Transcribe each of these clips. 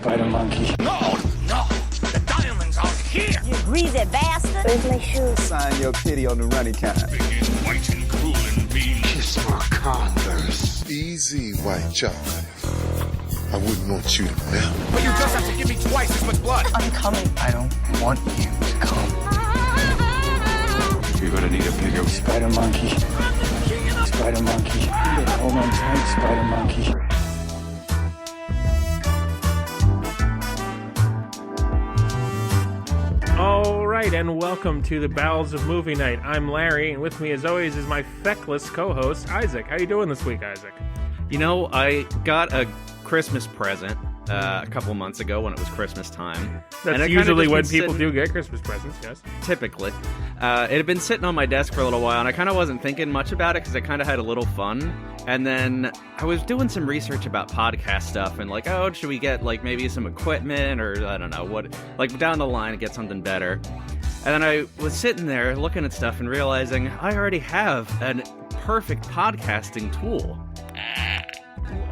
spider monkey. No! The diamonds are here! You greasy bastard! Where's my shoes? Sign your pity on the running kind. Big and white and cruel and mean. Kiss my Converse. Easy, white chocolate. I wouldn't want you to melt. But you just have to give me twice as much blood! I'm coming. I don't want you to come. You're gonna need a bigger... Spider monkey. Spider monkey. Hold on tight, spider monkey. All right, and welcome to the Bowels of Movie Night. I'm Larry, and with me, as always, is my feckless co-host, Isaac. How you doing this week, Isaac? You know, I got a Christmas present a couple months ago when it was Christmas time. That's usually when people do get Christmas presents, yes. Typically. It had been sitting on my desk for a little while, and I kind of wasn't thinking much about it because I kind of had a little fun. And then I was doing some research about podcast stuff and like, oh, should we get like maybe some equipment or I don't know what, like down the line get something better. And then I was sitting there looking at stuff and realizing I already have a perfect podcasting tool.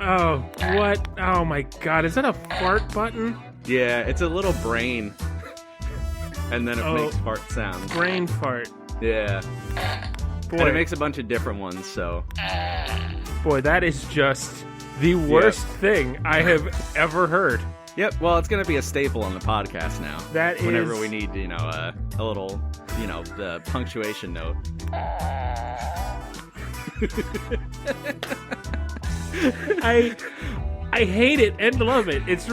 Oh, what? Oh my god, is that a fart button? Yeah, it's a little brain. And then it makes fart sounds. Brain fart. Yeah. Boy. And it makes a bunch of different ones, so... Boy, that is just the worst thing I have ever heard. Yep, well, it's going to be a staple on the podcast now. That is... Whenever we need, you know, a little, you know, the punctuation note. I hate it and love it. That's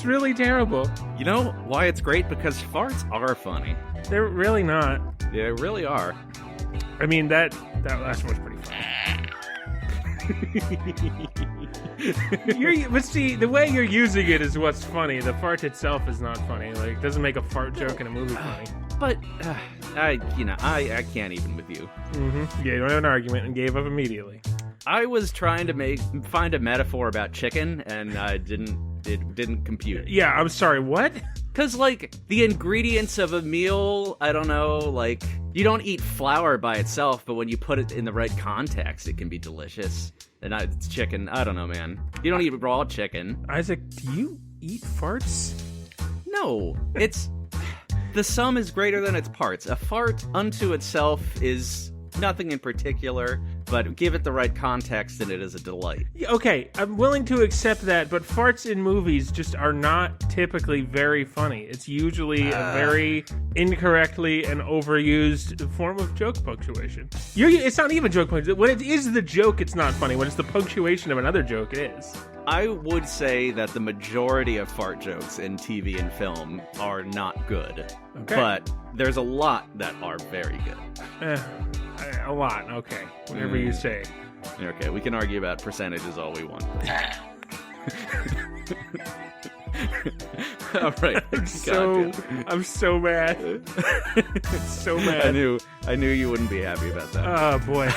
really terrible. You know why it's great? Because farts are funny. They're really not. Yeah, they really are. I mean, that last one was pretty funny. But see, the way you're using it is what's funny. The fart itself is not funny. Like, it doesn't make a fart joke in a movie funny. But I can't even with you. Mm-hmm. Yeah, you don't have an argument and gave up immediately. I was trying to find a metaphor about chicken, and it didn't compute. Yeah, I'm sorry, what? Because, like, the ingredients of a meal, I don't know, like, you don't eat flour by itself, but when you put it in the right context, it can be delicious. And it's chicken. I don't know, man. You don't eat raw chicken. Isaac, do you eat farts? No. It's... The sum is greater than its parts. A fart unto itself is nothing in particular, but give it the right context and it is a delight. Okay, I'm willing to accept that, but farts in movies just are not typically very funny. It's usually a very incorrectly and overused form of joke punctuation. It's not even joke punctuation. When it is the joke, it's not funny. When it's the punctuation of another joke, it is. I would say that the majority of fart jokes in TV and film are not good. Okay. But there's a lot that are very good. A lot, okay. Whatever you say. Okay, we can argue about percentages all we want. All right. I'm so mad. So mad. I knew you wouldn't be happy about that. Oh, boy.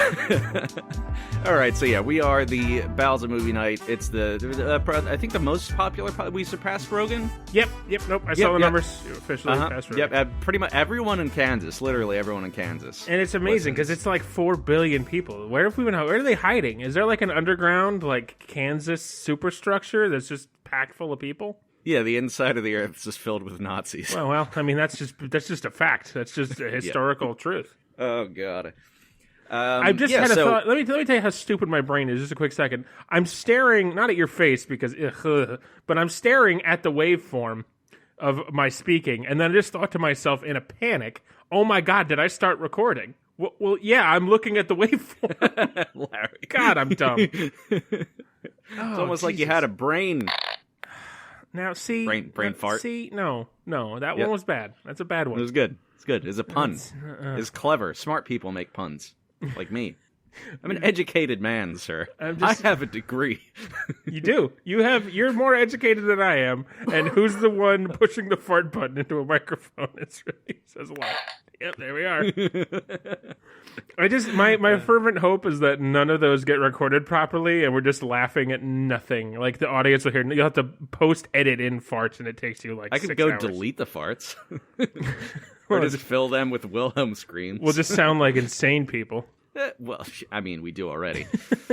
All right, so yeah, we are the Bowels of Movie Night. It's I think the most popular. We surpassed Rogan. Yep. Nope. I saw the numbers officially. Past Rogan. Yep. Pretty much everyone in Kansas. Literally everyone in Kansas. And it's amazing because it's like 4 billion people. Where are they hiding? Is there like an underground like Kansas superstructure that's just packed full of people? Yeah, the inside of the earth is just filled with Nazis. Well, I mean that's just a fact. That's just a historical truth. Oh God. I just had a thought. Let me tell you how stupid my brain is. Just a quick second. I'm staring not at your face because, but I'm staring at the waveform of my speaking, and then I just thought to myself in a panic, "Oh my God, did I start recording?" Well, yeah, I'm looking at the waveform. Larry. God, I'm dumb. It's almost like you had a brain. Now, see... Brain fart? See, no, that one was bad. That's a bad one. It was good. It's good. It's a pun. It's clever. Smart people make puns. Like me. I'm an educated man, sir. I have a degree. You do. You're more educated than I am. And who's the one pushing the fart button into a microphone? It really says a lot. Yep, there we are. My fervent hope is that none of those get recorded properly, and we're just laughing at nothing. Like the audience will hear. You'll have to post-edit in farts, and it takes you like 6 hours. I could go delete the farts, or just fill them with Wilhelm screams. We'll just sound like insane people. Well, I mean, we do already.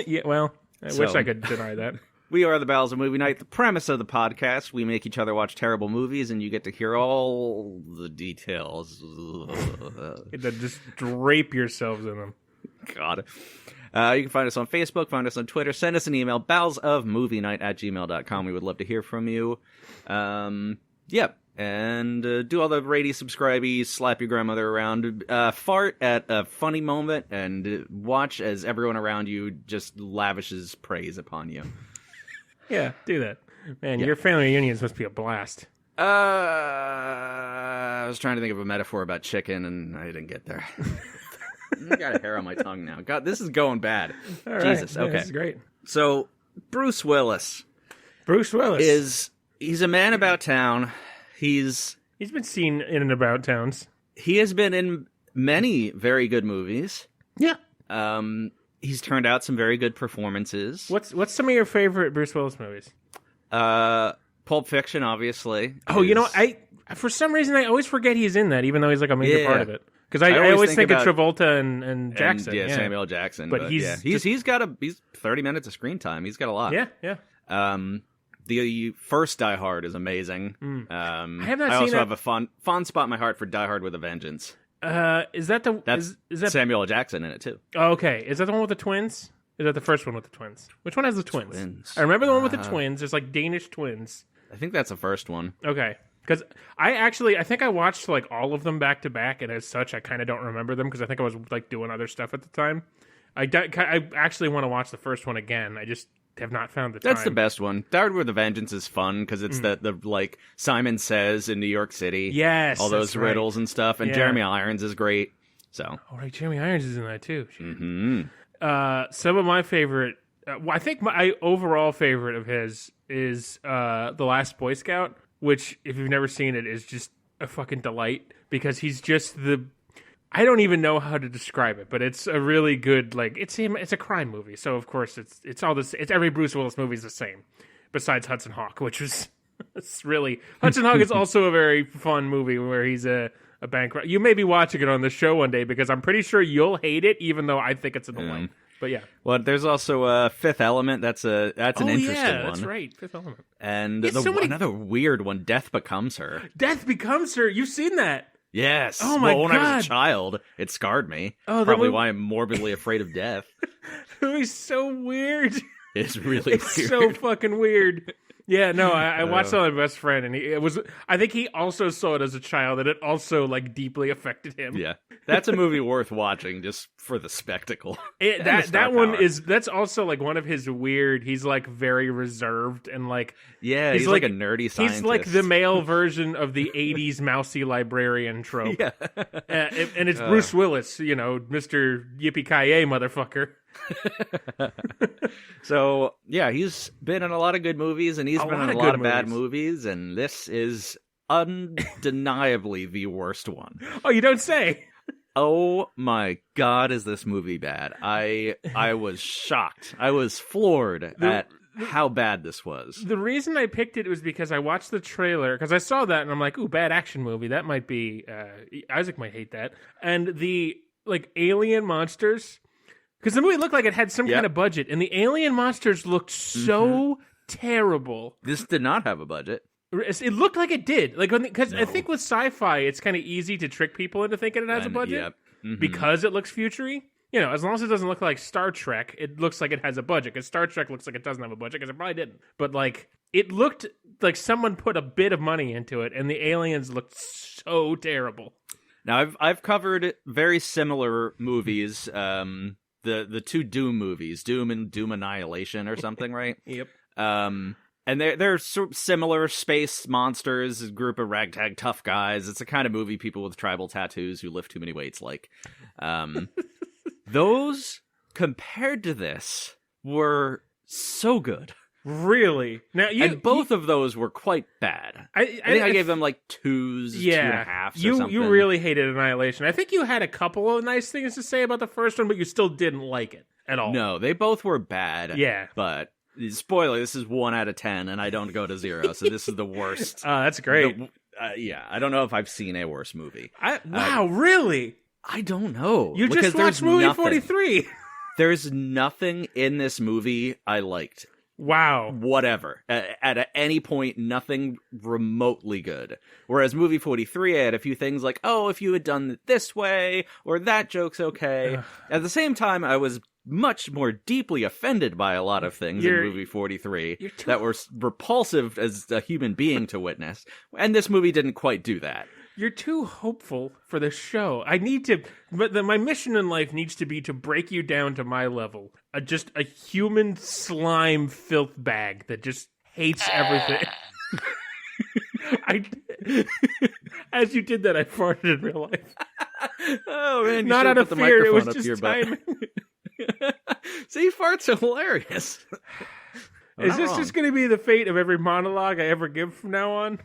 Yeah, well, I wish I could deny that. We are the Bowels of Movie Night. The premise of the podcast, we make each other watch terrible movies, and you get to hear all the details. Just drape yourselves in them. God. You can find us on Facebook, find us on Twitter, send us an email, bowelsofmovienight@gmail.com. We would love to hear from you. And do all the ratey, subscribey, slap your grandmother around, fart at a funny moment, and watch as everyone around you just lavishes praise upon you. Yeah, do that. Man, your family reunions must be a blast. I was trying to think of a metaphor about chicken, and I didn't get there. I got a hair on my tongue now. God, this is going bad. All Jesus, right. okay. This is great. So, Bruce Willis. He's a man about town. He's been seen in and about towns. He has been in many very good movies. Yeah. He's turned out some very good performances. What's some of your favorite Bruce Willis movies? Pulp Fiction, obviously. Oh, I for some reason I always forget he's in that, even though he's like a major part of it. Because I always think of Travolta and Jackson. And, Samuel Jackson. But he's 30 minutes of screen time. He's got a lot. Yeah. The first Die Hard is amazing. I have not seen I also that. have a fond spot in my heart for Die Hard with a Vengeance. Is that That's is that Samuel Jackson in it too? Oh, okay. Is that the one with the twins? Is that the first one with the twins? Which one has the twins? I remember the one with the twins. There's like Danish twins. I think that's the first one. Okay. Because I think I watched like all of them back to back, and as such, I kind of don't remember them because I think I was like doing other stuff at the time. I actually want to watch the first one again. I just have not found the time. That's the best one. Die Hard with a Vengeance is fun because it's the like Simon Says in New York City. Yes, all those riddles and stuff. And Jeremy Irons is great. So, all right, Jeremy Irons is in that too. Mm-hmm. Some of my favorite. I think my overall favorite of his is The Last Boy Scout, which, if you've never seen it, is just a fucking delight because he's just I don't even know how to describe it, but it's a really good, like, it's a crime movie. So, of course, it's all this, it's every Bruce Willis movie is the same, besides Hudson Hawk, which was, it's really, Hudson Hawk is also a very fun movie where he's a bank robber. You may be watching it on the show one day because I'm pretty sure you'll hate it, even though I think it's a delight. But yeah. Well, there's also Fifth Element. That's an interesting one. That's right. Fifth Element. And another weird one, Death Becomes Her. Death Becomes Her. You've seen that? Yes. Oh my God. When I was a child, it scarred me. Probably why I'm morbidly afraid of death. It was so weird. It's really weird. So fucking weird. Yeah, no, I watched it with my best friend, and I think he also saw it as a child, and it also, like, deeply affected him. Yeah. That's a movie worth watching just for the spectacle. That one that's also, like, one of his weird, he's, like, very reserved, and, like... Yeah, he's like a nerdy scientist. He's like the male version of the 80s mousy librarian trope. Yeah. And it's Bruce Willis, Mr. Yippee-ki-yay motherfucker. So, yeah, he's been in a lot of good movies, and he's been in a lot of bad movies, and this is undeniably the worst one. Oh, you don't say? Oh my God, is this movie bad? I was shocked. I was floored at how bad this was. The reason I picked it was because I watched the trailer, because I saw that, and I'm like, ooh, bad action movie. That might be... Isaac might hate that. And the, like, alien monsters... Because the movie looked like it had some kind of budget, and the alien monsters looked so terrible. This did not have a budget. It looked like it did. Because I think with sci-fi, it's kind of easy to trick people into thinking it has a budget because it looks futury. As long as it doesn't look like Star Trek, it looks like it has a budget. Because Star Trek looks like it doesn't have a budget, because it probably didn't. But, like, it looked like someone put a bit of money into it, and the aliens looked so terrible. Now, I've covered very similar movies. The two Doom movies, Doom and Doom Annihilation or something, right? Yep. And they're sort of similar space monsters, a group of ragtag tough guys. It's the kind of movie people with tribal tattoos who lift too many weights like. Those, compared to this, were so good. Really? Now, both of those were quite bad. I think I gave them like 2s, 2.5s or something. You really hated Annihilation. I think you had a couple of nice things to say about the first one, but you still didn't like it at all. No, they both were bad. Yeah. But, spoiler, this is 1 out of 10, and I don't go to 0, so this is the worst. That's great. Yeah, I don't know if I've seen a worse movie. Wow, really? I don't know. You just watched movie 43. There's nothing in this movie I liked. Wow. Whatever. At any point, nothing remotely good. Whereas movie 43, I had a few things like, oh, if you had done it this way, or that joke's okay. At the same time, I was much more deeply offended by a lot of things in movie 43 that were repulsive as a human being to witness. And this movie didn't quite do that. You're too hopeful for the show. I need to, but my mission in life needs to be to break you down to my level. Just a human slime filth bag that just hates everything. As you did that, I farted in real life. Oh man, you not out of put the fear. It was microphone up just to your timing. See, farts are hilarious. Is this just going to be the fate of every monologue I ever give from now on?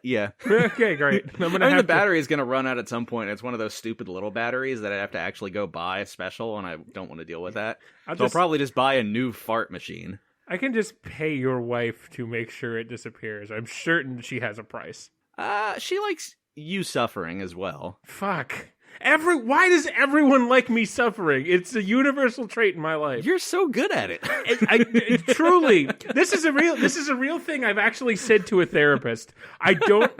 Yeah. Okay, great. The battery is going to run out at some point. It's one of those stupid little batteries that I have to actually go buy a special, and I don't want to deal with that. I'll probably just buy a new fart machine. I can just pay your wife to make sure it disappears. I'm certain she has a price. She likes you suffering as well. Fuck. Why does everyone like me suffering? It's a universal trait in my life. You're so good at it. Truly, this is a real thing I've actually said to a therapist. I don't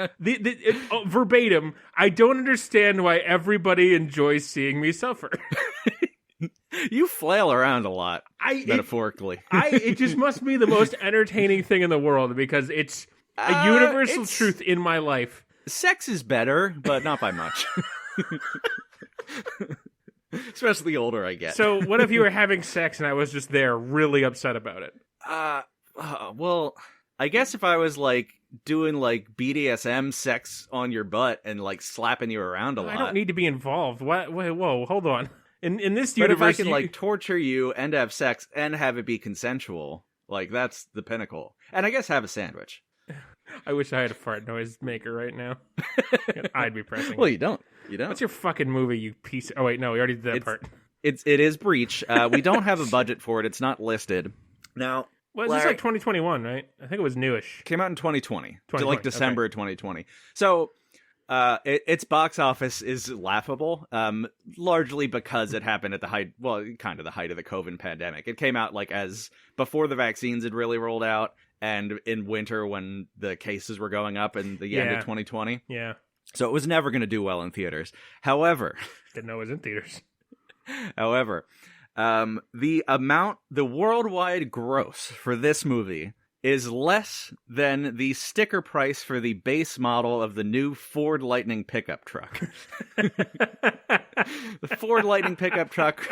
verbatim. I don't understand why everybody enjoys seeing me suffer. You flail around a lot, metaphorically. It just must be the most entertaining thing in the world because it's a universal truth in my life. Sex is better, but not by much. Especially the older I get. So what if you were having sex and I was just there really upset about it? Well, I guess if I was like doing like BDSM sex on your butt and like slapping you around a lot. I don't need to be involved. What? Wait, whoa, hold on. In this but universe, if I can like torture you and have sex and have it be consensual, like that's the pinnacle. And I guess have a sandwich. I wish I had a fart noise maker right now. I'd be pressing. Well, you don't. What's your fucking movie, you piece? Oh wait, no, we already did that part. It is Breach. We don't have a budget for it. It's not listed. Now, well, this is like 2021, right? I think it was newish. Came out in 2020. Like December of 2020. So, its box office is laughable, largely because it happened at the height, well, kind of the height of the COVID pandemic. It came out like as before the vaccines had really rolled out, and in winter when the cases were going up in the end of 2020. Yeah. So it was never going to do well in theaters. However... Didn't know it was in theaters. However, the worldwide gross for this movie is less than the sticker price for the base model of the new Ford Lightning pickup truck. The Ford Lightning pickup truck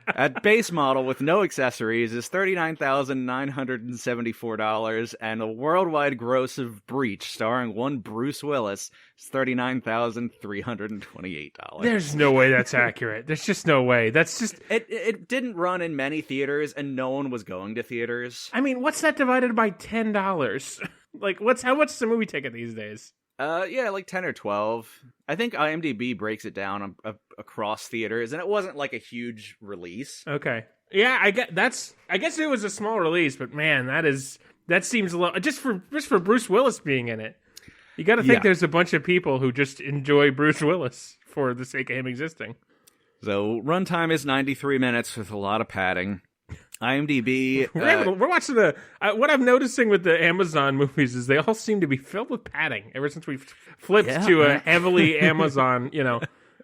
at base model with no accessories is $39,974, and a worldwide gross of Breach, starring one Bruce Willis, is $39,328. There's no way that's accurate. There's just no way. That's just... It didn't run in many theaters, and no one was going to theaters. I mean, what's that divided by $10? Like, how much is a movie ticket these days? Yeah, like 10 or 12. I think IMDb breaks it down across theaters, and it wasn't like a huge release. Okay. Yeah, I guess it was a small release, but man, that seems low. Just for Bruce Willis being in it. You got to think there's a bunch of people who just enjoy Bruce Willis for the sake of him existing. So, runtime is 93 minutes with a lot of padding. IMDb. We're watching what I'm noticing with the Amazon movies is they all seem to be filled with padding ever since we've flipped to a heavily Amazon,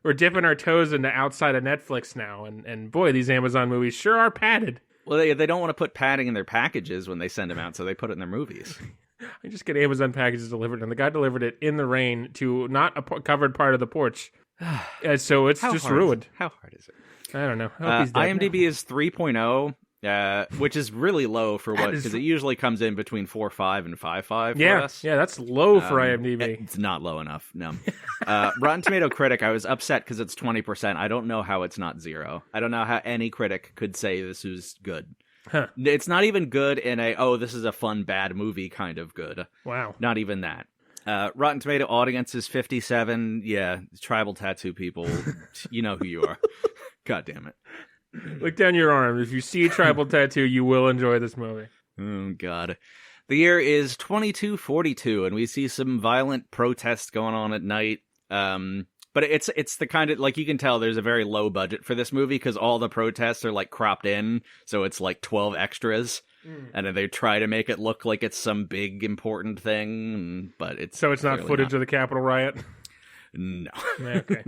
we're dipping our toes into outside of Netflix now. And boy, these Amazon movies sure are padded. Well, they don't want to put padding in their packages when they send them out, so they put it in their movies. I just get Amazon packages delivered, and the guy delivered it in the rain to not a covered part of the porch. So it's just ruined. How hard is it? I don't know. I hope he's dead IMDb now. is 3.0. Which is really low for what, because it usually comes in between 4.5 and 5.5 for us. Yeah, that's low for IMDb. It's not low enough, no. Rotten Tomato critic, I was upset because it's 20%. I don't know how it's not 0. I don't know how any critic could say this is good. Huh. It's not even good in this is a fun, bad movie kind of good. Wow. Not even that. Rotten Tomato audience is 57. Yeah, tribal tattoo people, you know who you are. God damn it. Look down your arm. If you see a tribal tattoo, you will enjoy this movie. Oh, God. The year is 2242, and we see some violent protests going on at night. But it's the kind of, like, you can tell there's a very low budget for this movie because all the protests are, like, cropped in, so it's, like, 12 extras. and then they try to make it look like it's some big important thing, but it's so it's not footage of the Capitol riot. No. Okay.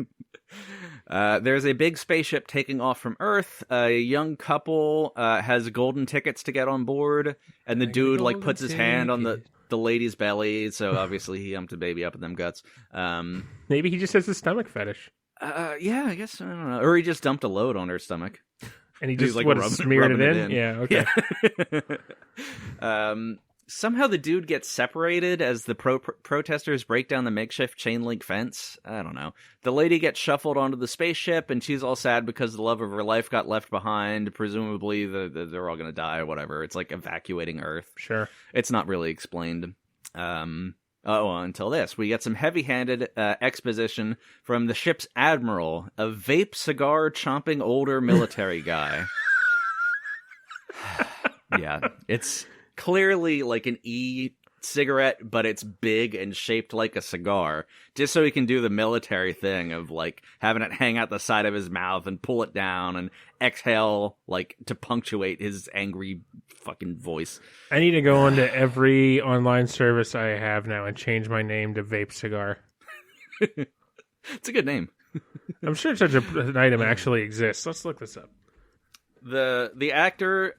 There's a big spaceship taking off from Earth. A young couple has golden tickets to get on board, and the dude like puts his hand on the lady's belly, so obviously he humped a baby up in them guts. Maybe he just has a stomach fetish. Yeah, I guess, I don't know. Or he just dumped a load on her stomach. And he just like smeared it in? Yeah, okay. Yeah. Somehow the dude gets separated as the protesters break down the makeshift chain link fence. I don't know. The lady gets shuffled onto the spaceship, and she's all sad because the love of her life got left behind. Presumably, they're all going to die or whatever. It's like evacuating Earth. Sure. It's not really explained. Until this. We get some heavy-handed exposition from the ship's admiral, a vape cigar chomping older military guy. Yeah, it's clearly like an e-cigarette, but it's big and shaped like a cigar, just so he can do the military thing of like having it hang out the side of his mouth and pull it down and exhale like to punctuate his angry fucking voice. I need to go onto every online service I have now and change my name to Vape Cigar. It's a good name. I'm sure such an item actually exists. Let's look this up. The actor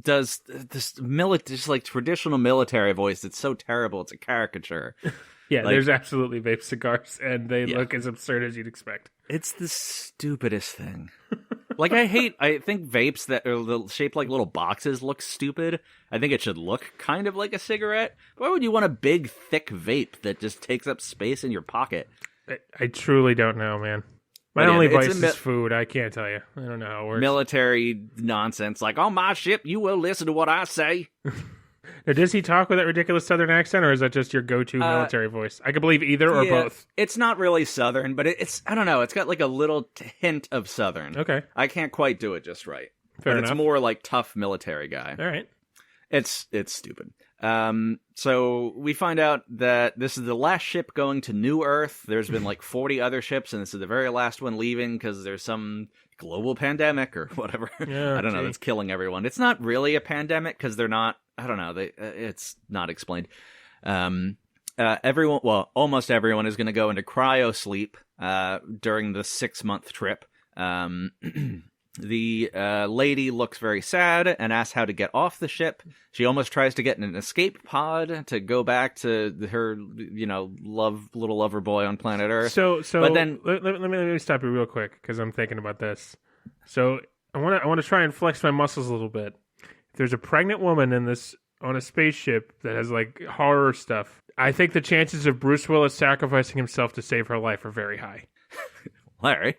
does this just like traditional military voice. It's so terrible. It's a caricature. Yeah, like, there's absolutely vape cigars, and they look as absurd as you'd expect. It's the stupidest thing. Like, I think vapes that are shaped like little boxes look stupid. I think it should look kind of like a cigarette. Why would you want a big, thick vape that just takes up space in your pocket? I truly don't know, man. My only vice is food. I can't tell you. I don't know how it works. Military nonsense. Like, on my ship, you will listen to what I say. Now, does he talk with that ridiculous Southern accent, or is that just your go-to military voice? I could believe either or both. It's not really Southern, but it's I don't know. It's got like a little hint of Southern. Okay. I can't quite do it just right. Fair enough. It's more like tough military guy. All right. It's stupid. So we find out that this is the last ship going to New Earth. There's been like 40 other ships, and this is the very last one leaving because there's some global pandemic or whatever. Yeah, I don't know. That's killing everyone. It's not really a pandemic because they're not. I don't know. It's not explained. Everyone, well, almost everyone is going to go into cryo sleep during the 6-month trip. The lady looks very sad and asks how to get off the ship. She almost tries to get in an escape pod to go back to her, little lover boy on planet Earth. So, but then let me stop you real quick because I'm thinking about this. So I want to try and flex my muscles a little bit. If there's a pregnant woman on a spaceship that has like horror stuff, I think the chances of Bruce Willis sacrificing himself to save her life are very high. Larry,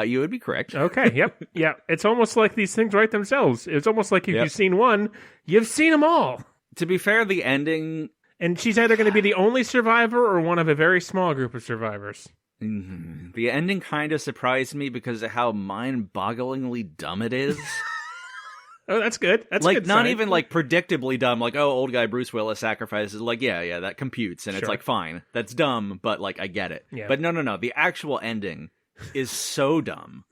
you would be correct. Okay, yep. Yeah, it's almost like these things write themselves. It's almost like if you've seen one, you've seen them all. To be fair, the ending... And she's either going to be the only survivor or one of a very small group of survivors. Mm-hmm. The ending kind of surprised me because of how mind-bogglingly dumb it is. Oh, that's good. That's like a good not sign. even like predictably dumb. Like, oh, old guy Bruce Willis sacrifices. Like, yeah, that computes, and it's like fine. That's dumb, but like I get it. Yeah. But no. The actual ending is so dumb.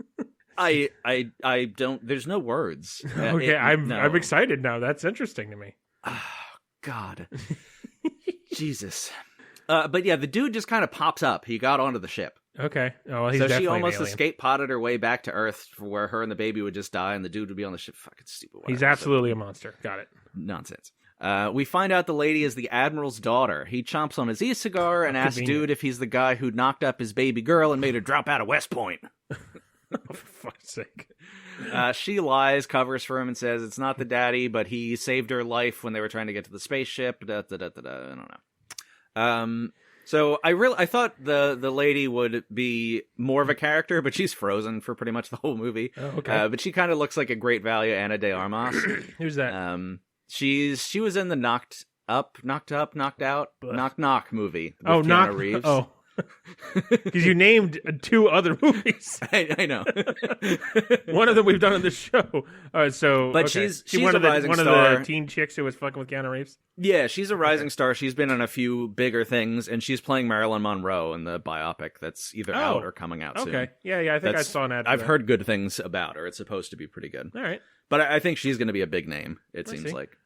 I don't. There's no words. Okay, I'm excited now. That's interesting to me. Oh, God, Jesus. But yeah, the dude just kind of pops up. He got onto the ship. Okay. Oh, well, he's so definitely she almost an alien. escape potted her way back to Earth, where her and the baby would just die, and the dude would be on the ship. Fucking stupid. Whatever. He's absolutely a monster. Got it. Nonsense. We find out the lady is the Admiral's daughter. He chomps on his e-cigar and asks dude if he's the guy who knocked up his baby girl and made her drop out of West Point. Oh, for fuck's sake. She lies, covers for him, and says it's not the daddy, but he saved her life when they were trying to get to the spaceship. I don't know. So I thought the lady would be more of a character, but she's frozen for pretty much the whole movie. Oh, okay. But she kind of looks like a great value Ana de Armas. Who's that? She was in the Knocked Out, Knock Knock movie with Oh, Keanu Reeves. Oh, Because you named 2 other movies. I know. One of them we've done on this show. But okay. she's one a of the, rising one star. of the teen chicks who was fucking with Keanu Reeves. Yeah, she's a rising star. She's been on a few bigger things, and she's playing Marilyn Monroe in the biopic that's either out or coming out soon. Okay, yeah, I think I saw an ad for I've that. heard good things about her. It's supposed to be pretty good. All right. But I think she's going to be a big name, it seems like.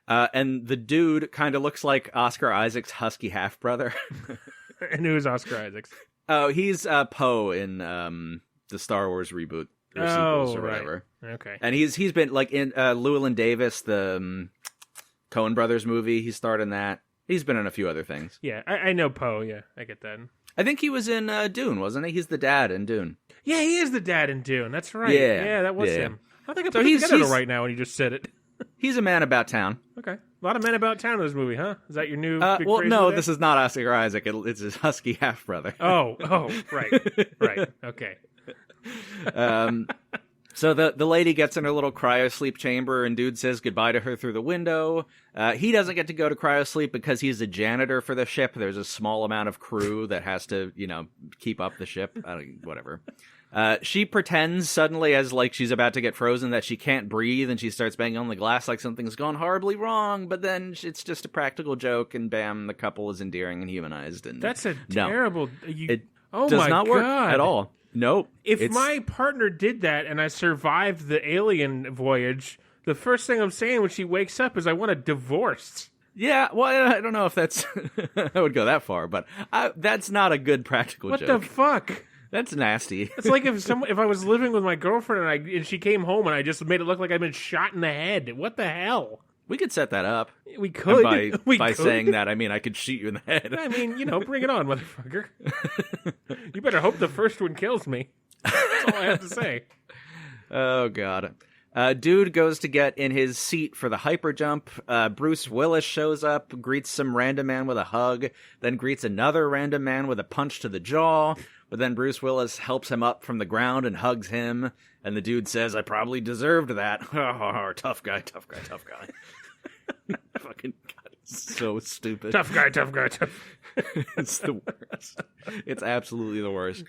And the dude kind of looks like Oscar Isaac's husky half-brother. And who's Oscar Isaacs? Oh, he's Poe in the Star Wars reboot or sequels or whatever. Right. Okay. And he's been like in Llewellyn Davis, the Coen Brothers movie. He starred in that. He's been in a few other things. Yeah, I know Poe. Yeah, I get that. I think he was in Dune, wasn't he? He's the dad in Dune. Yeah, he is the dad in Dune. That's right. Yeah, that was him. I think I put So it together right now when you just said it. He's a man about town. Okay. A lot of men about town in this movie, huh? Is that your new big well, phrase no, today? this is not Oscar Isaac. It's his husky half-brother. Oh, right. Okay. So the lady gets in her little cryosleep chamber, and dude says goodbye to her through the window. He doesn't get to go to cryosleep because he's a janitor for the ship. There's a small amount of crew that has to, keep up the ship. Whatever. She pretends suddenly as like she's about to get frozen that she can't breathe, and she starts banging on the glass like something's gone horribly wrong, but then it's just a practical joke, and bam, the couple is endearing and humanized. And that's a terrible... It oh does my not work God. at all. Nope. If my partner did that and I survived the alien voyage, the first thing I'm saying when she wakes up is I want a divorce. Yeah, well, I don't know if that's... I would go that far, but that's not a good practical joke. What the fuck? That's nasty. It's like if I was living with my girlfriend and she came home and I just made it look like I'd been shot in the head. What the hell? We could set that up. We could. By saying that, I mean I could shoot you in the head. I mean, bring it on, motherfucker. You better hope the first one kills me. That's all I have to say. Oh, God. Dude goes to get in his seat for the hyper jump. Bruce Willis shows up, greets some random man with a hug, then greets another random man with a punch to the jaw. But then Bruce Willis helps him up from the ground and hugs him. And the dude says, I probably deserved that. Tough guy. Fucking God, it's so stupid. Tough guy. It's the worst. It's absolutely the worst.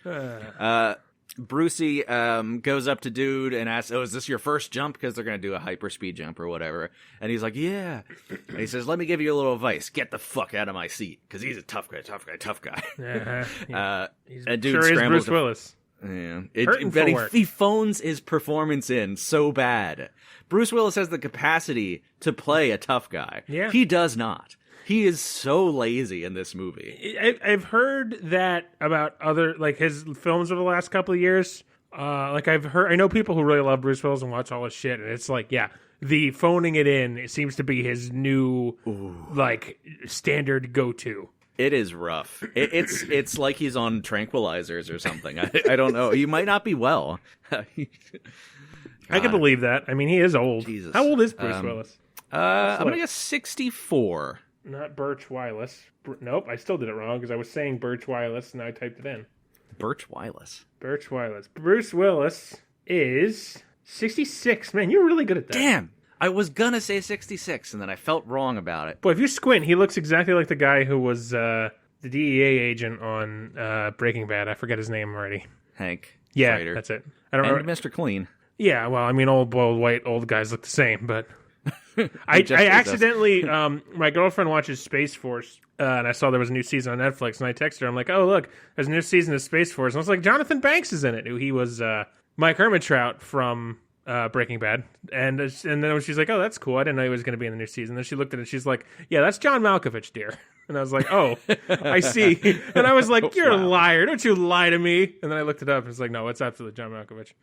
Brucey goes up to dude and asks, is this your first jump? Because they're going to do a hyperspeed jump or whatever. And he's like, yeah. And he says, let me give you a little advice. Get the fuck out of my seat. Because he's a tough guy. Yeah. And dude sure is scrambles Bruce Willis. Yeah. He phones his performance in so bad. Bruce Willis has the capacity to play a tough guy. Yeah. He does not. He is so lazy in this movie. I've heard that about other, like, his films over the last couple of years. I know people who really love Bruce Willis and watch all his shit, and it's like, yeah, the phoning it in, it seems to be his new, like, standard go-to. It is rough. It's like he's on tranquilizers or something. I don't know. He might not be well. I can believe that. I mean, he is old. Jesus. How old is Bruce Willis? I'm going to guess 64. Not Birch Willis. Nope, I still did it wrong because I was saying Birch Willis and I typed it in. Birch Willis. Bruce Willis is 66. Man, you're really good at that. Damn. I was going to say 66, and then I felt wrong about it. Boy, if you squint, he looks exactly like the guy who was the DEA agent on Breaking Bad. I forget his name already. Hank. Yeah, Schrader. that's it. I don't remember. Mr. Clean. Yeah, well, I mean, old, boiled, white, old guys look the same, but... I accidentally, my girlfriend watches Space Force, and I saw there was a new season on Netflix, and I texted her, I'm like, oh, look, there's a new season of Space Force, and I was like, Jonathan Banks is in it. He was Mike Ehrmantraut from Breaking Bad, and then she's like, oh, that's cool, I didn't know he was going to be in the new season. Then she looked at it, and she's like, yeah, that's John Malkovich, dear. And I was like, oh, I see. And I was like, you're a liar, don't you lie to me. And then I looked it up, and it's like, no, it's absolutely John Malkovich.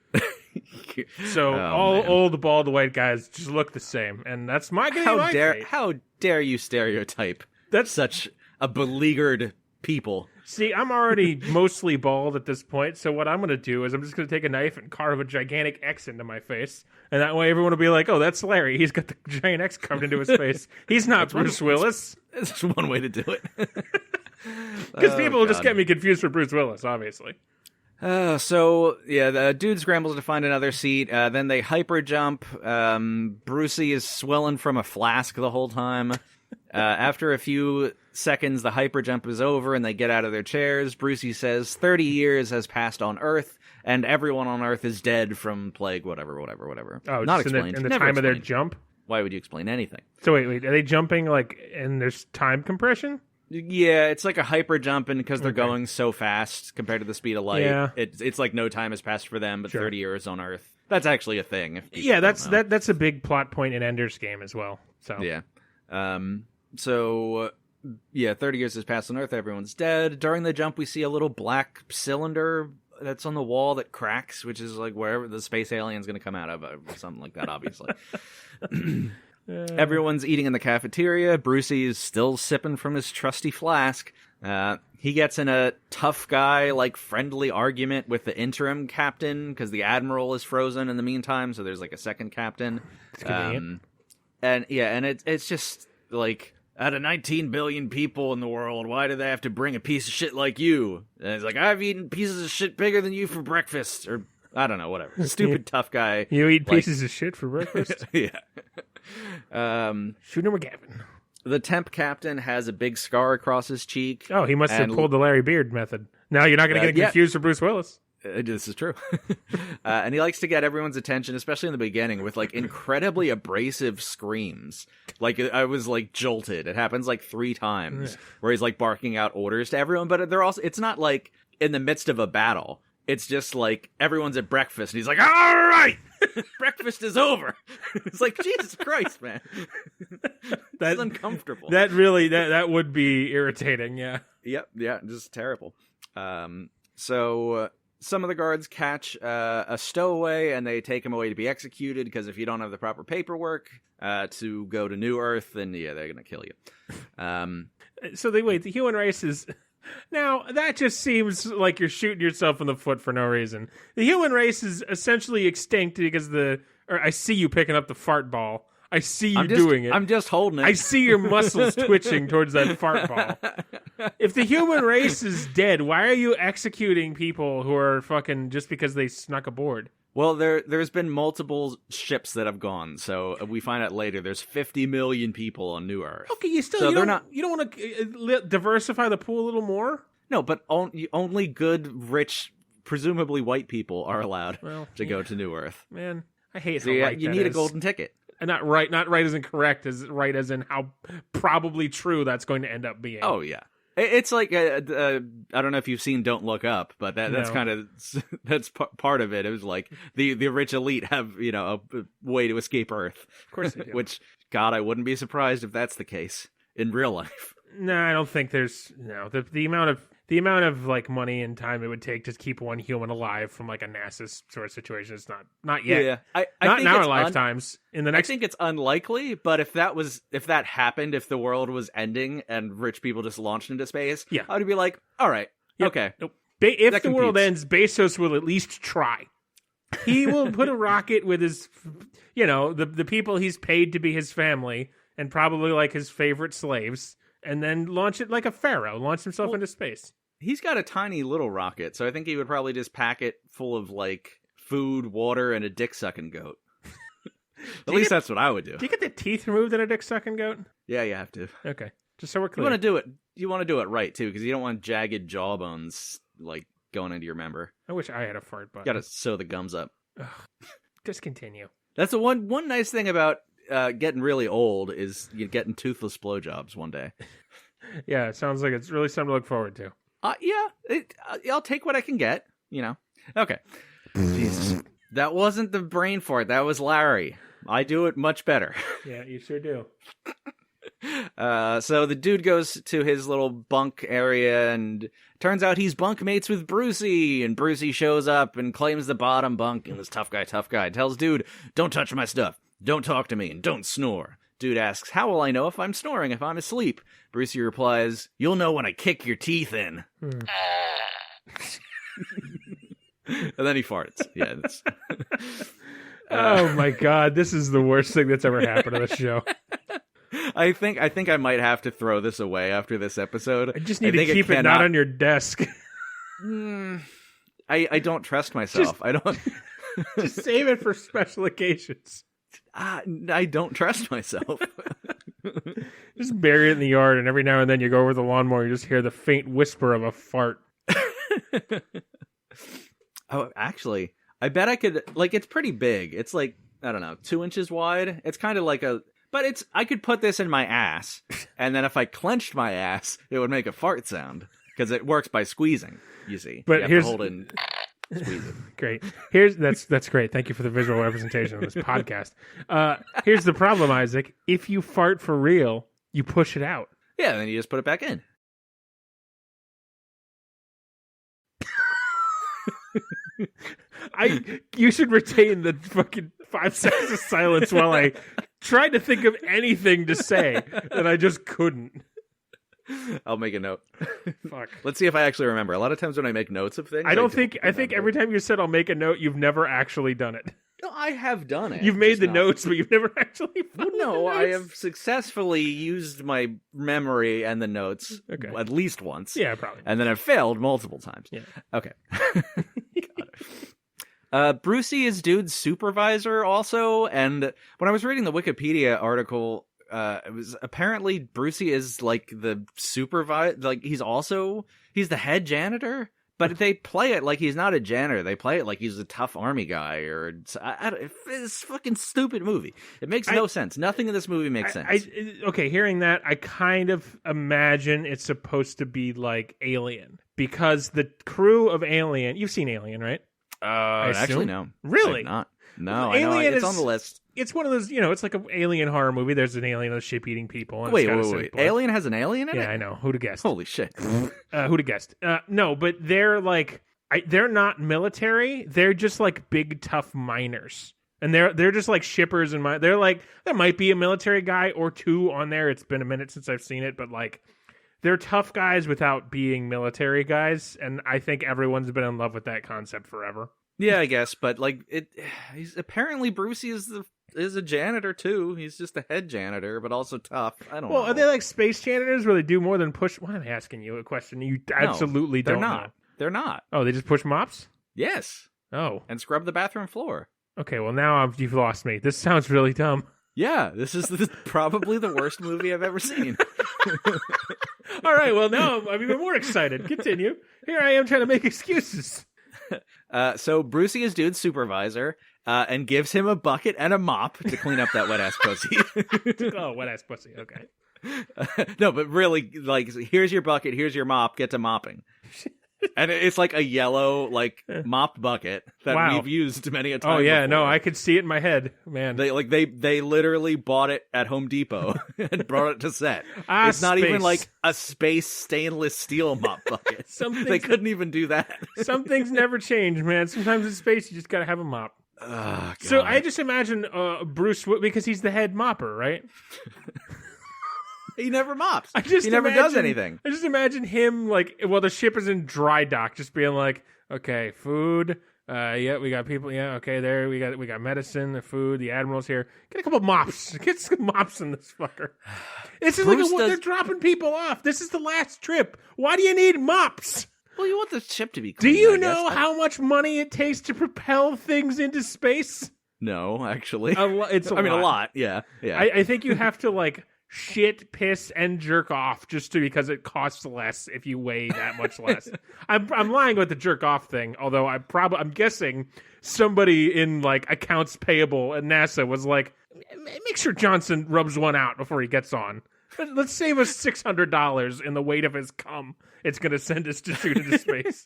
So all old, bald, white guys just look the same, and that's my fate. How dare you stereotype such a beleaguered people? See, I'm already mostly bald at this point, so what I'm going to do is I'm just going to take a knife and carve a gigantic X into my face, and that way everyone will be like, oh, that's Larry. He's got the giant X carved into his face. He's not Bruce Willis. That's one way to do it. Because people will just get me confused for Bruce Willis, obviously. The dude scrambles to find another seat. Then they hyper jump. Brucey is swelling from a flask the whole time. After a few seconds, the hyperjump is over and they get out of their chairs. Brucey says 30 years has passed on Earth, and everyone on Earth is dead from plague, whatever. Oh, not just explained. in the Never time of their explained. jump? Why would you explain anything? So wait, are they jumping, like, and there's time compression? Yeah, it's like a hyper jump, and because they're going so fast compared to the speed of light, it's like no time has passed for them, but 30 years on Earth. That's actually a thing. Yeah, that's a big plot point in Ender's Game as well. So yeah. 30 years has passed on Earth. Everyone's dead. During the jump, we see a little black cylinder that's on the wall that cracks, which is like wherever the space alien's going to come out of, or something like that, obviously. Everyone's eating in the cafeteria. Brucey is still sipping from his trusty flask. He gets in a tough guy, like, friendly argument with the interim captain because the admiral is frozen in the meantime, so there's like a second captain. It's convenient. And it's just like, out of 19 billion people in the world, why do they have to bring a piece of shit like you? And it's like, I've eaten pieces of shit bigger than you for breakfast, or I don't know, whatever. Stupid tough guy. You eat pieces of shit for breakfast? Yeah. Shoot him, Gavin. The temp captain has a big scar across his cheek. Oh, he must have pulled the Larry Beard method. Now you're not going to get confused with Bruce Willis. This is true. And he likes to get everyone's attention, especially in the beginning, with like incredibly abrasive screams. Like, I was like jolted. It happens like 3 times where he's like barking out orders to everyone, but it's not like in the midst of a battle. It's just like everyone's at breakfast and he's like, all right, breakfast is over. It's like, Jesus Christ, man. That's uncomfortable. That really, that would be irritating. Yeah. Yep. Yeah. Just terrible. So some of the guards catch a stowaway and they take him away to be executed, because if you don't have the proper paperwork to go to New Earth, then they're going to kill you. So the human race is... Now, that just seems like you're shooting yourself in the foot for no reason. The human race is essentially extinct because I see you picking up the fart ball. I see you doing it. I'm just holding it. I see your muscles twitching towards that fart ball. If the human race is dead, why are you executing people who are fucking just because they snuck aboard? Well, there's been multiple ships that have gone, so we find out later there's 50 million people on New Earth. Okay, you don't want to diversify the pool a little more? No, but only good, rich, presumably white people are allowed to go to New Earth. Man, I hate so how right you that need is. a golden ticket. And not right isn't correct, as right as in how probably true that's going to end up being. Oh, yeah. It's like, I don't know if you've seen Don't Look Up, but that's kind of, that's part of it. It was like the rich elite have, a way to escape Earth. Of course they do. Which, God, I wouldn't be surprised if that's the case in real life. No, I don't think there's, the amount of like money and time it would take to keep one human alive from like a NASA sort of situation is not yet. Yeah, I not think in our lifetimes. In the next, I think it's unlikely. But if that happened, if the world was ending and rich people just launched into space, I would be like, all right, okay. Nope. If the world ends, Bezos will at least try. He will put a rocket with his, the people he's paid to be his family and probably like his favorite slaves, and then launch it like a pharaoh, launch himself into space. He's got a tiny little rocket, so I think he would probably just pack it full of, like, food, water, and a dick-sucking goat. At least that's what I would do. Do you get the teeth removed in a dick-sucking goat? Yeah, you have to. Okay. Just so we're clear. You want to do it right, too, because you don't want jagged jawbones, like, going into your member. I wish I had a fart button. You gotta sew the gums up. Ugh. Just continue. That's the one nice thing about getting really old is you getting toothless blowjobs one day. Yeah, it sounds like it's really something to look forward to. I'll take what I can get, Okay. Jesus. That wasn't the brain fart. That was Larry. I do it much better. Yeah, you sure do. So the dude goes to his little bunk area, and turns out he's bunk mates with Brucey, and Brucey shows up and claims the bottom bunk, and this tough guy tells dude, don't touch my stuff, don't talk to me, and don't snore. Dude asks, how will I know if I'm snoring if I'm asleep? Brucey replies, you'll know when I kick your teeth in. And then he farts. Yeah. Oh my God, this is the worst thing that's ever happened to this show. I think I might have to throw this away after this episode. I just need to keep it not on your desk. I don't trust myself. I don't. Just save it for special occasions. I don't trust myself. Just bury it in the yard, and every now and then you go over the lawnmower, you just hear the faint whisper of a fart. Oh, actually, I bet I could, like, it's pretty big. It's like, I don't know, 2 inches wide. It's kind of like I could put this in my ass, and then if I clenched my ass, it would make a fart sound, because it works by squeezing, you see. But you here's... have to hold it and squeeze it. Great. That's great. Thank you for the visual representation of this podcast. Here's the problem, Isaac. If you fart for real, you push it out. Yeah, then you just put it back in. You should retain the fucking 5 seconds of silence while I tried to think of anything to say and I just couldn't. I'll make a note. Fuck. Let's see if I actually remember. A lot of times when I make notes of things, I think every time you said I'll make a note, you've never actually done it. No, I have done it. You've made the notes, but you've never actually followed No, the I notes. have successfully used my memory and the notes at least once. Yeah, probably. And then I've failed multiple times. Yeah. Okay. Brucey is dude's supervisor also, and when I was reading the Wikipedia article, it was apparently Brucey is like the supervisor, like he's the head janitor. But they play it like he's not a janitor. They play it like he's a tough army guy, or it's a fucking stupid movie. It makes no sense. Nothing in this movie makes sense. Okay, hearing that, I kind of imagine it's supposed to be like Alien, because the crew of Alien. You've seen Alien, right? Actually, no. Really? Not. No, Alien I know it's on the list. It's one of those, it's like an alien horror movie. There's an alien with ship eating people. And Wait. Alien has an alien in it? Yeah, I know. Who'd have guessed? Holy shit. Who'd have guessed? No, but they're like, they're not military. They're just like big, tough miners. And they're just like shippers and they're like, there might be a military guy or two on there. It's been a minute since I've seen it, but like, they're tough guys without being military guys. And I think everyone's been in love with that concept forever. Yeah, I guess, but like he's apparently Brucey is a janitor too. He's just a head janitor, but also tough. I don't know. Well, are they like space janitors where they do more than push? Why am I asking you a question you absolutely don't know? They're not. Oh, they just push mops? Yes. Oh. And scrub the bathroom floor. Okay, well now you've lost me. This sounds really dumb. Yeah, this is probably the worst movie I've ever seen. All right, well now I'm even more excited. Continue. Here I am trying to make excuses. So Brucey is dude's supervisor, and gives him a bucket and a mop to clean up that wet ass pussy. Oh, wet ass pussy. Okay. No, but really, like, here's your bucket, here's your mop, get to mopping. And it's like a yellow, like, mop bucket that we've used many a time. Oh yeah, before. no, I could see it in my head, man. They literally bought it at Home Depot and brought it to set. It's not space. even like a space stainless steel mop bucket. They couldn't even do that. Some things never change, man. Sometimes in space you just gotta have a mop. Oh, so I just imagine Bruce, because he's the head mopper, right? He never mops. He never does anything. I just imagine him the ship is in dry dock, just being like, okay, food. Yeah, we got people. Yeah, okay, there we got medicine, the food. The admiral's here. Get a couple mops. Get some mops in this fucker. This is they're dropping people off. This is the last trip. Why do you need mops? Well, you want the ship to be clean. Do you know how much money it takes to propel things into space? No, actually, it's a lot. Yeah. I think you have to shit, piss, and jerk off because it costs less if you weigh that much less. I'm lying with the jerk off thing, although I'm guessing somebody in accounts payable at NASA was like, make sure Johnson rubs one out before he gets on. Let's save us $600 in the weight of his cum. It's going to send us to shoot into space.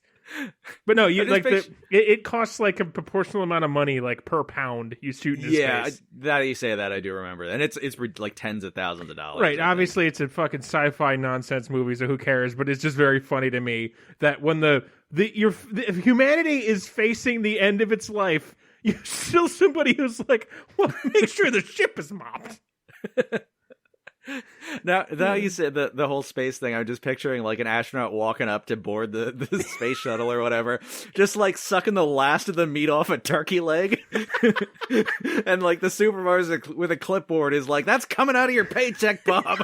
But no, it costs a proportional amount of money per pound you shoot into space. That you say that I do remember, and it's tens of thousands of dollars. Right, obviously it's a fucking sci-fi nonsense movie, so who cares? But it's just very funny to me that when if humanity is facing the end of its life, you're still somebody who's like, well, make sure the ship is mopped. Now you said the whole space thing, I'm just picturing an astronaut walking up to board the space shuttle or whatever, just sucking the last of the meat off a turkey leg, and the supervisor with a clipboard is like, "That's coming out of your paycheck, Bob."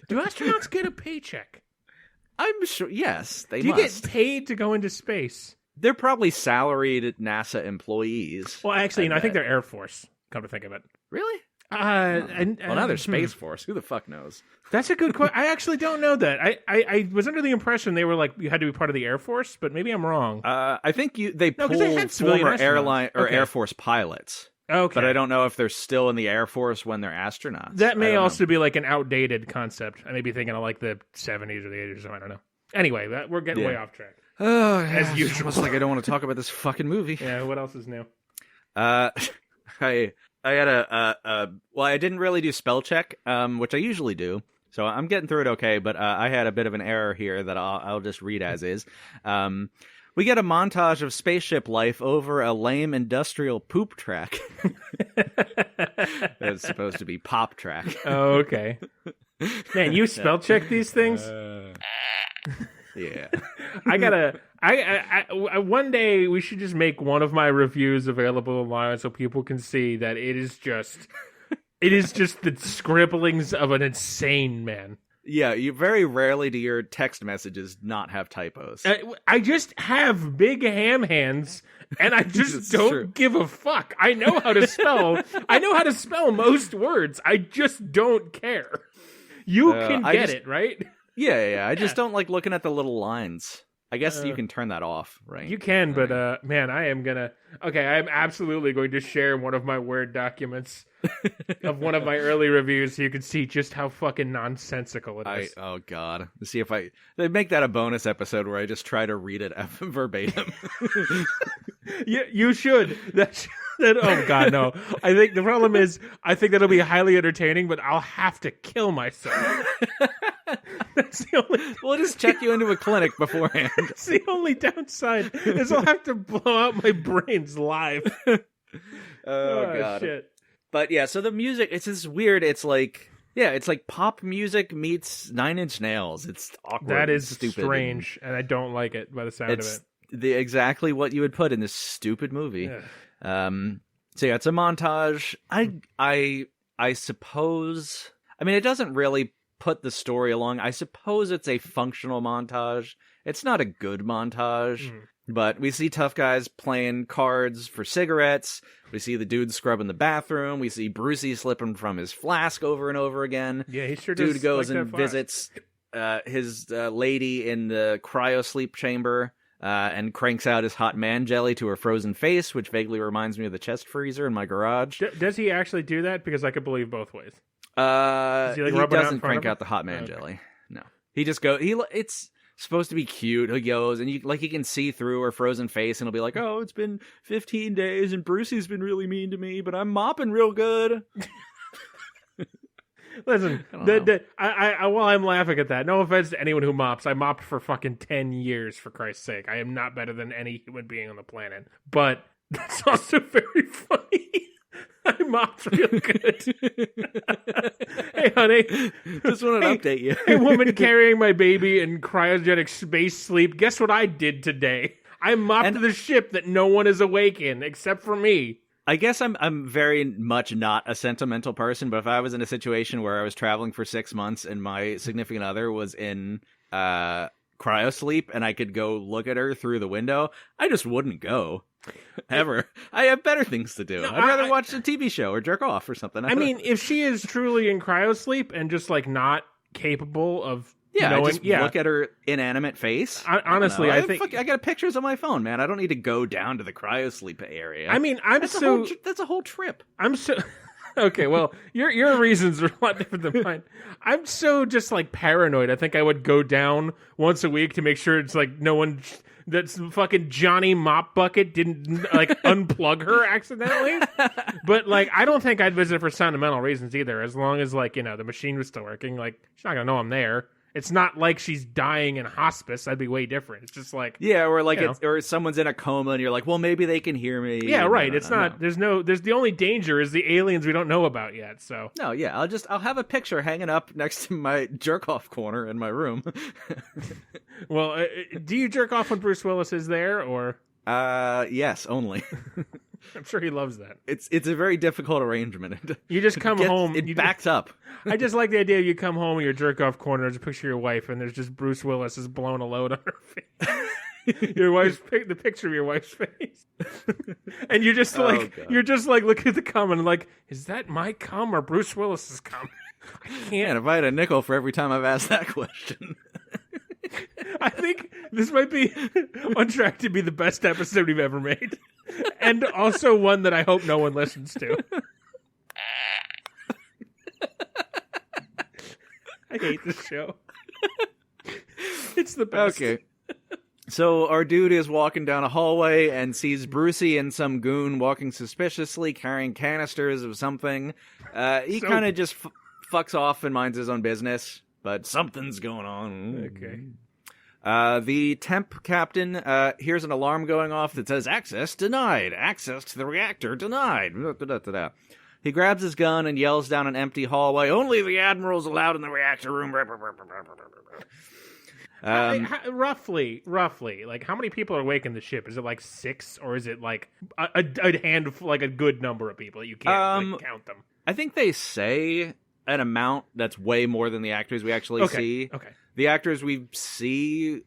Do astronauts get a paycheck? I'm sure. Yes, they Do you must. get paid to go into space? They're probably salaried NASA employees. Well, actually, I think they're Air Force. Come to think of it. Really? Well, now there's Space Force. Who the fuck knows? That's a good question. I actually don't know that. I was under the impression they were like you had to be part of the Air Force, but maybe I'm wrong. I think they pulled former airline or Okay. Air Force pilots. Okay, But I don't know if they're still in the Air Force when they're astronauts. that may also be like an outdated concept. I may be thinking of like the 70s or the 80s or something. I don't know. Anyway, we're getting way off track. As usual. Almost like I don't want to talk about this fucking movie. Yeah, what else is new? I had I didn't really do spell check, which I usually do. So I'm getting through it okay, but I had a bit of an error here that I'll just read as is. We get a montage of spaceship life over a lame industrial poop track. It's supposed to be pop track. Oh, okay. Man, you spell check these things? Yeah. I one day we should just make one of my reviews available online so people can see that it is just the scribblings of an insane man. Yeah, you very rarely do your text messages not have typos. I just have big ham hands, and I just don't give a fuck. I know how to spell. I know how to spell most words. I just don't care. You can get it, right? Yeah. I just don't like looking at the little lines. I guess you can turn that off, right? You can, but man, I'm absolutely going to share one of my Word documents of one of my early reviews so you can see just how fucking nonsensical it is. Oh god. See if they make that a bonus episode where I just try to read it verbatim. You should. Oh god, no. I think the problem is I think that'll be highly entertaining, but I'll have to kill myself. That's the only. We'll just check you into a clinic beforehand. That's the only downside is I'll have to blow out my brains live. Oh god. Shit. But yeah, so the music, it's this weird. It's like pop music meets Nine Inch Nails. It's awkward. That is stupid strange, and I don't like it by the sound of it. It's exactly what you would put in this stupid movie. Yeah. So yeah, it's a montage. I suppose. I mean, it doesn't really put the story along. I suppose it's a functional montage. It's not a good montage, but we see tough guys playing cards for cigarettes. We see the dude scrubbing the bathroom. We see Brucey slipping from his flask over and over again. Yeah, he sure does. Dude goes like and visits his lady in the cryo sleep chamber and cranks out his hot man jelly to her frozen face, which vaguely reminds me of the chest freezer in my garage. Does he actually do that? Because I could believe both ways. He doesn't crank out the hot man Okay. jelly. No, he just goes. It's supposed to be cute. He goes and you can see through her frozen face, and he'll be like, "Oh, it's been 15 days, and Brucey's been really mean to me, but I'm mopping real good." Listen, while I'm laughing at that, no offense to anyone who mops. I mopped for fucking 10 years, for Christ's sake. I am not better than any human being on the planet. But that's also very funny. I mopped real good. Hey, honey. Just wanted to update you. Hey, woman carrying my baby in cryogenic space sleep. Guess what I did today? I mopped the ship that no one is awake in, except for me. I guess I'm very much not a sentimental person, but if I was in a situation where I was traveling for 6 months and my significant other was in cryo sleep and I could go look at her through the window, I just wouldn't go. Ever. I have better things to do. I'd rather watch a TV show or jerk off or something. I mean, if she is truly in cryo sleep and just like not capable of just look at her inanimate face. Honestly, I think I got pictures on my phone, man. I don't need to go down to the cryo sleep area. I mean, that's a whole trip. I'm so okay. Well, your reasons are a lot different than mine. I'm so just like paranoid. I think I would go down once a week to make sure it's like no one. That's fucking Johnny Mop Bucket didn't like unplug her accidentally. But like, I don't think I'd visit for sentimental reasons either. As long as like, the machine was still working, like she's not gonna know I'm there. It's not like she's dying in hospice. That'd be way different. It's just like or like or someone's in a coma and you're like, well, maybe they can hear me. Yeah, right. It's not. No. There's the only danger is the aliens we don't know about yet. So no, yeah. I'll have a picture hanging up next to my jerk off corner in my room. Well, do you jerk off when Bruce Willis is there, or? Yes, only. I'm sure he loves that. It's a very difficult arrangement. You just come home. It backs up. I just like the idea you come home in your jerk off corner, there's a picture of your wife, and there's just Bruce Willis is blowing a load on her face. the picture of your wife's face, and you're just like looking at the cum and like, is that my cum or Bruce Willis's cum? I can't. And if I had a nickel for every time I've asked that question. I think this might be on track to be the best episode we've ever made, and also one that I hope no one listens to. I hate this show. It's the best. Okay. So our dude is walking down a hallway and sees Brucey and some goon walking suspiciously, carrying canisters of something. He kind of just fucks off and minds his own business, but something's going on. Okay. The temp captain hears an alarm going off that says, access denied. Access to the reactor denied. He grabs his gun and yells down an empty hallway, only the Admiral's allowed in the reactor room. Roughly, like how many people are awake in the ship? Is it like 6, or is it like a handful, like a good number of people? You can't count them. I think they say an amount that's way more than the actors we actually see. Okay. The actors we see,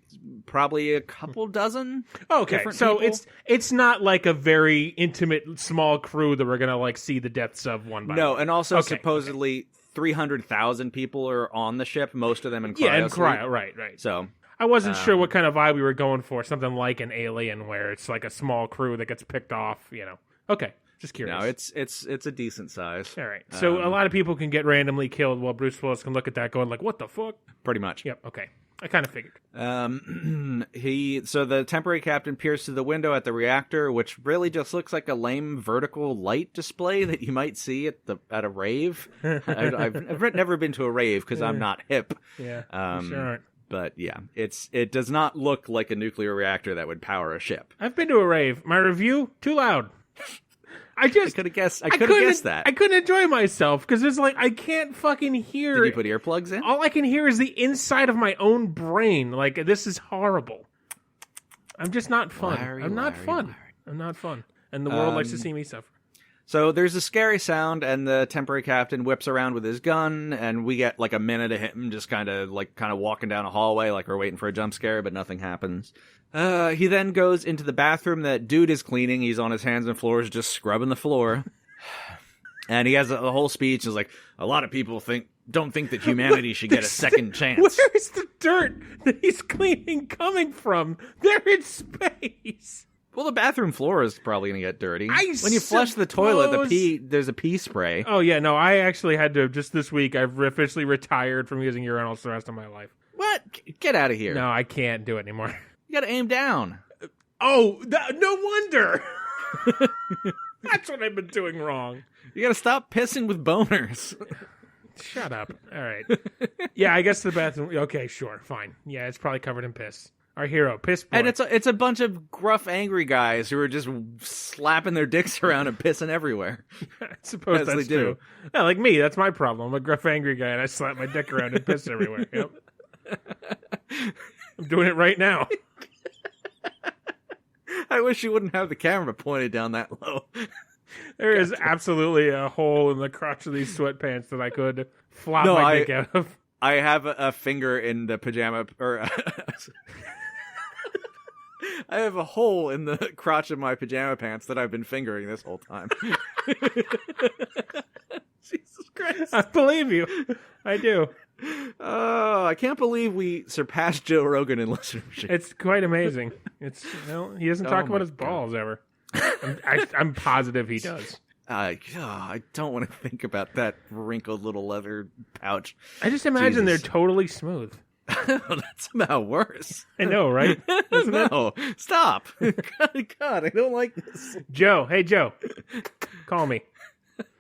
probably a couple dozen. Okay, so people. it's not like a very intimate small crew that we're gonna like see the depths of one by one. No, and also supposedly 300,000 people are on the ship, most of them in cryo. Yeah, in cryo, right. So I wasn't sure what kind of vibe we were going for. Something like an Alien, where it's like a small crew that gets picked off. You know. Okay, just curious. No, it's a decent size. All right. So a lot of people can get randomly killed, while Bruce Willis can look at that, going like, "What the fuck?" Pretty much. Yep. Okay. I kind of figured. So the temporary captain peers through the window at the reactor, which really just looks like a lame vertical light display that you might see at a rave. I've never been to a rave because I'm not hip. Yeah. Sure aren't. But yeah, it does not look like a nuclear reactor that would power a ship. I've been to a rave. My review, too loud. I could have guessed that. I couldn't enjoy myself because it's like I can't fucking hear. Did you put earplugs in? All I can hear is the inside of my own brain. Like, this is horrible. I'm just not fun. I'm not fun. And the world likes to see me suffer. So there's a scary sound, and the temporary captain whips around with his gun, and we get like a minute of him just kind of walking down a hallway like we're waiting for a jump scare, but nothing happens. He then goes into the bathroom that dude is cleaning. He's on his hands and floors just scrubbing the floor. And he has a whole speech. Is like, a lot of people don't think that humanity should get a second chance. Where is the dirt that he's cleaning coming from? They're in space. Well, the bathroom floor is probably going to get dirty. When you flush the toilet, there's a pee spray. Oh, yeah, no, I actually had to, just this week, I've officially retired from using urinals the rest of my life. What? Get out of here. No, I can't do it anymore. You got to aim down. Oh, no wonder. That's what I've been doing wrong. You got to stop pissing with boners. Shut up. All right. Yeah, I guess the bathroom. Okay, sure, fine. Yeah, it's probably covered in piss. Our hero, Piss Boy. And it's a bunch of gruff, angry guys who are just slapping their dicks around and pissing everywhere. I suppose that's true. Yeah, like me, that's my problem. I'm a gruff, angry guy, and I slap my dick around and piss everywhere. Yep. I'm doing it right now. I wish you wouldn't have the camera pointed down that low. There is absolutely a hole in the crotch of these sweatpants that I could flop my dick out of. I have a finger in the pajama, or I have a hole in the crotch of my pajama pants that I've been fingering this whole time. Jesus Christ. I believe you. I do. Oh, I can't believe we surpassed Joe Rogan in listenership. It's quite amazing. He doesn't talk about his balls ever. I'm positive he does. I don't want to think about that wrinkled little leather pouch. I just imagine they're totally smooth. That's about worse. I know, right? No, stop. God, I don't like this. Joe, hey Joe, call me.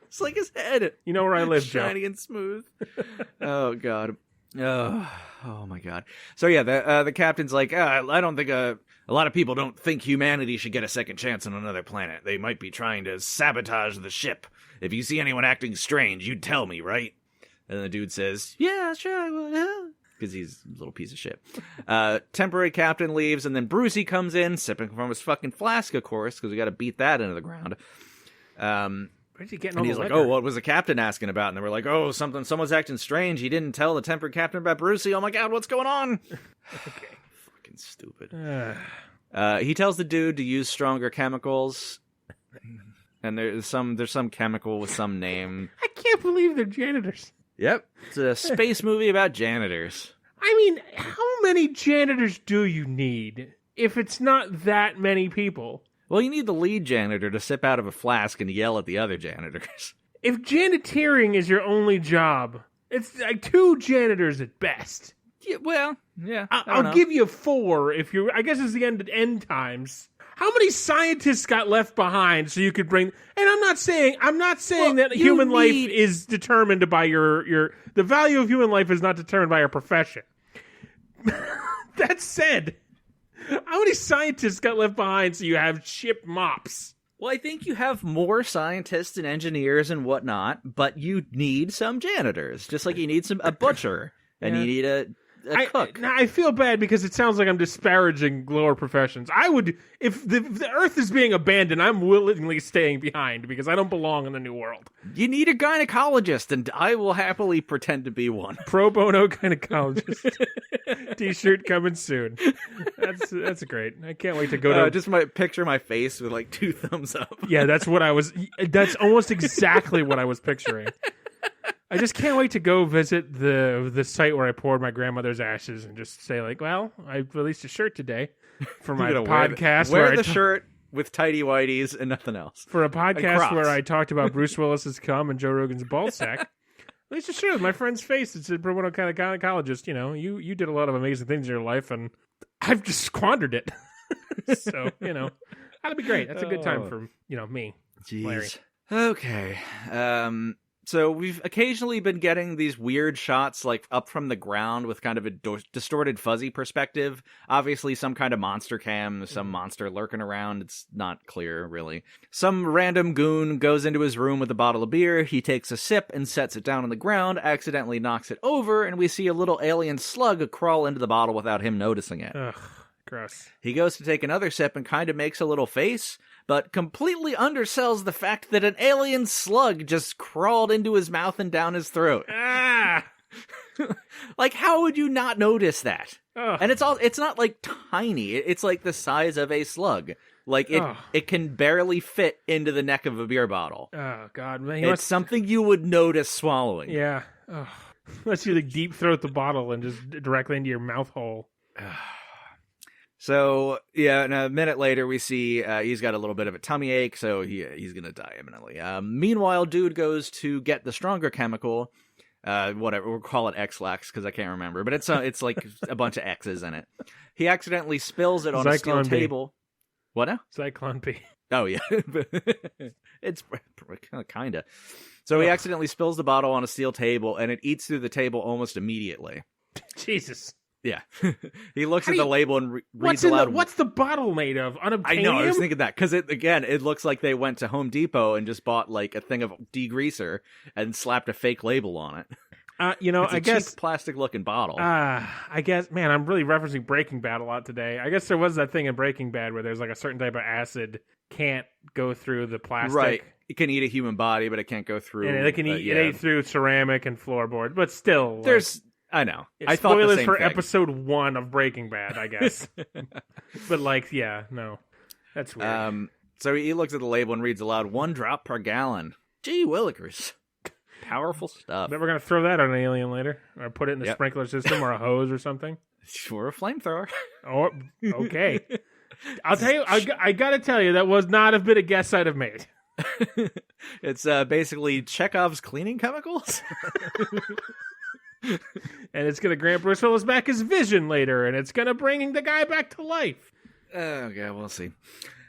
It's like his head. You know where I live, Joe. Shiny and smooth. Oh, God. Oh my God. So yeah, the captain's like, I don't think a lot of people don't think humanity should get a second chance on another planet. They might be trying to sabotage the ship. If you see anyone acting strange, you'd tell me, right? And the dude says, yeah, sure I would. Because he's a little piece of shit. Temporary captain leaves, and then Brucey comes in, sipping from his fucking flask, of course, because we got to beat that into the ground. Where's he getting and all he's the like, liquor? oh, what was the captain asking about? And they were like, oh, someone's acting strange. He didn't tell the temporary captain about Brucey. Oh my God, what's going on? Okay. Fucking stupid. He tells the dude to use stronger chemicals, and there's some chemical with some name. I can't believe they're janitors. Yep, it's a space movie about janitors. I mean, how many janitors do you need if it's not that many people? Well, you need the lead janitor to sip out of a flask and yell at the other janitors. If janitering is your only job, it's like 2 janitors at best. Yeah, well, yeah. I'll give you 4 if you're. I guess it's the end times. How many scientists got left behind so you could bring? And I'm not saying that human life is determined by your. The value of human life is not determined by your profession. That said, how many scientists got left behind so you have ship mops? Well, I think you have more scientists and engineers and whatnot, but you need some janitors, just like you need a butcher and you need a cook. I feel bad because it sounds like I'm disparaging lower professions. I would, if the Earth is being abandoned, I'm willingly staying behind because I don't belong in the new world. You need a gynecologist, and I will happily pretend to be one. Pro bono gynecologist. T-shirt coming soon. That's great. I can't wait to go to. Just picture my face with like 2 thumbs up. Yeah, that's what I was. That's almost exactly what I was picturing. I just can't wait to go visit the site where I poured my grandmother's ashes and just say like, well, I released a shirt today for my podcast. Wear the shirt with tighty whities and nothing else. For a podcast where I talked about Bruce Willis's cum and Joe Rogan's ballsack. Released a shirt with my friend's face. It's a pro bono kind of gynecologist. You know, you did a lot of amazing things in your life, and I've just squandered it. So that'd be great. That's a good time for me. Jeez. Larry. Okay. So we've occasionally been getting these weird shots like up from the ground with kind of a distorted fuzzy perspective. Obviously some kind of monster cam, some monster lurking around. It's not clear, really. Some random goon goes into his room with a bottle of beer. He takes a sip and sets it down on the ground, accidentally knocks it over, and we see a little alien slug crawl into the bottle without him noticing it. Ugh, gross. He goes to take another sip and kind of makes a little face, but completely undersells the fact that an alien slug just crawled into his mouth and down his throat. Ah! Like, how would you not notice that? Ugh. And it's not like tiny. It's like the size of a slug. Like it can barely fit into the neck of a beer bottle. Oh God, man! It's something you would notice swallowing. Yeah. Oh. Unless you like deep throat the bottle and just directly into your mouth hole. So, yeah, and a minute later we see he's got a little bit of a tummy ache, so he's going to die imminently. Meanwhile, dude goes to get the stronger chemical, whatever, we'll call it X-Lax because I can't remember, but it's like a bunch of X's in it. He accidentally spills it on a steel table. What now? Zyklon B. Oh, yeah. It's kind of. So he accidentally spills the bottle on a steel table, and it eats through the table almost immediately. Jesus. Yeah. He looks at the label and reads aloud. What's the bottle made of? Unobtainium? I know, I was thinking that. Because, it looks like they went to Home Depot and just bought, like, a thing of degreaser and slapped a fake label on it. I guess cheap plastic-looking bottle. I guess, man, I'm really referencing Breaking Bad a lot today. I guess there was that thing in Breaking Bad where there's, like, a certain type of acid can't go through the plastic. Right. It can eat a human body, but it can't go through. And it can eat, it ate through ceramic and floorboard. But still, there's... I know. I thought spoilers the same for thing. episode 1 of Breaking Bad, I guess. But no, that's weird. So he looks at the label and reads aloud, 1 drop per gallon. Gee willikers. Powerful stuff. Bet we're gonna throw that on an alien later, or put it in the sprinkler system, or a hose, or something. Or a flamethrower. Oh, okay. I'll tell you. I gotta tell you, that was not a bit of guess I'd have made. It's basically Chekhov's cleaning chemicals. And it's going to grant Bruce Willis back his vision later, and it's going to bring the guy back to life. Okay, we'll see.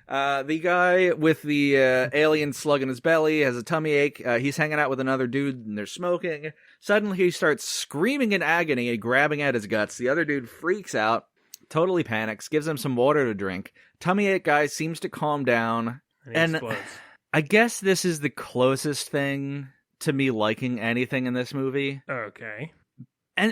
The guy with the alien slug in his belly has a tummy ache. He's hanging out with another dude, and they're smoking. Suddenly, he starts screaming in agony and grabbing at his guts. The other dude freaks out, totally panics, gives him some water to drink. Tummy ache guy seems to calm down. And explodes. I guess this is the closest thing to me liking anything in this movie. Okay.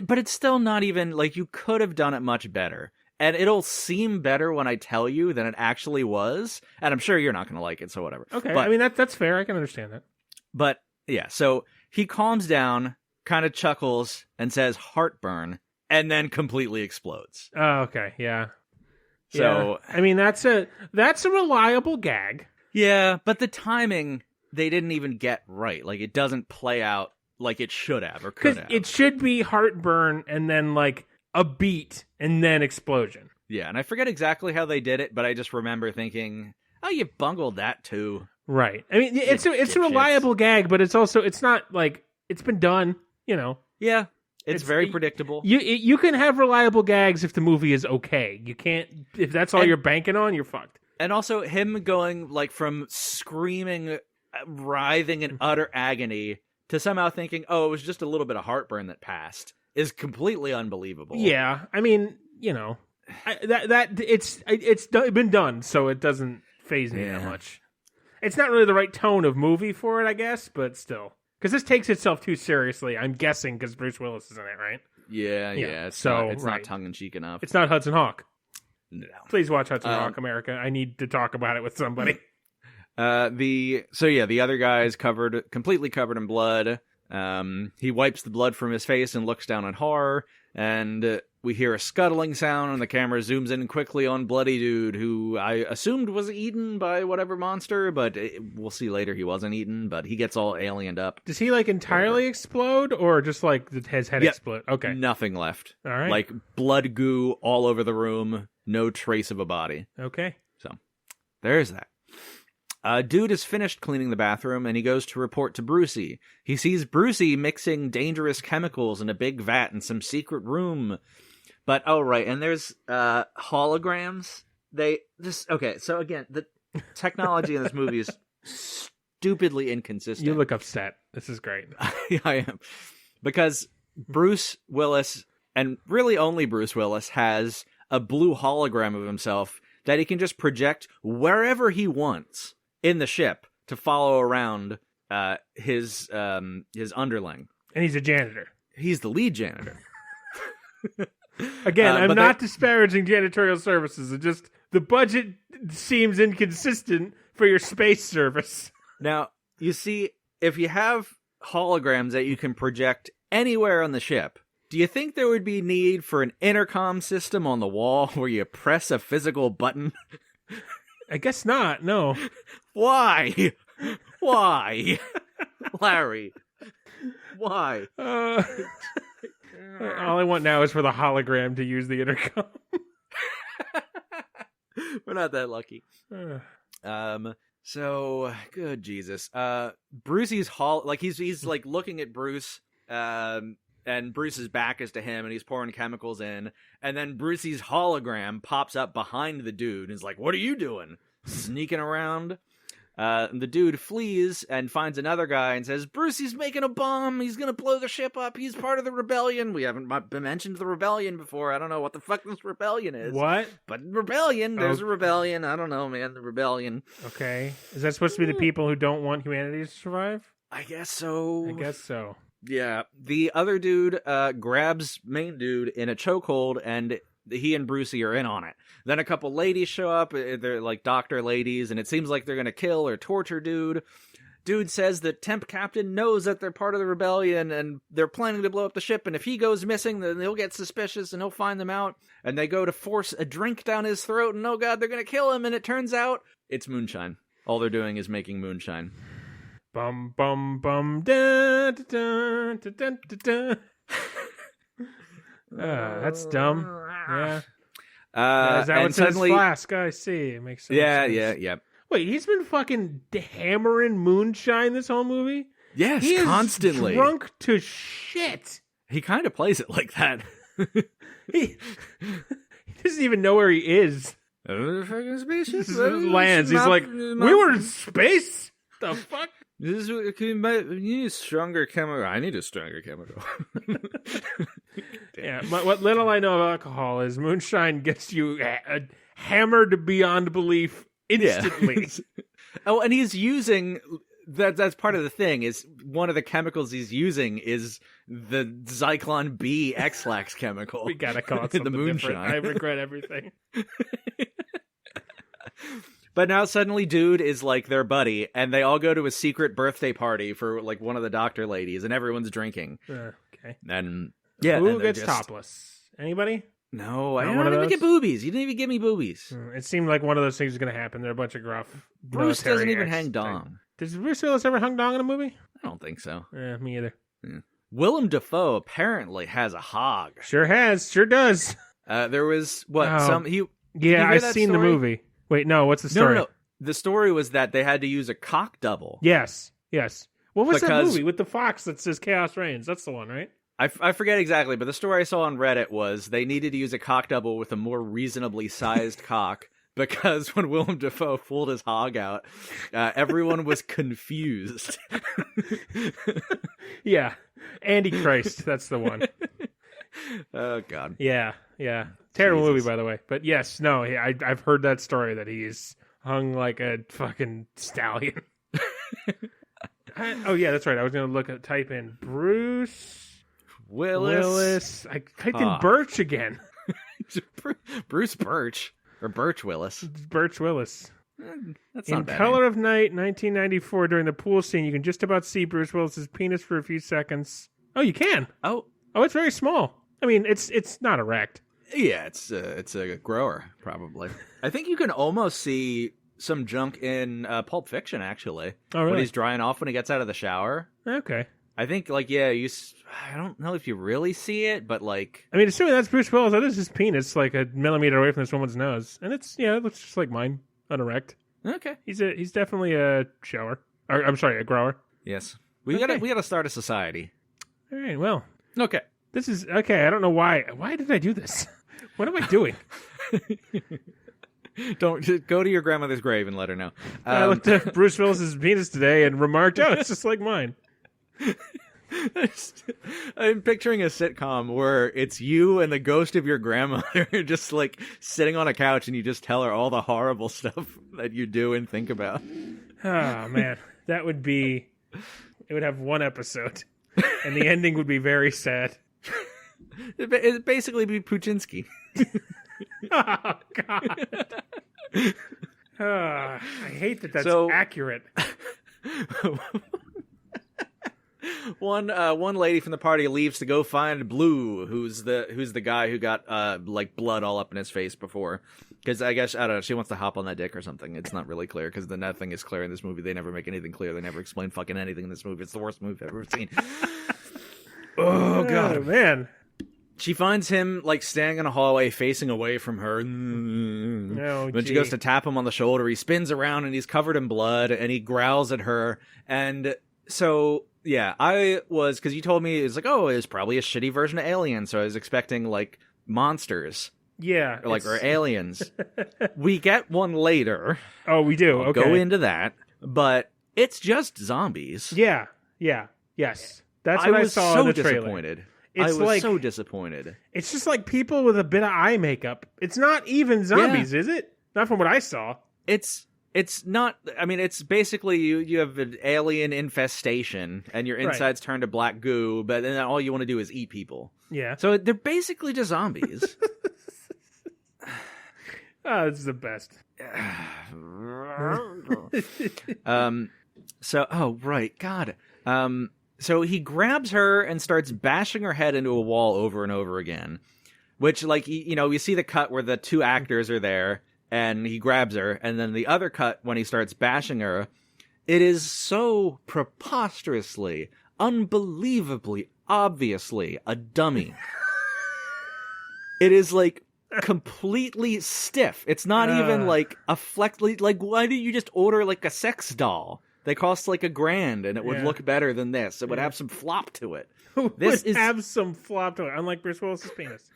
But it's still not even, like, you could have done it much better. And it'll seem better when I tell you than it actually was. And I'm sure you're not going to like it, so whatever. Okay, but, I mean, that's fair. I can understand that. But, yeah, so he calms down, kind of chuckles, and says heartburn, and then completely explodes. Oh, okay, yeah. So I mean, that's a reliable gag. Yeah, but the timing they didn't even get right. Like, it doesn't play out like it should have or could have. It should be heartburn and then like a beat and then explosion. Yeah, and I forget exactly how they did it, but I just remember thinking, oh, you bungled that too. Right. I mean, it's a reliable gag, but it's not like it's been done, you know. Yeah, it's very predictable. You can have reliable gags if the movie is okay. You can't if that's all you're banking on, you're fucked. And also him going like from screaming, writhing in utter agony to somehow thinking, oh, it was just a little bit of heartburn that passed is completely unbelievable. Yeah, I mean, you know, it's been done, so it doesn't faze me that much. It's not really the right tone of movie for it, I guess, but still. Because this takes itself too seriously, I'm guessing, because Bruce Willis is in it, right? Yeah. It's not tongue-in-cheek enough. It's not Hudson Hawk. No. Please watch Hudson Hawk, America. I need to talk about it with somebody. The other guy is completely covered in blood. He wipes the blood from his face and looks down in horror, and we hear a scuttling sound, and the camera zooms in quickly on Bloody Dude, who I assumed was eaten by whatever monster, but we'll see later he wasn't eaten, but he gets all aliened up. Does he, like, entirely explode, or just, like, his head explode? Okay. Nothing left. All right. Like, blood goo all over the room, no trace of a body. Okay. So, there's that. Dude is finished cleaning the bathroom, and he goes to report to Brucey. He sees Brucey mixing dangerous chemicals in a big vat in some secret room. But, oh, right, and there's holograms. So again, the technology in this movie is stupidly inconsistent. You look upset. This is great. I am. Because Bruce Willis, and really only Bruce Willis, has a blue hologram of himself that he can just project wherever he wants in the ship to follow around his underling. And he's a janitor. He's the lead janitor. Again, I'm not disparaging janitorial services. It just the budget seems inconsistent for your space service. Now, you see, if you have holograms that you can project anywhere on the ship, do you think there would be need for an intercom system on the wall where you press a physical button? I guess not, no. Why? Why? Larry, why? All I want now is for the hologram to use the intercom. We're not that lucky. So, good Jesus. Brucey's he's like looking at Bruce, and Bruce's back is to him, and he's pouring chemicals in, and then Brucey's hologram pops up behind the dude, and is like, what are you doing? Sneaking around. The dude flees and finds another guy and says, Brucey's making a bomb, he's gonna blow the ship up, he's part of the rebellion. We haven't mentioned the rebellion before, I don't know what the fuck this rebellion is. What? But rebellion, there's a rebellion, I don't know, man, the rebellion. Okay. Is that supposed to be the people who don't want humanity to survive? I guess so. Yeah, the other dude grabs main dude in a chokehold, and he and Brucey are in on it. Then a couple ladies show up, they're like doctor ladies, and it seems like they're gonna kill or torture dude. Dude says that Temp Captain knows that they're part of the rebellion, and they're planning to blow up the ship, and if he goes missing, then they'll get suspicious, and he'll find them out. And they go to force a drink down his throat, and oh god, they're gonna kill him, and it turns out it's moonshine. All they're doing is making moonshine. Bum bum bum da da da da da da. That's dumb. Yeah. Is that what's suddenly... in his flask? I see. It makes sense. Yeah. Wait, he's been fucking hammering moonshine this whole movie? Yes, he constantly. Is drunk to shit. He kind of plays it like that. he doesn't even know where he is. Fucking spaceship lands. He's like, we were in space? The fuck? You need a stronger chemical. I need a stronger chemical. Yeah, what little I know of alcohol is moonshine gets you hammered beyond belief instantly. Yeah. Oh, and he's using that's part of the thing. Is one of the chemicals he's using is the Zyklon B X-Lax chemical. We gotta call it something the moonshine. different. I regret everything. But now suddenly dude is like their buddy, and they all go to a secret birthday party for like one of the doctor ladies, and everyone's drinking. Okay. And yeah, who gets topless? Anybody? No, I Not one don't of even those? get boobies. You didn't even give me boobies. It seemed like one of those things was going to happen. They're a bunch of gruff. Bruce military doesn't even ex- hang dong. Does Bruce Willis ever hung dong in a movie? I don't think so. Me either. Willem Dafoe apparently has a hog. Sure has. Sure does. There was Oh. Did you Yeah, hear I've that seen the story? movie. Wait, no, what's the story? No. The story was that they had to use a cock double. Yes. What was that Because- movie with the fox that says Chaos Reigns? That's the one, right? I forget exactly, but the story I saw on Reddit was they needed to use a cock double with a more reasonably sized cock because when Willem Dafoe pulled his hog out, everyone was confused. Yeah. Antichrist, that's the one. Oh, God. Yeah. Terrible Jesus. movie, by the way. But yes, no, I've heard that story that he's hung like a fucking stallion. Oh, yeah, that's right. I was going to type in Bruce Willis. I typed in Birch again. Bruce Birch. Or Birch Willis. Birch Willis. That's In not bad. Color of Night, 1994, during the pool scene, you can just about see Bruce Willis's penis for a few seconds. Oh, you can? Oh, it's very small. I mean, it's not erect. yeah, it's a grower, probably. I think you can almost see some junk in Pulp Fiction, actually. Oh, really? When he's drying off when he gets out of the shower. Okay. I think, I don't know if you really see it, but, like... I mean, assuming that's Bruce Willis, that is his penis, like a millimeter away from this woman's nose. And it looks just like mine, unerect. Okay. He's definitely a shower. Or, I'm sorry, a grower. Yes. We Okay. gotta start a society. All right, well, Okay. this is... Okay, I don't know why. Why did I do this? What am I doing? Don't go to your grandmother's grave and let her know. I looked at Bruce Willis's penis today and remarked, oh, it's just like mine. I'm picturing a sitcom where it's you and the ghost of your grandmother just like sitting on a couch and you just tell her all the horrible stuff that you do and think about. Oh, man. That would be... It would have one episode. And the ending would be very sad. It'd basically be Puchinsky. Oh, God. I hate that that's So- accurate. One lady from the party leaves to go find Blue, who's the guy who got like blood all up in his face before. Because I guess, I don't know, she wants to hop on that dick or something. It's not really clear because nothing is clear in this movie. They never make anything clear. They never explain fucking anything in this movie. It's the worst movie I've ever seen. Oh, God. Oh, man. She finds him like standing in a hallway facing away from her. When she goes to tap him on the shoulder, he spins around and he's covered in blood and he growls at her. And so, yeah, because you told me it was like, oh, it was probably a shitty version of Alien. So I was expecting like monsters. Yeah. Or aliens. We get one later. Oh, we do. I'll Okay. go into that. But it's just zombies. Yeah. Yes. That's what I saw so in the trailer. disappointed. It's I was like, so disappointed. It's just like people with a bit of eye makeup. It's not even zombies, is it? Not from what I saw. It's not. I mean, it's basically you have an alien infestation, and your insides turn to black goo, but then all you want to do is eat people. Yeah. So they're basically just zombies. Oh, this is the best. So he grabs her and starts bashing her head into a wall over and over again. Which, like, you see the cut where the two actors are there, and he grabs her, and then the other cut when he starts bashing her, it is so preposterously, unbelievably, obviously a dummy. It is, like, completely stiff. It's not even, like, a flex... Like, why didn't you just order, like, a sex doll? They cost, like, $1,000, and it would look better than this. It would have some flop to it. This have some flop to it, unlike Bruce Willis's penis.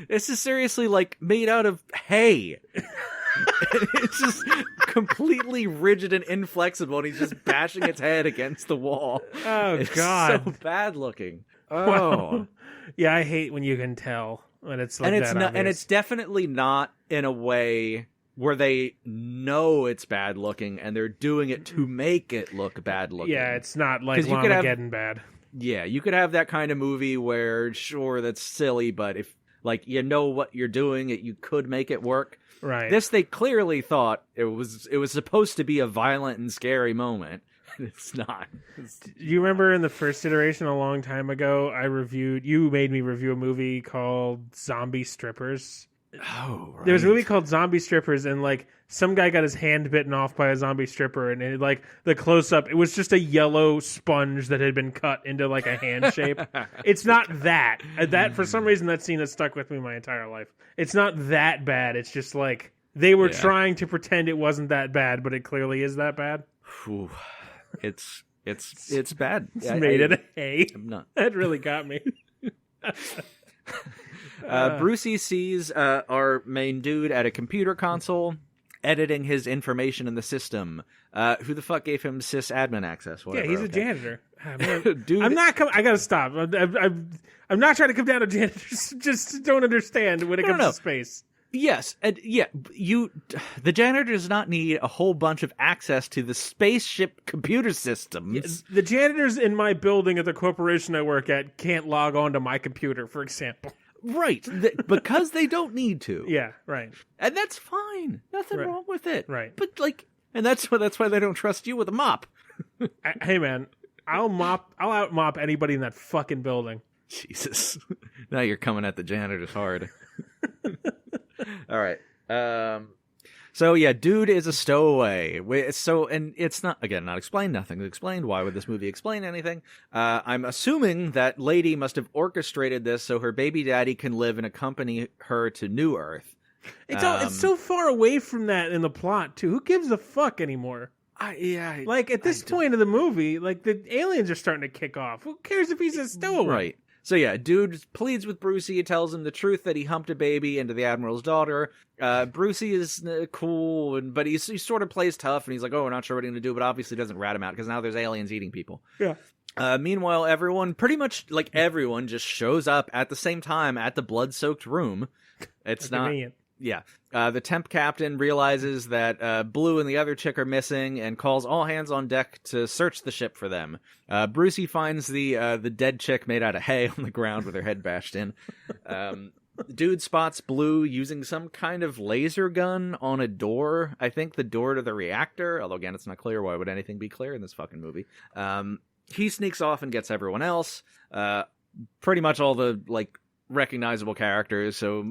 This is seriously like made out of hay. It's just completely rigid and inflexible, and he's just bashing its head against the wall. Oh, it's God. so bad looking. Oh, Well, yeah, I hate when you can tell when it's like and it's that not, obvious. and it's definitely not in a way where they know it's bad looking and they're doing it to make it look bad looking. Yeah, it's not like 'Cause you could have- Lamageddon bad. Yeah, you could have that kind of movie where, sure, that's silly, but if, like, you know what you're doing, you could make it work. Right. This, they clearly thought it was supposed to be a violent and scary moment. It's not. Do you remember in the first iteration a long time ago, you made me review a movie called Zombie Strippers? Oh, right. There was a movie called Zombie Strippers, and like some guy got his hand bitten off by a zombie stripper, and it, like the close up, it was just a yellow sponge that had been cut into like a hand shape. It's not that. That for some reason that scene has stuck with me my entire life. It's not that bad. It's just like they were trying to pretend it wasn't that bad, but it clearly is that bad. Whew. It's bad. It's made it a hay. I'm not. That really got me. Brucey sees our main dude at a computer console editing his information in the system. Who the fuck gave him sysadmin access? Whatever. Yeah, he's a janitor. Dude, I'm not coming. I gotta stop. I'm not trying to come down to janitors. Just don't understand when it comes to space. Yes, and the janitor does not need a whole bunch of access to the spaceship computer systems. The janitors in my building at the corporation I work at can't log on to my computer, for example. Right, because they don't need to. Yeah, right. And that's fine. Nothing wrong with it. Right. But and that's why they don't trust you with a mop. Hey man, I'll out mop anybody in that fucking building. Jesus. Now you're coming at the janitors hard. All right. So yeah, dude is a stowaway. And it's not explained. Nothing explained. Why would this movie explain anything? I'm assuming that lady must have orchestrated this so her baby daddy can live and accompany her to New Earth. It's so far away from that in the plot too. Who gives a fuck anymore? Like at this point of the movie, like the aliens are starting to kick off. Who cares if he's a stowaway? Right. So yeah, dude pleads with Brucey. He tells him the truth that he humped a baby into the Admiral's daughter. Brucey is cool, but he sort of plays tough, and he's like, "Oh, we're not sure what he's going to do," but obviously doesn't rat him out because now there's aliens eating people. Yeah. Meanwhile, everyone just shows up at the same time at the blood-soaked room. It's not convenient. Yeah. The temp captain realizes that Blue and the other chick are missing and calls all hands on deck to search the ship for them. Brucey finds the dead chick made out of hay on the ground with her head bashed in. Dude spots Blue using some kind of laser gun on a door. I think the door to the reactor, although again, it's not clear. Why would anything be clear in this fucking movie? He sneaks off and gets everyone else. Pretty much all the recognizable characters. So,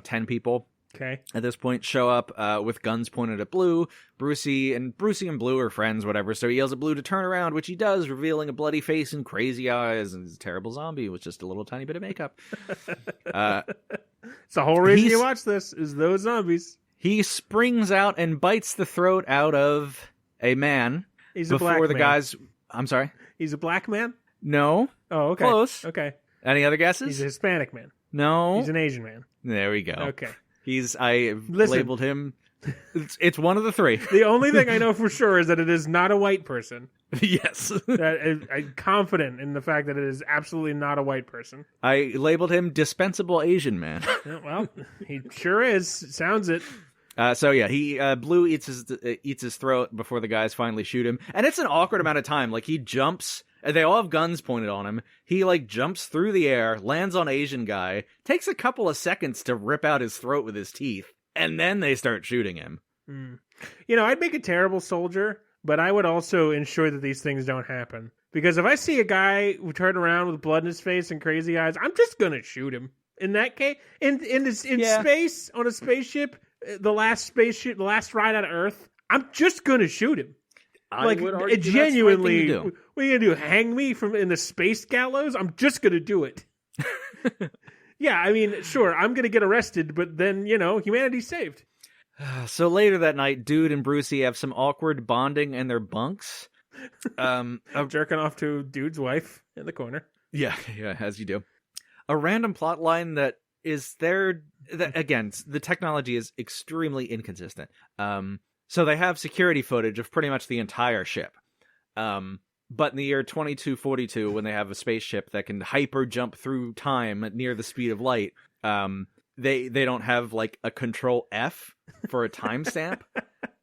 10 people. Okay. At this point, show up with guns pointed at Blue. Brucey and Blue are friends, whatever. So he yells at Blue to turn around, which he does, revealing a bloody face and crazy eyes, and he's a terrible zombie with just a little tiny bit of makeup. It's the whole reason you watch this is those zombies. He springs out and bites the throat out of a man. He's a black man. Guys. I'm sorry. He's a black man? No. Oh, okay. Close. Okay. Any other guesses? He's a Hispanic man. No. He's an Asian man. There we go. Okay. Labeled him. It's one of the three. The only thing I know for sure is that it is not a white person. Yes. I'm confident in the fact that it is absolutely not a white person. I labeled him dispensable Asian man. Well, he sure is. Sounds it. So yeah, he Blue eats his throat before the guys finally shoot him, and it's an awkward amount of time. Like he jumps. They all have guns pointed on him. He jumps through the air, lands on Asian guy, takes a couple of seconds to rip out his throat with his teeth, and then they start shooting him. I'd make a terrible soldier, but I would also ensure that these things don't happen. Because if I see a guy who turn around with blood in his face and crazy eyes, I'm just gonna shoot him. In that case, in space on a spaceship, the last ride out of Earth, I'm just gonna shoot him. Genuinely, what are you gonna do? Hang me in the space gallows? I'm just gonna do it. Yeah, I mean, sure, I'm gonna get arrested, but then humanity's saved. So later that night, Dude and Brucey have some awkward bonding in their bunks. I'm jerking off to Dude's wife in the corner. Yeah, as you do. A random plot line that is there. Again, the technology is extremely inconsistent. So they have security footage of pretty much the entire ship. But in the year 2242, when they have a spaceship that can hyper jump through time near the speed of light, they don't have a control F for a timestamp.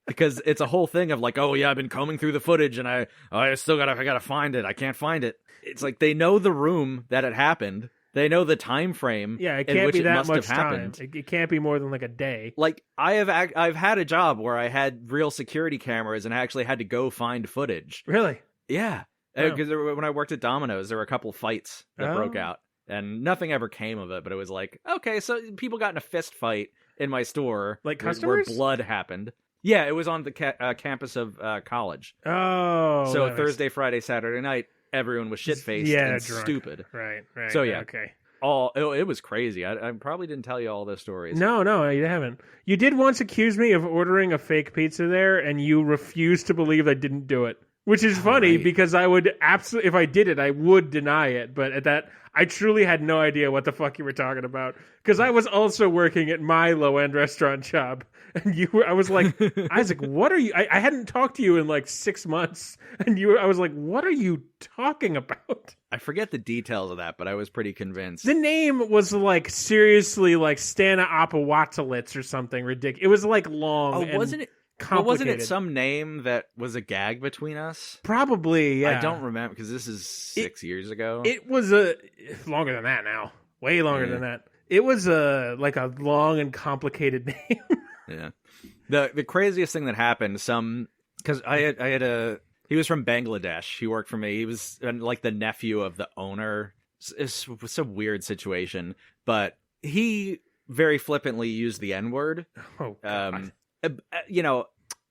Because it's a whole thing of I've been combing through the footage and I gotta find it. I can't find it. It's they know the room that it happened. They know the time frame. Yeah, it in can't which be it that must much have time. happened. It can't be more than like a day. Like I've had a job where I had real security cameras and I actually had to go find footage. Really? Yeah, because when I worked at Domino's, there were a couple fights that broke out, and nothing ever came of it. But it was like, okay, so people got in a fist fight in my store, like where blood happened. Yeah, it was on the campus of college. Oh, so Thursday, Friday, Saturday night, everyone was shit faced and drunk. stupid. Right. So yeah, okay. It was crazy. I probably didn't tell you all those stories. No, you haven't. You did once accuse me of ordering a fake pizza there, and you refused to believe I didn't do it. Which is funny because I would absolutely, if I did it, I would deny it. But at that, I truly had no idea what the fuck you were talking about. Because I was also working at my low-end restaurant job. And I was like, Isaac, what are you? I hadn't talked to you in like 6 months. And I was like, what are you talking about? I forget the details of that, but I was pretty convinced. The name was like seriously like Stana Apawatalitz or something ridiculous. It was like long. Oh, wasn't it? Well, wasn't it some name that was a gag between us? Probably, yeah. I don't remember because this is 6 years ago. It was longer than that now. Way longer than that. It was like a long and complicated name. Yeah. The craziest thing that happened, because I had he was from Bangladesh. He worked for me. He was like the nephew of the owner. It's some weird situation, but he very flippantly used the N-word. Oh, God.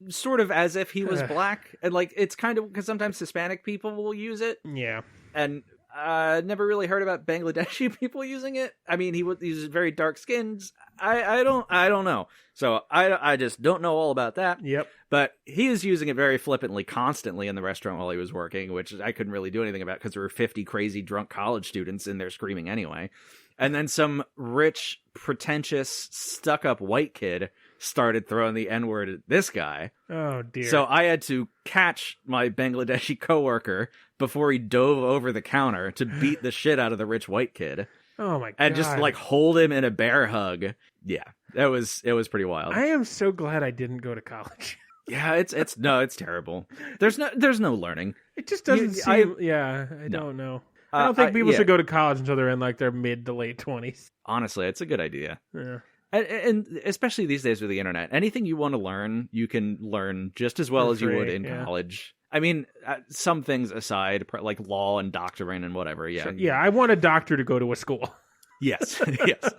Sort of as if he was black, and like it's kind of because sometimes Hispanic people will use it. Yeah, and never really heard about Bangladeshi people using it. I mean, he's very dark skinned. I don't know. So I just don't know all about that. Yep. But he was using it very flippantly, constantly in the restaurant while he was working, which I couldn't really do anything about because there were 50 crazy drunk college students in there screaming anyway. And then some rich, pretentious, stuck-up white kid started throwing the N-word at this guy. Oh, dear. So I had to catch my Bangladeshi coworker before he dove over the counter to beat the shit out of the rich white kid. Oh, my God. And just, like, hold him in a bear hug. Yeah, it was pretty wild. I am so glad I didn't go to college. Yeah, it's terrible. There's no learning. It just doesn't seem... I don't know. I don't think people should go to college until they're in like their mid to late 20s. Honestly, it's a good idea. Yeah. And especially these days with the internet, anything you want to learn, you can learn just as well as you would in college. I mean, some things aside, like law and doctrine and whatever. Yeah. Sure. Yeah, I want a doctor to go to a school. Yes, yes.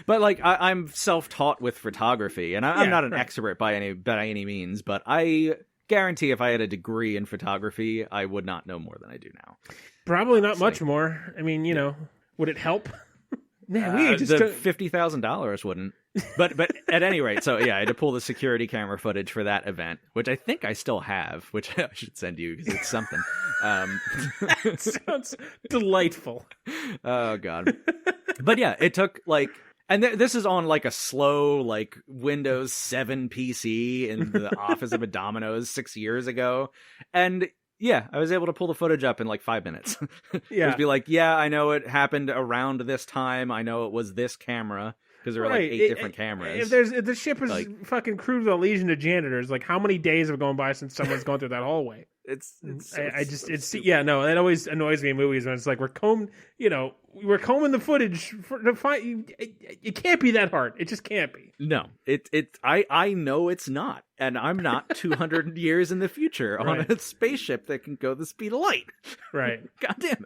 But like, I'm self-taught with photography, and I'm not an expert by any means, but I guarantee if I had a degree in photography, I would not know more than I do now. Probably not much more. I mean, would it help? Man, we just the $50,000 wouldn't. But at any rate, so yeah, I had to pull the security camera footage for that event, which I think I still have, which I should send you because it's something. That sounds delightful. Oh God. But yeah, it took like, and this is on like a slow like Windows 7 PC in the office of a Domino's 6 years ago, and yeah, I was able to pull the footage up in like 5 minutes. Yeah, just be like, yeah, I know it happened around this time. I know it was this camera because there were like 8 different cameras. If the ship is like, fucking crewed with a legion of janitors, like how many days have gone by since someone's gone through that hallway? That always annoys me in movies when it's like we're combing the footage to find. It can't be that hard. It just can't be. No, I know it's not, and I'm not 200 years in the future on a spaceship that can go the speed of light. Right. God damn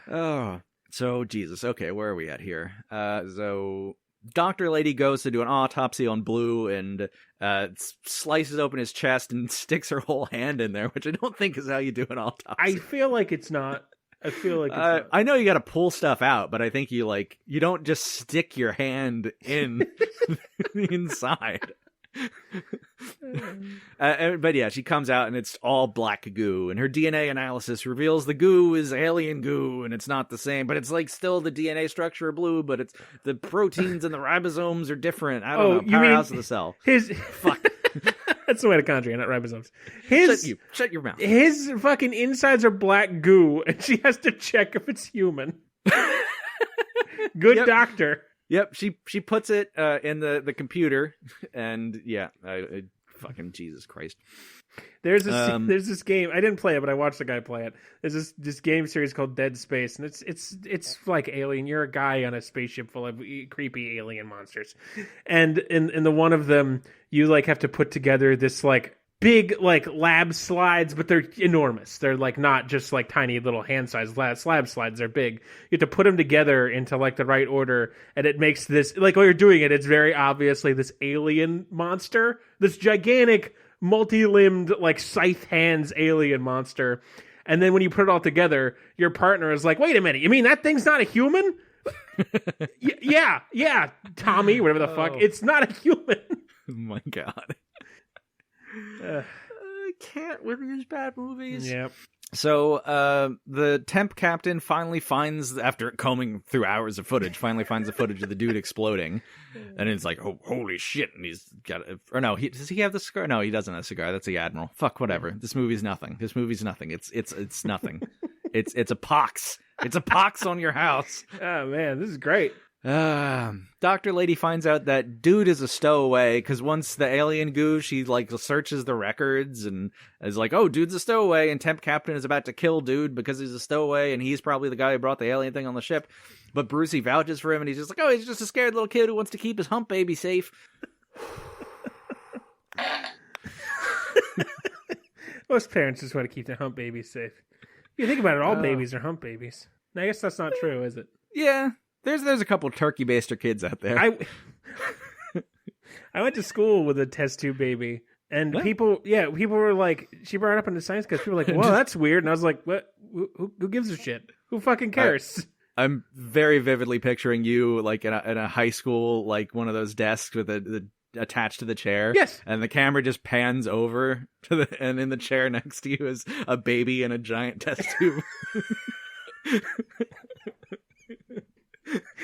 it. So Jesus. Okay, where are we at here? So Dr. Lady goes to do an autopsy on Blue and slices open his chest and sticks her whole hand in there, which I don't think is how you do an autopsy. I feel like it's not. I know you got to pull stuff out, but I think you don't just stick your hand in inside. But yeah, she comes out and it's all black goo, and her DNA analysis reveals the goo is alien goo, and it's not the same, but it's like still the DNA structure of Blue, but it's the proteins and the ribosomes are different. I don't know. Powerhouse of the cell. Fuck. That's the mitochondria, not ribosomes. Shut your mouth. His fucking insides are black goo, and she has to check if it's human. Good doctor. Yep, she puts it in the computer, and yeah, Fucking Jesus Christ. There's this game. I didn't play it, but I watched the guy play it. There's this game series called Dead Space, and it's like Alien. You're a guy on a spaceship full of creepy alien monsters, and in the one of them, you like have to put together this like big like lab slides, but they're enormous. They're like not just like tiny little hand-sized slab slides. They're big. You have to put them together into like the right order, and it makes this like while you're doing it, it's very obviously this alien monster, this gigantic, multi-limbed like scythe hands alien monster. And then when you put it all together, your partner is like, "Wait a minute, you mean that thing's not a human?" yeah, Tommy, whatever the fuck, it's not a human. Oh my God. I can't with these bad movies. Yep. So the temp captain finally finds, after combing through hours of footage, finally finds the footage of the dude exploding, and it's like, oh, holy shit! And he's got, or no, does he have the cigar? No, he doesn't have a cigar. That's the Admiral. Fuck, whatever. This movie's nothing. It's nothing. It's a pox. It's a pox on your house. Oh man, this is great. Dr. Lady finds out that dude is a stowaway because once the alien goo, she like searches the records and is like, oh, dude's a stowaway, and temp captain is about to kill dude because he's a stowaway and he's probably the guy who brought the alien thing on the ship. But Brucey vouches for him and he's just like, oh, he's just a scared little kid who wants to keep his hump baby safe. Most parents just want to keep their hump babies safe. If you think about it, all babies are hump babies. I guess that's not true, is it? Yeah. There's a couple turkey baster kids out there. I went to school with a test tube baby, and people were like, she brought it up in the science class. People were like, well, that's weird. And I was like, what? Who gives a shit? Who fucking cares? I'm very vividly picturing you like in a high school, like one of those desks with the attached to the chair. Yes. And the camera just pans over to and in the chair next to you is a baby in a giant test tube.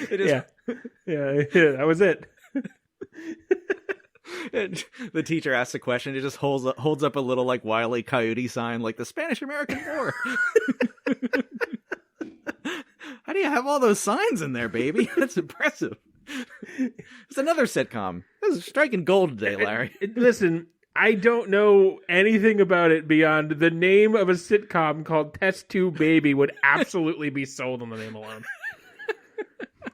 Yeah, that was it. The teacher asks a question. It just holds up a little like Wile E. Coyote sign, like the Spanish-American War. How do you have all those signs in there, baby? That's impressive. It's another sitcom. This is striking gold today, Larry. Listen, I don't know anything about it beyond the name of a sitcom called Test Tube Baby would absolutely be sold on the name alone.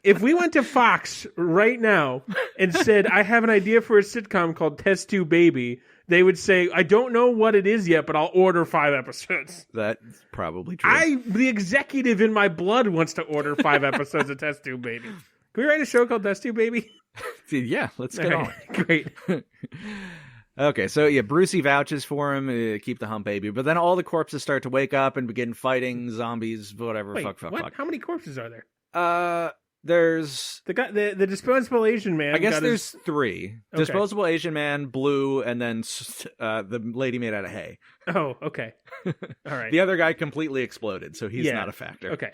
If we went to Fox right now and said, I have an idea for a sitcom called Test Tube Baby, they would say, I don't know what it is yet, but I'll order 5 episodes. That's probably true. The executive in my blood wants to order 5 episodes of Test Tube Baby. Can we write a show called Test Tube Baby? Yeah, let's get on. Great. Okay, so yeah, Brucey vouches for him, keep the hump baby, but then all the corpses start to wake up and begin fighting zombies, whatever. Wait, fuck. How many corpses are there? There's the guy, the disposable Asian man. I guess there's 3. Okay. Disposable Asian man, Blue, and then the lady made out of hay. Oh, okay. All right. The other guy completely exploded, so he's not a factor. Okay.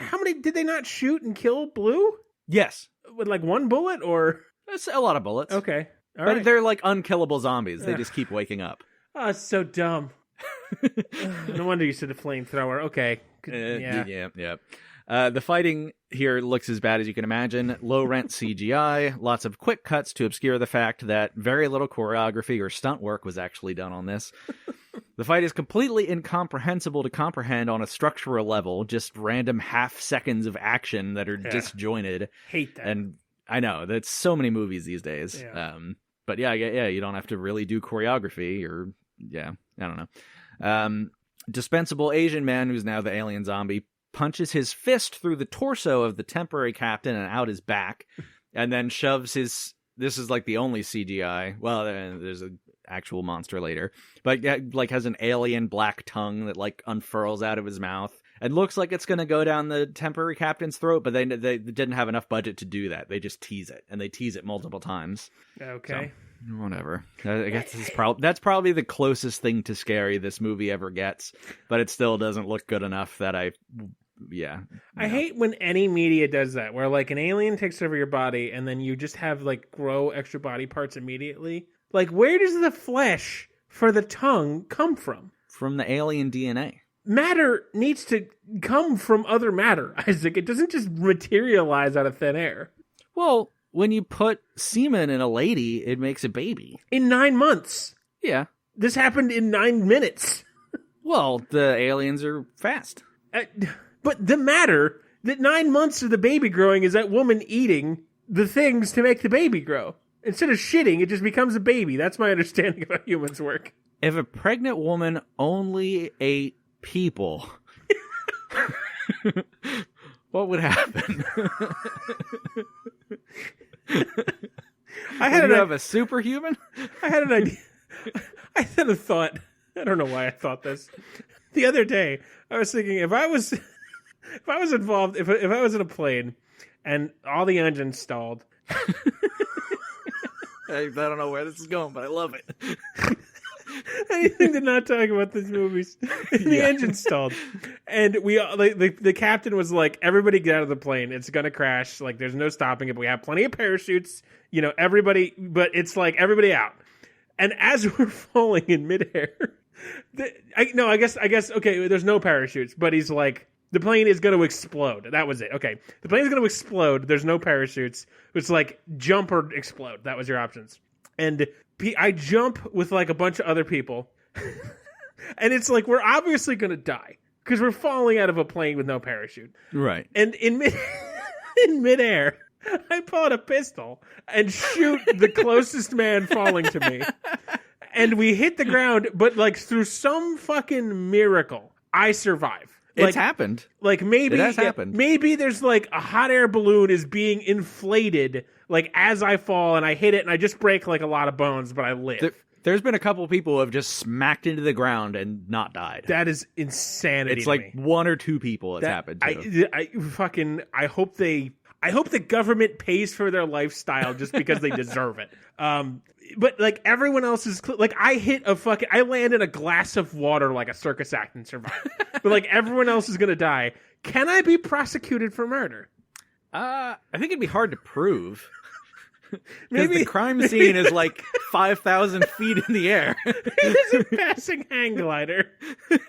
How many did they not shoot and kill Blue? Yes. With like 1 bullet or? That's a lot of bullets. Okay. All but right. they're like unkillable zombies. They just keep waking up. Oh, it's so dumb. No wonder you said a flamethrower. Okay. Yeah. The fighting here looks as bad as you can imagine. Low-rent CGI, lots of quick cuts to obscure the fact that very little choreography or stunt work was actually done on this. The fight is completely incomprehensible to comprehend on a structural level, just random half seconds of action that are disjointed. Hate that. And I know, that's so many movies these days. Yeah. But yeah, you don't have to really do choreography or, I don't know. Dispensable Asian man, who's now the alien zombie, punches his fist through the torso of the temporary captain and out his back, and then shoves his... This is like the only CGI. Well, there's an actual monster later, but like has an alien black tongue that like unfurls out of his mouth and looks like it's going to go down the temporary captain's throat, but they didn't have enough budget to do that. They just tease it, and they tease it multiple times. Okay. So, whatever. I guess that's probably the closest thing to scary this movie ever gets, but it still doesn't look good enough that I hate when any media does that, where like an alien takes over your body and then you just have like grow extra body parts immediately. Like, where does the flesh for the tongue come from? From the alien DNA. Matter needs to come from other matter, Isaac. It doesn't just materialize out of thin air. Well, when you put semen in a lady, it makes a baby. In 9 months. Yeah. This happened in 9 minutes. Well, the aliens are fast. But the matter that 9 months of the baby growing is that woman eating the things to make the baby grow. Instead of shitting, it just becomes a baby. That's my understanding of how humans work. If a pregnant woman only ate people, what would happen? Would you have a superhuman? I had an idea. I had a thought. I don't know why I thought this. The other day, I was thinking if I was involved, if I was in a plane and all the engines stalled. I don't know where this is going, but I love it. Anything to not talk about these movies. The engine stalled, and we the captain was like, "Everybody get out of the plane. It's gonna crash. Like, there's no stopping it. We have plenty of parachutes. You know, everybody. But it's like everybody out." And as we're falling in midair, I guess okay. There's no parachutes, but he's like, the plane is going to explode. That was it. Okay, the plane is going to explode. There's no parachutes. It's like jump or explode. That was your options. And I jump with like a bunch of other people, and it's like we're obviously going to die because we're falling out of a plane with no parachute. Right. And in midair, I pull out a pistol and shoot the closest man falling to me. And we hit the ground, but like through some fucking miracle, I survive. It's happened. Like maybe it has happened. Maybe there's like a hot air balloon is being inflated like as I fall and I hit it and I just break like a lot of bones, but I live. There's been a couple people who have just smacked into the ground and not died. That is insanity. It's like me. 1 or 2 people it's happened to. I hope the government pays for their lifestyle just because they deserve it. But like everyone else is like I land in a glass of water like a circus act and survive. But like everyone else is gonna die. Can I be prosecuted for murder? I think it'd be hard to prove. Maybe the crime scene is like 5,000 feet in the air. There's a passing hang glider. This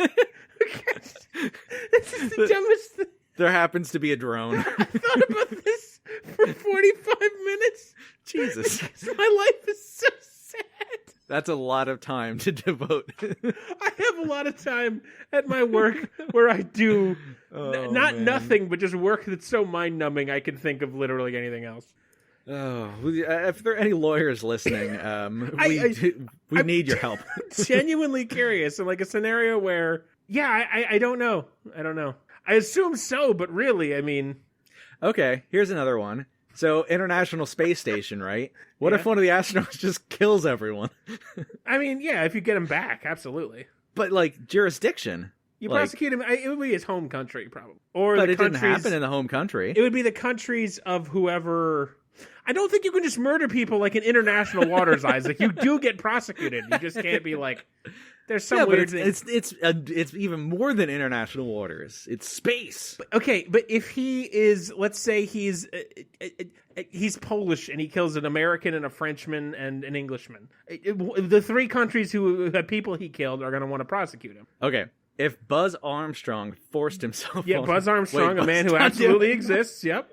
is the dumbest thing. There happens to be a drone. I thought about this for 45 minutes. Jesus. My life is so sad. That's a lot of time to devote. I have a lot of time at my work where I do nothing, but just work that's so mind-numbing I can think of literally anything else. Oh, if there are any lawyers listening, we need your help. I'm genuinely curious in like a scenario where, I don't know. I assume so, but really, I mean... Okay, here's another one. So, International Space Station, right? What if one of the astronauts just kills everyone? I mean, yeah, if you get him back, absolutely. But, like, jurisdiction. You prosecute him, it would be his home country, probably. Or but it didn't happen in the home country. It would be the countries of whoever... I don't think you can just murder people like in international waters, Isaac. You do get prosecuted. You just can't be like... There's some weird thing. It's even more than international waters. It's space. But if he is, let's say he's Polish and he kills an American and a Frenchman and an Englishman, the 3 countries who have people he killed are going to want to prosecute him. Okay. If Buzz Armstrong forced himself on... Buzz Armstrong, a man who absolutely exists, yep.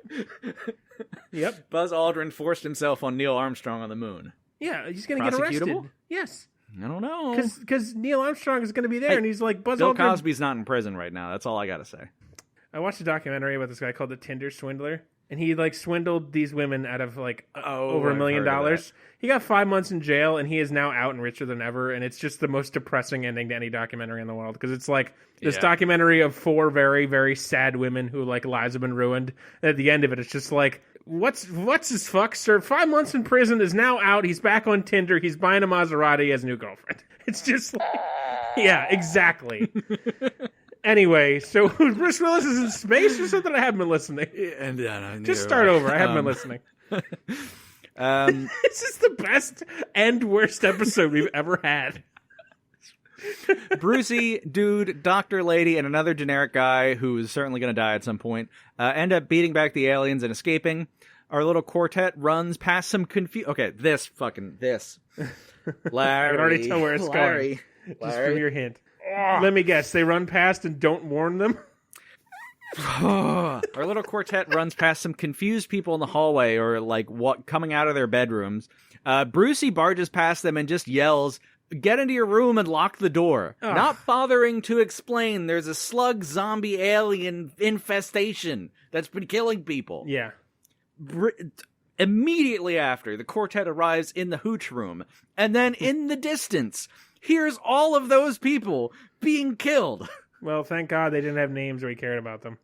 Buzz Aldrin forced himself on Neil Armstrong on the moon. Yeah, he's going to get arrested. Yes. I don't know. Because Neil Armstrong is going to be there, and he's like, Buzz Bill Aldrin... Cosby's not in prison right now. That's all I got to say. I watched a documentary about this guy called the Tinder Swindler, and he like swindled these women out of like over $1 million. He got 5 months in jail, and he is now out and richer than ever, and it's just the most depressing ending to any documentary in the world, because it's like this documentary of 4 very, very sad women who like lives have been ruined, and at the end of it, it's just like, What's his fuck? Served 5 months in prison, is now out. He's back on Tinder. He's buying a Maserati. He has a new girlfriend. It's just like, yeah, exactly. Anyway, so Bruce Willis is in space or something? I haven't been listening. And just start over. I haven't been listening. This is the best and worst episode we've ever had. Brucey, dude, doctor lady, and another generic guy who is certainly going to die at some point end up beating back the aliens and escaping. Our little quartet runs past some Okay, this. Larry. I can already tell where it's going. Just from your hint. Let me guess. They run past and don't warn them? Our little quartet runs past some confused people in the hallway or like coming out of their bedrooms. Brucey barges past them and just yells, "Get into your room and lock the door." Ugh. Not bothering to explain there's a slug zombie alien infestation that's been killing people. Yeah. Immediately after, the quartet arrives in the hooch room, and then in the distance, here's all of those people being killed. Well, thank God they didn't have names or we cared about them.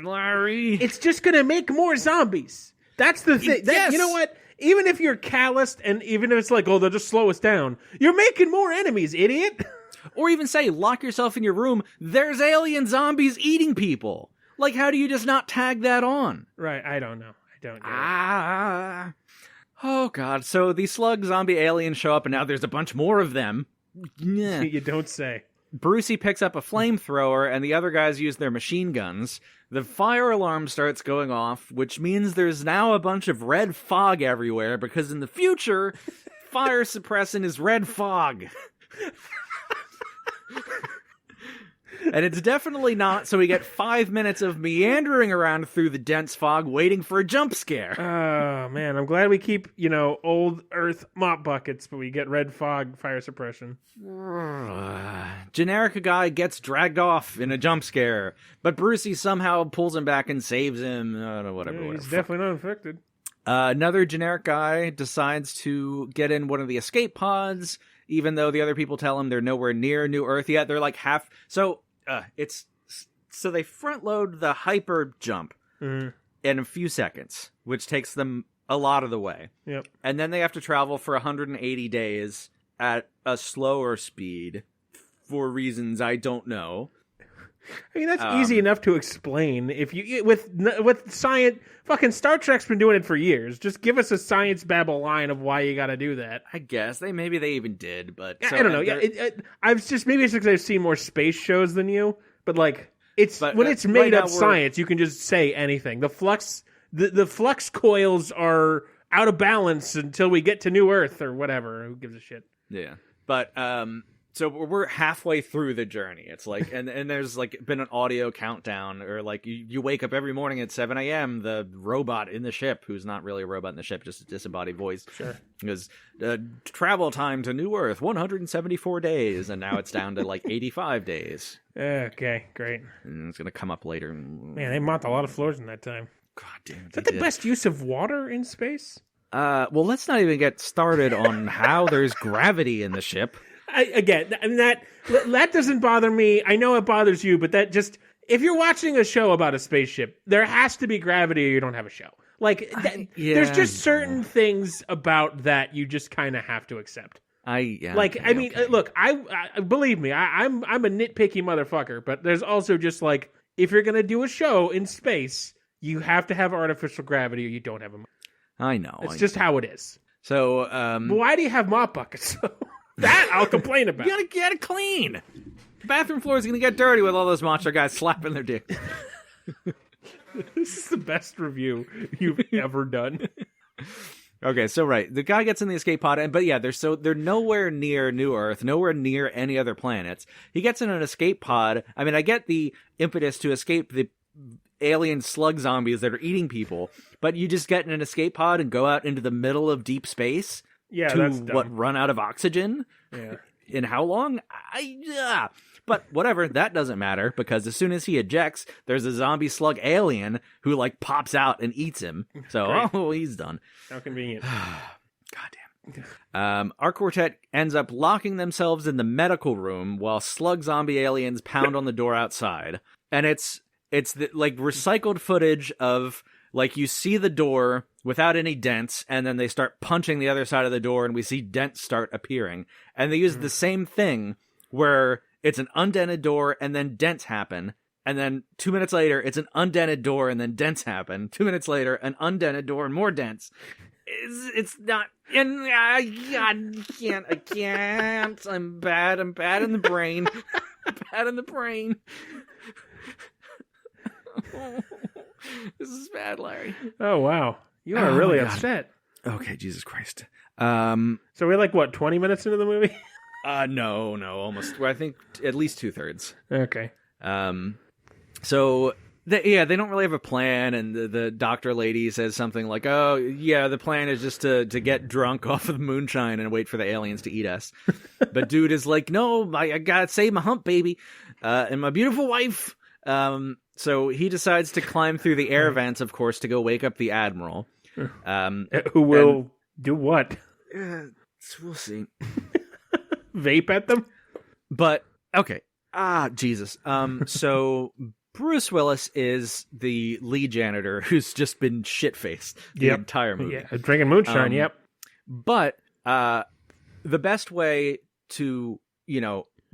Larry. It's just going to make more zombies. That's the thing. Yes. You know what? Even if you're calloused and even if it's like, oh, they'll just slow us down, you're making more enemies, idiot. Or even say, lock yourself in your room, there's alien zombies eating people. Like, how do you just not tag that on? Right, I don't know. I don't get it. Oh, God. So the slug zombie aliens show up, and now there's a bunch more of them. You don't say. Brucey picks up a flamethrower, and the other guys use their machine guns. The fire alarm starts going off, which means there's now a bunch of red fog everywhere, because in the future, fire suppressant is red fog. And it's definitely not, so we get 5 minutes of meandering around through the dense fog waiting for a jump scare. Oh, man, I'm glad we keep, old earth mop buckets, but we get red fog fire suppression. Generic guy gets dragged off in a jump scare, but Brucey somehow pulls him back and saves him. Whatever. He's definitely not infected. Another generic guy decides to get in one of the escape pods, even though the other people tell him they're nowhere near New Earth yet. They're like half... So they front load the hyper jump in a few seconds, which takes them a lot of the way. Yep. And then they have to travel for 180 days at a slower speed for reasons I don't know. I mean, that's easy enough to explain. If you with science, fucking Star Trek's been doing it for years. Just give us a science babble line of why you got to do that. I guess maybe they even did, but I don't know. Yeah, I've just maybe it's because I've seen more space shows than you. But like, it's made up science. You can just say anything. The flux coils are out of balance until we get to New Earth or whatever. Who gives a shit? Yeah, but so we're halfway through the journey. It's like, and there's like been an audio countdown, or like you wake up every morning at 7 a.m. The robot in the ship, who's not really a robot in the ship, just a disembodied voice, goes, travel time to New Earth, 174 days, and now it's down to like 85 days. Okay, great. And it's gonna come up later. Man, they mopped a lot of floors in that time. God damn. Is that the best use of water in space? Well, let's not even get started on how there's gravity in the ship. That doesn't bother me. I know it bothers you, but that just, if you're watching a show about a spaceship, there has to be gravity or you don't have a show. Like, there's just certain things about that you just kind of have to accept. Look, I believe me, I'm a nitpicky motherfucker, but there's also just like, if you're gonna do a show in space, you have to have artificial gravity or you don't have a. I know. It's just how it is. So, but why do you have mop buckets? That I'll complain about. You gotta clean. The bathroom floor is gonna get dirty with all those monster guys slapping their dick. This is the best review you've ever done. Okay, so right, the guy gets in the escape pod, they're nowhere near New Earth, nowhere near any other planets. He gets in an escape pod. I mean, I get the impetus to escape the alien slug zombies that are eating people, but you just get in an escape pod and go out into the middle of deep space. Yeah, that's dumb. Run out of oxygen? Yeah. In how long? But whatever, that doesn't matter, because as soon as he ejects, there's a zombie slug alien who, like, pops out and eats him. So, he's done. How convenient. Goddamn. Our quartet ends up locking themselves in the medical room while slug zombie aliens pound on the door outside. And it's like recycled footage of, like, you see the door without any dents, and then they start punching the other side of the door, and we see dents start appearing. And they use the same thing where it's an undented door, and then dents happen. And then 2 minutes later, it's an undented door, and then dents happen. 2 minutes later, an undented door, and more dents. It's not... And I can't. I'm bad in the brain. Bad in the brain. This is bad, Larry. Oh, wow. You are really upset. Okay, Jesus Christ. So we're like, what, 20 minutes into the movie? No, almost. I think at least 2/3. Okay. So they don't really have a plan, and the doctor lady says something like, "Oh, yeah, the plan is just to get drunk off of the moonshine and wait for the aliens to eat us." But dude is like, "No, I gotta save my hump baby, and my beautiful wife." So he decides to climb through the air vents, of course, to go wake up the admiral. Who will do what? We'll see. Vape at them? But okay. Jesus. So Bruce Willis is the lead janitor who's just been shit-faced the entire movie. Yeah, drinking moonshine, yep. But the best way to,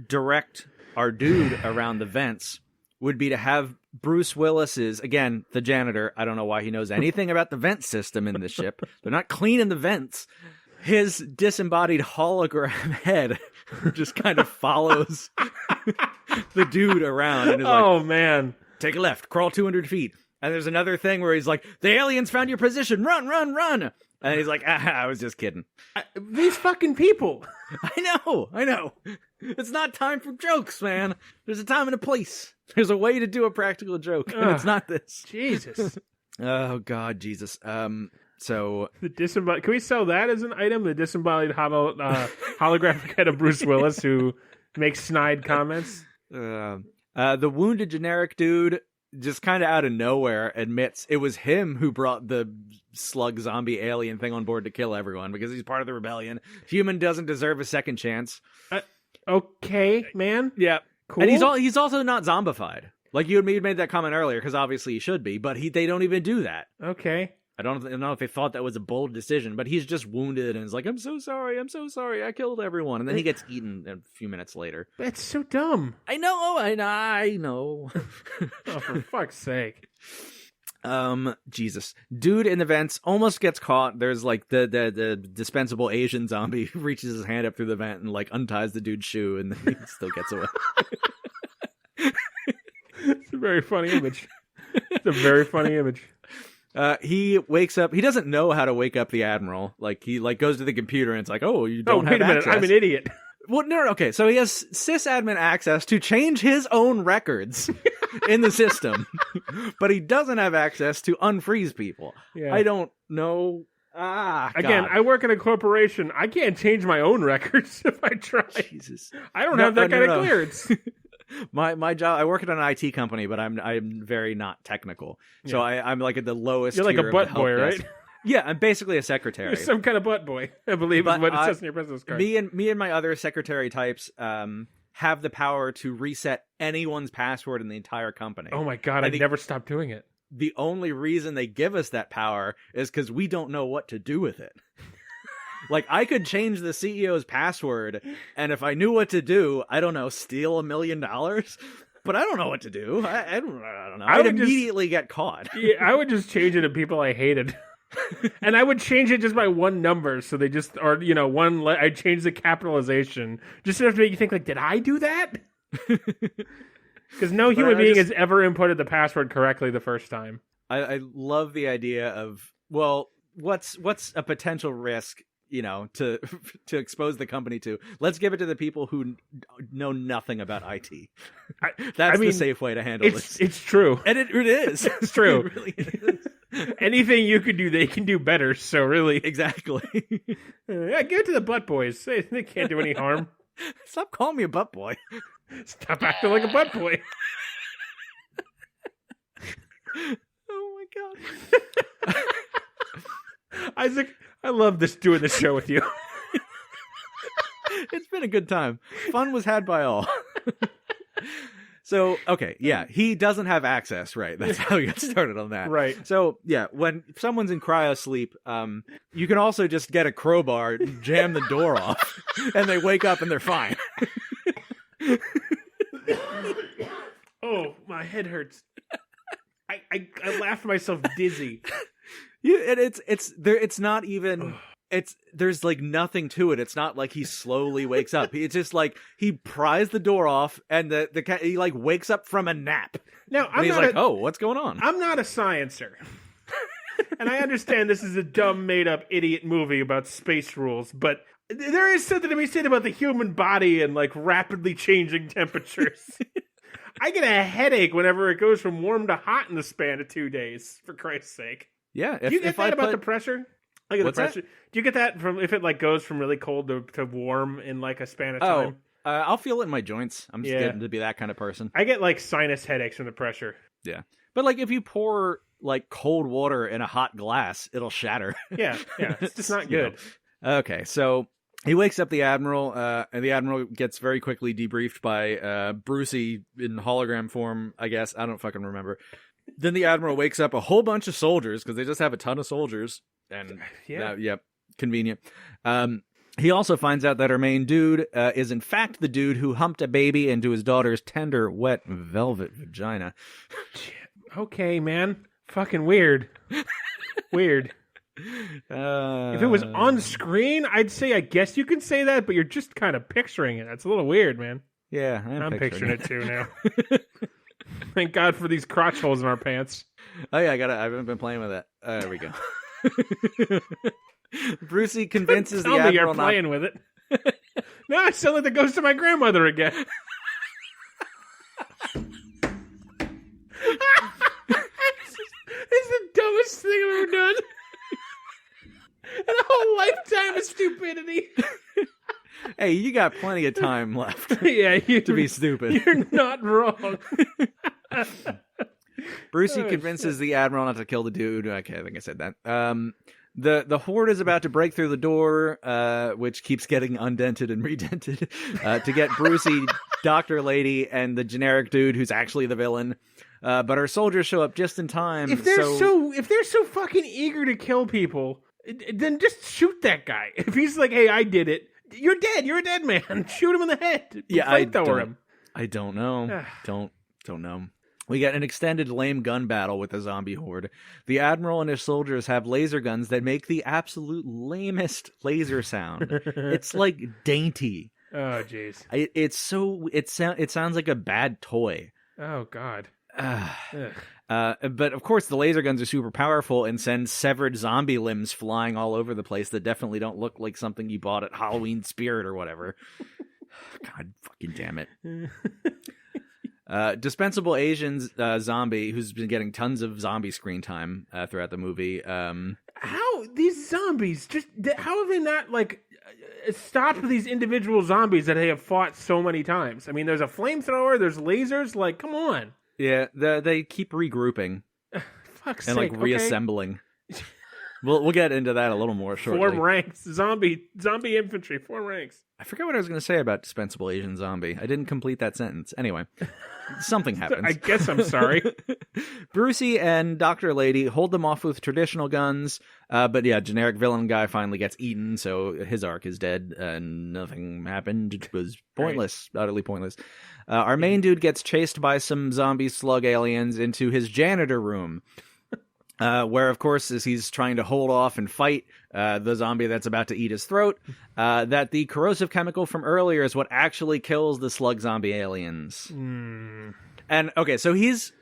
direct our dude around the vents would be to have Bruce Willis's, again, the janitor, I don't know why he knows anything about the vent system in this ship. They're not cleaning the vents. His disembodied hologram head just kind of follows the dude around and is like, man, take a left, crawl 200 feet. And there's another thing where he's like, the aliens found your position, run, run, run. And he's like, I was just kidding. These fucking people. I know. It's not time for jokes, man. There's a time and a place. There's a way to do a practical joke, and it's not this. Jesus. Oh, God, Jesus. So the disembodied. Can we sell that as an item? The disembodied holographic head of Bruce Willis who makes snide comments. The wounded generic dude just kind of out of nowhere admits it was him who brought the slug zombie alien thing on board to kill everyone because he's part of the rebellion. Human doesn't deserve a second chance. Okay, man. Yeah, cool. And he's also not zombified. Like you made that comment earlier because obviously he should be, but they don't even do that. Okay. I don't know if they thought that was a bold decision, but he's just wounded and is like, I'm so sorry, I killed everyone. And then he gets eaten a few minutes later. That's so dumb. I know. Oh, for fuck's sake. Jesus. Dude in the vents almost gets caught. There's like the dispensable Asian zombie who reaches his hand up through the vent and like unties the dude's shoe and then he still gets away. It's a very funny image. He wakes up. He doesn't know how to wake up the admiral. Like he goes to the computer and it's like, oh, you don't have wait a minute, access. I'm an idiot. Well, no, okay. So he has sysadmin access to change his own records in the system, but he doesn't have access to unfreeze people. Yeah. I don't know. Again, God. I work in a corporation. I can't change my own records if I try. Jesus, I don't have that kind of clearance. My job. I work at an IT company, but I'm very not technical. So I'm like at the lowest. You're like tier a butt of the boy, help right? desk. Yeah, I'm basically a secretary. You're some kind of butt boy, I believe, is what it says in your business card. Me and my other secretary types have the power to reset anyone's password in the entire company. Oh my God, I'd never stop doing it. The only reason they give us that power is because we don't know what to do with it. Like, I could change the CEO's password, and if I knew what to do, I don't know, steal $1 million? But I don't know what to do. I don't know. I'd immediately get caught. Yeah, I would just change it to people I hated. And I would change it just by one number, so they just, or, I'd change the capitalization, just enough to make you think, like, did I do that? Because no human being has ever inputted the password correctly the first time. I love the idea of, well, what's a potential risk, to expose the company to? Let's give it to the people who know nothing about IT. That's the safe way to handle this. It's true. And it is. It's true. It really is. Anything you could do, they can do better. So really, exactly. Yeah, give it to the butt boys. They can't do any harm. Stop calling me a butt boy. Stop acting like a butt boy. Oh my God. Isaac, I love doing this show with you. It's been a good time. Fun was had by all. So, okay, yeah, he doesn't have access, right? That's how he got started on that. Right. So, yeah, when someone's in cryo sleep, you can also just get a crowbar, jam the door off, and they wake up and they're fine. Oh, my head hurts. I laughed myself dizzy. It's not even. There's like nothing to it. It's not like he slowly wakes up. It's just like he pries the door off and the cat, he like wakes up from a nap. Now he's like, oh, what's going on? I'm not a sciencer. And I understand this is a dumb made up idiot movie about space rules, but there is something to be said about the human body and like rapidly changing temperatures. I get a headache whenever it goes from warm to hot in the span of 2 days. For Christ's sake. Yeah. Do you get that about the pressure? I get the pressure. That? Do you get that from if it like goes from really cold to warm in like a span of time? I'll feel it in my joints. I'm just getting to be that kind of person. I get like sinus headaches from the pressure. Yeah. But like if you pour like cold water in a hot glass, it'll shatter. Yeah. It's just not good. Okay, so he wakes up the Admiral, and the Admiral gets very quickly debriefed by Brucey in hologram form, I guess. I don't fucking remember. Then the Admiral wakes up a whole bunch of soldiers, because they just have a ton of soldiers. And, convenient. He also finds out that our main dude is in fact the dude who humped a baby into his daughter's tender, wet, velvet vagina. Okay, man. Fucking weird. Weird. If it was on screen, I'd say I guess you can say that, but you're just kind of picturing it. That's a little weird, man. Yeah, I'm picturing it too now. Thank God for these crotch holes in our pants. Oh yeah, I haven't been playing with that. There we go. Brucey convinces the Admiral you're playing with it. No, I sound like the ghost of my grandmother again. It's the dumbest thing I've ever done. And a whole lifetime of stupidity. Hey, you got plenty of time left. To be stupid. You're not wrong. Brucey convinces the Admiral not to kill the dude. Okay, I think I said that. The Horde is about to break through the door, which keeps getting undented and redented, to get Brucey, Dr. Lady, and the generic dude who's actually the villain. But our soldiers show up just in time. If they're so fucking eager to kill people, then just shoot that guy. If he's like, "Hey, I did it," you're dead. You're a dead man. Shoot him in the head. I don't know. don't know. We get an extended lame gun battle with the zombie horde. The Admiral and his soldiers have laser guns that make the absolute lamest laser sound. It's like dainty. Oh, jeez. It sounds like a bad toy. Oh, God. But of course the laser guns are super powerful and send severed zombie limbs flying all over the place that definitely don't look like something you bought at Halloween Spirit or whatever. God fucking damn it. Dispensable Asian zombie who's been getting tons of zombie screen time throughout the movie. How these zombies how have they not like stopped these individual zombies that they have fought so many times? I mean, there's a flamethrower, there's lasers. Like, come on. Yeah, they keep regrouping Fuck's and sake, like reassembling. Okay. We'll get into that a little more shortly. Form ranks, zombie infantry, form ranks. I forget what I was going to say about dispensable Asian zombie. I didn't complete that sentence. Anyway, something happens. I guess I'm sorry. Brucey and Dr. Lady hold them off with traditional guns, but yeah, generic villain guy finally gets eaten, so his arc is dead, and nothing happened. It was pointless, utterly pointless. Our main dude gets chased by some zombie slug aliens into his janitor room. Where, of course, as he's trying to hold off and fight the zombie that's about to eat his throat, that the corrosive chemical from earlier is what actually kills the slug zombie aliens. And, okay, so he's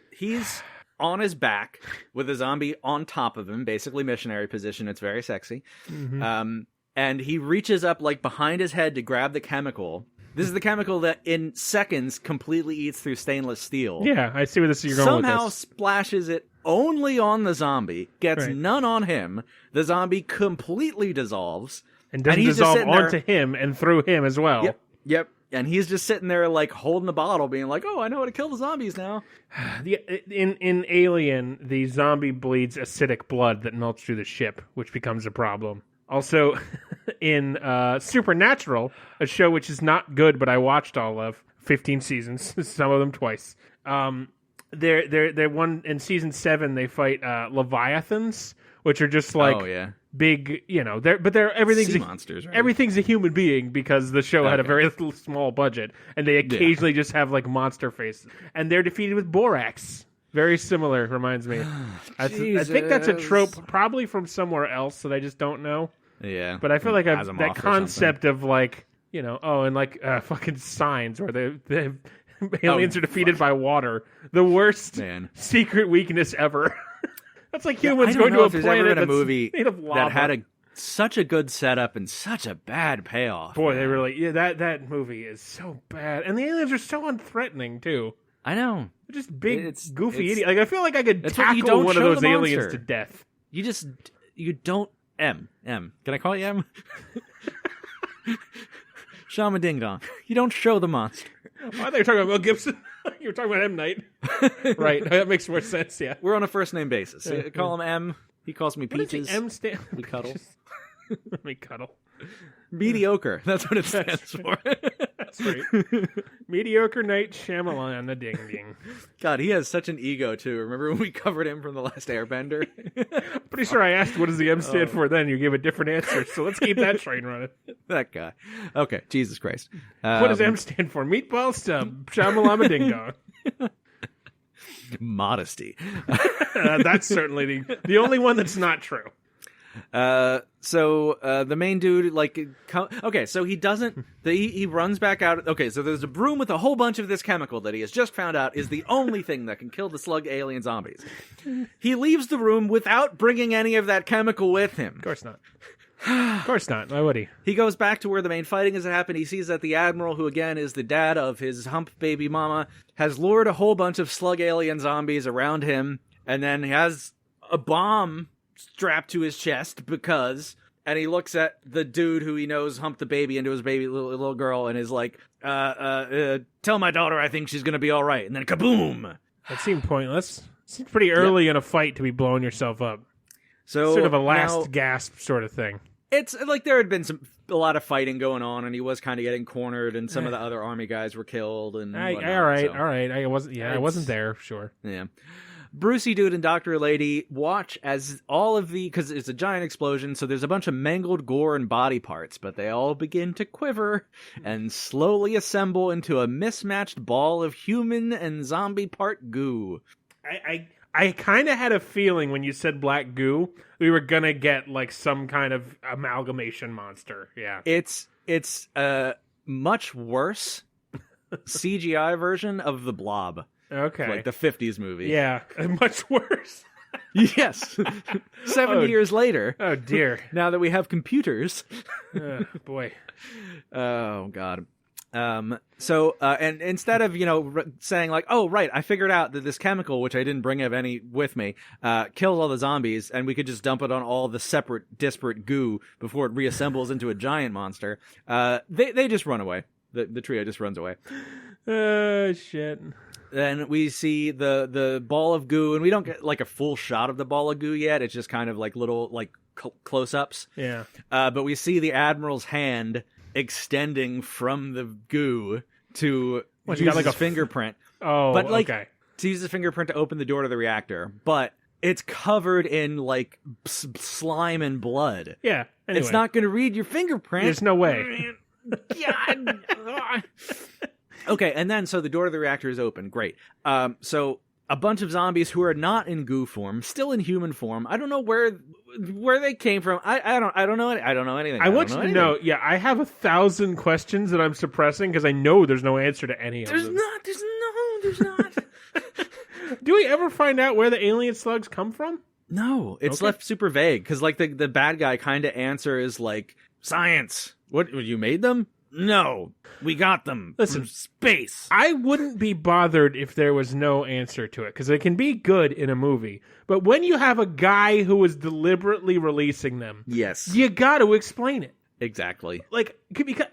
on his back with a zombie on top of him, basically missionary position. It's very sexy. Mm-hmm. And he reaches up, like, behind his head to grab the chemical. This is the chemical that in seconds completely eats through stainless steel. Yeah, I see where you're going with this. Somehow splashes it only on the zombie, gets none on him. The zombie completely dissolves. And doesn't dissolve onto him and through him as well. Yep. And he's just sitting there like holding the bottle being like, oh, I know how to kill the zombies now. In Alien, the zombie bleeds acidic blood that melts through the ship, which becomes a problem. Also, in Supernatural, a show which is not good, but I watched all of, 15 seasons, some of them twice. They're one in season 7. They fight Leviathans, which are just like big, they're everything's sea monsters. Right? Everything's a human being because the show had a very small budget, and they occasionally just have like monster faces, and they're defeated with borax. Very similar, reminds me. I think that's a trope, probably from somewhere else that I just don't know. Yeah, but I feel like that concept of like, and like fucking Signs where the aliens are defeated by water. The worst secret weakness ever. That's like humans going to a planet that's made of lava. That had such a good setup and such a bad payoff. Boy, they really that movie is so bad, and the aliens are so unthreatening too. I know. They're just big, goofy idiot. Like, I feel like I could tackle one of those aliens to death. You don't... M. Can I call you M? Shaman Ding Dong. You don't show the monster. I thought you were talking about Mel Gibson. You were talking about M. Night. Right. That makes more sense, yeah. We're on a first-name basis. So call him M. He calls me Peaches. What does the M stand? We cuddle. We cuddle. Mediocre. That's what it stands for. That's right. Mediocre Night Shyamalan, the ding ding. God, he has such an ego too. Remember when we covered him from The Last Airbender? Pretty sure I asked what does the M stand for then. You gave a different answer. So let's keep that train running. That guy. Okay, Jesus Christ. What does M stand for? Meatball Stub. Shamalama Ding Dong. Modesty. That's certainly the only one that's not true. So the main dude, so he doesn't, he runs back out. Okay, so there's a broom with a whole bunch of this chemical that he has just found out is the only thing that can kill the slug alien zombies. He leaves the room without bringing any of that chemical with him. Of course not. Of course not. Why would he? He goes back to where the main fighting has happened. He sees that the Admiral, who again is the dad of his hump baby mama, has lured a whole bunch of slug alien zombies around him, and then he has a bomb strapped to his chest and he looks at the dude who he knows humped the baby into his baby little girl and is like, tell my daughter I think she's gonna be all right. And then kaboom! That seemed pointless. It seemed pretty early in a fight to be blowing yourself up. So sort of a last gasp sort of thing. It's like there had been a lot of fighting going on, and he was kind of getting cornered, and some of the other army guys were killed. And all right. I wasn't there. Sure. Yeah. Brucey Dude and Dr. Lady watch as because it's a giant explosion, so there's a bunch of mangled gore and body parts, but they all begin to quiver and slowly assemble into a mismatched ball of human and zombie part goo. I kind of had a feeling when you said black goo, we were gonna get like some kind of amalgamation monster. Yeah. It's a much worse CGI version of the Blob. Okay. Like the 50s movie. Yeah, much worse. Yes. 70 years later. Oh, dear. Now that we have computers. Boy. Oh, God. So instead of, saying like, oh, right, I figured out that this chemical, which I didn't bring any with me, kills all the zombies, and we could just dump it on all the separate, disparate goo before it reassembles into a giant monster, they just run away. The trio just runs away. Shit. Then we see the ball of goo, and we don't get like a full shot of the ball of goo yet. It's just kind of like little like close-ups. Yeah. But we see the Admiral's hand extending from the goo to use his fingerprint. Okay. To use his fingerprint to open the door to the reactor. But it's covered in like slime and blood. Yeah. Anyway. It's not going to read your fingerprint. There's no way. God. Okay, and then so the door to the reactor is open. Great. So a bunch of zombies who are not in goo form, still in human form. I don't know where they came from. I don't know anything. I want you to know. Yeah, I have 1,000 questions that I'm suppressing because I know there's no answer to any of them. There's not. Do we ever find out where the alien slugs come from? No, it's left super vague because like the bad guy kind of answer is like science. What, you made them? No, we got them. Listen, from space. I wouldn't be bothered if there was no answer to it, because it can be good in a movie. But when you have a guy who is deliberately releasing them, yes, you got to explain it. Exactly. Like, because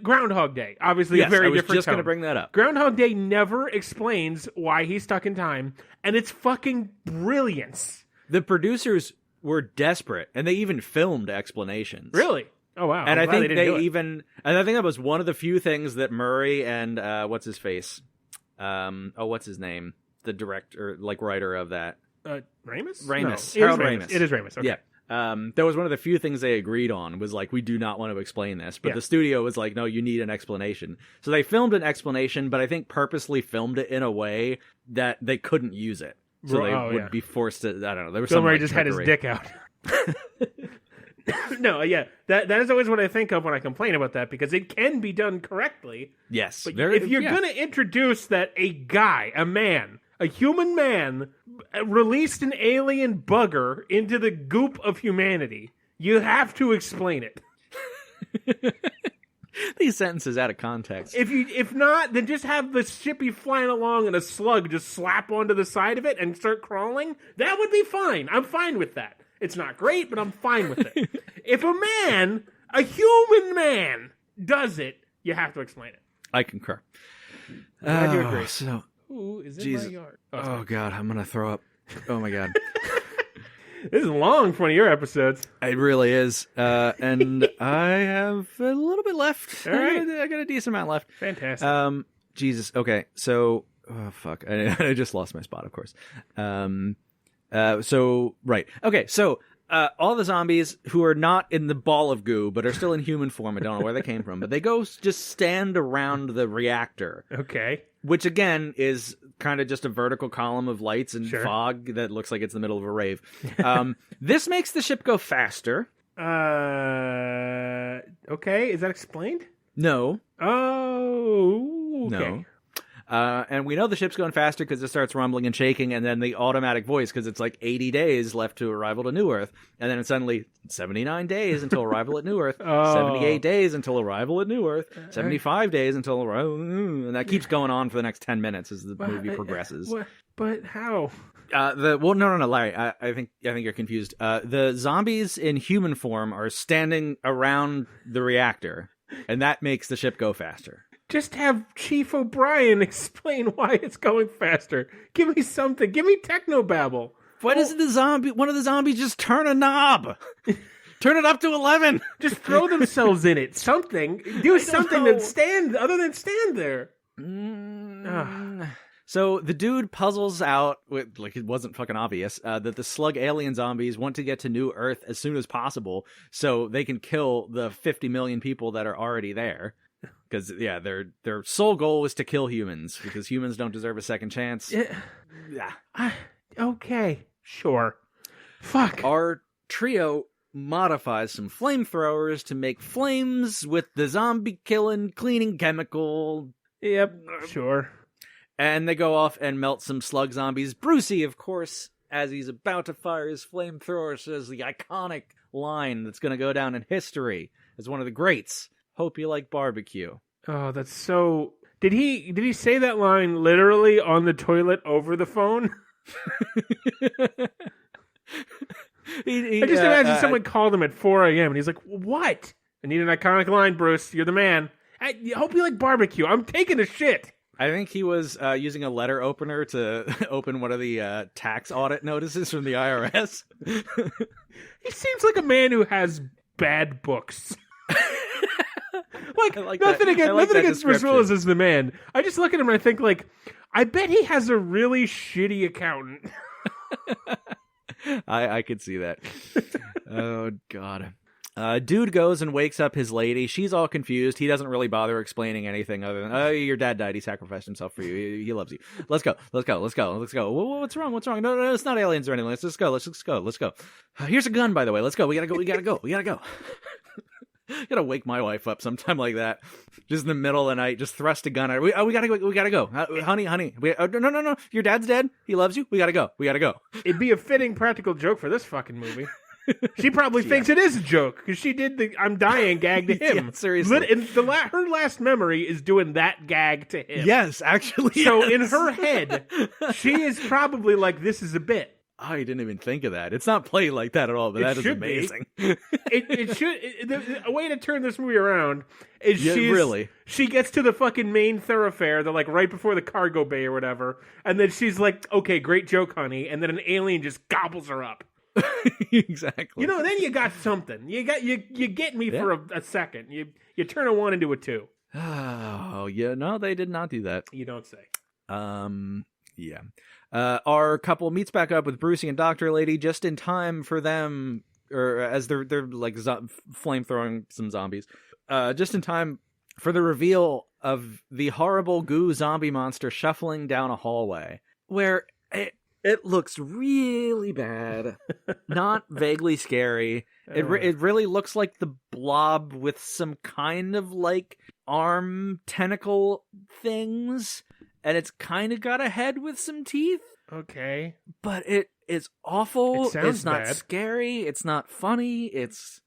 Groundhog Day, obviously a very different tone. I was just going to bring that up. Groundhog Day never explains why he's stuck in time, and it's fucking brilliance. The producers were desperate, and they even filmed explanations. Really? Oh wow! And I think I think that was one of the few things that Murray and what's his face, what's his name, the director, like writer of that, Ramis. No, Harold Ramis. It is Ramis. Okay. Yeah. That was one of the few things they agreed on. Was like, we do not want to explain this, but the studio was like, no, you need an explanation. So they filmed an explanation, but I think purposely filmed it in a way that they couldn't use it, so they would be forced to. I don't know. There was Bill Murray just had his dick out. No, yeah, that is always what I think of when I complain about that, because it can be done correctly. Yes, but if you're going to introduce that a guy, a human man, released an alien bugger into the goop of humanity, you have to explain it. these sentences out of context. If not, then just have the ship be flying along and a slug just slap onto the side of it and start crawling. That would be fine. I'm fine with that. It's not great, but I'm fine with it. If a human man, does it, you have to explain it. I concur. I do agree. So, Ooh, is in Jesus. my yard. Oh, God, I'm going to throw up. Oh, my God. This is long for one of your episodes. It really is. And I have a little bit left. All right. I got a decent amount left. Fantastic. Jesus. Okay. So, fuck. I just lost my spot, of course. Right. Okay. So, all the zombies who are not in the ball of goo, but are still in human form, I don't know where they came from, but they go just stand around the reactor. Okay. Which, again, is kind of just a vertical column of lights and Sure. fog that looks like it's in the middle of a rave. This makes the ship go faster. Okay. Is that explained? No. Oh, okay. No. And we know the ship's going faster because it starts rumbling and shaking, and then the automatic voice, because it's like 80 days left to arrival to New Earth, and then it's suddenly 79 days until arrival at New Earth, 78 days until arrival at New Earth, 75 days until arrival, and that keeps going on for the next 10 minutes as the movie progresses. But how? No, Larry. I think you're confused. The zombies in human form are standing around the reactor, and that makes the ship go faster. Just have Chief O'Brien explain why it's going faster. Give me something. Give me technobabble. Why doesn't one of the zombies just turn a knob? Turn it up to 11. Just throw themselves in it. Something. Do something know. that other than stand there. So the dude puzzles out, like it wasn't fucking obvious, that the slug alien zombies want to get to New Earth as soon as possible so they can kill the 50 million people that are already there. Because, yeah, their sole goal is to kill humans, because humans don't deserve a second chance. Yeah. Okay. Sure. Fuck. Our trio modifies some flamethrowers to make flames with the zombie-killing, cleaning chemical. Yep. Sure. And they go off and melt some slug zombies. Brucey, of course, as he's about to fire his flamethrower, says the iconic line that's going to go down in history as one of the greats. Hope you like barbecue. Oh, that's so... Did he say that line literally on the toilet over the phone? I just imagine someone called him at 4 a.m. and he's like, what? I need an iconic line, Bruce. You're the man. I hope you like barbecue. I'm taking a shit. I think he was using a letter opener to open one of the tax audit notices from the IRS. He seems like a man who has bad books. Nothing against Bruce Willis as the man. I just look at him and I think, like, I bet he has a really shitty accountant. I could see that. Oh, God. Dude goes and wakes up his lady. She's all confused. He doesn't really bother explaining anything other than, oh, your dad died. He sacrificed himself for you. He loves you. Let's go. What's wrong? No, it's not aliens or anything. Let's just go. Here's a gun, by the way. Let's go. We gotta go. Gotta wake my wife up sometime like that. Just in the middle of the night, just thrust a gun at her. We gotta go. Honey. No. Your dad's dead. He loves you. We gotta go. It'd be a fitting practical joke for this fucking movie. She probably thinks it is a joke because she did the "I'm dying" gag to him. Yeah, seriously. Her last memory is doing that gag to him. Yes, actually. So yes. in her head, she is probably like, "This is a bit." I didn't even think of that. It's not played like that at all, but that is amazing. It should. A way to turn this movie around is she gets to the fucking main thoroughfare, the like right before the cargo bay or whatever, and then she's like, "Okay, great joke, honey," and then an alien just gobbles her up. Exactly. Then you got something. You get me for a second. You turn a 1 into a 2. Oh yeah, no, they did not do that. You don't say. Yeah. Our couple meets back up with Brucey and Dr. Lady just in time for them, or as they're like flamethrowing some zombies, just in time for the reveal of the horrible goo zombie monster shuffling down a hallway where it looks really bad, not vaguely scary. It really looks like the Blob with some kind of like arm tentacle things. And it's kind of got a head with some teeth. Okay. But it is awful. It sounds it's not bad. scary. It's not funny. It's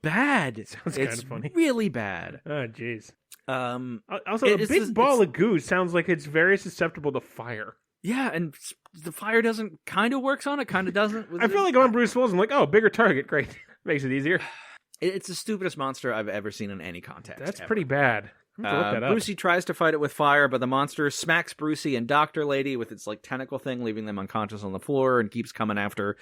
bad. Sounds it's kind of funny. Really bad. Oh, jeez. It's Also, a big ball of goo sounds like it's very susceptible to fire. Yeah, and the fire doesn't kind of works on it, kind of doesn't. I feel like I'm Bruce Willis. I'm like, oh, bigger target, great, makes it easier. It's the stupidest monster I've ever seen in any context. That's ever. pretty bad. I'm gonna look that up. Brucey tries to fight it with fire, but the monster smacks Brucey and Dr. Lady with its like tentacle thing, leaving them unconscious on the floor, and keeps coming after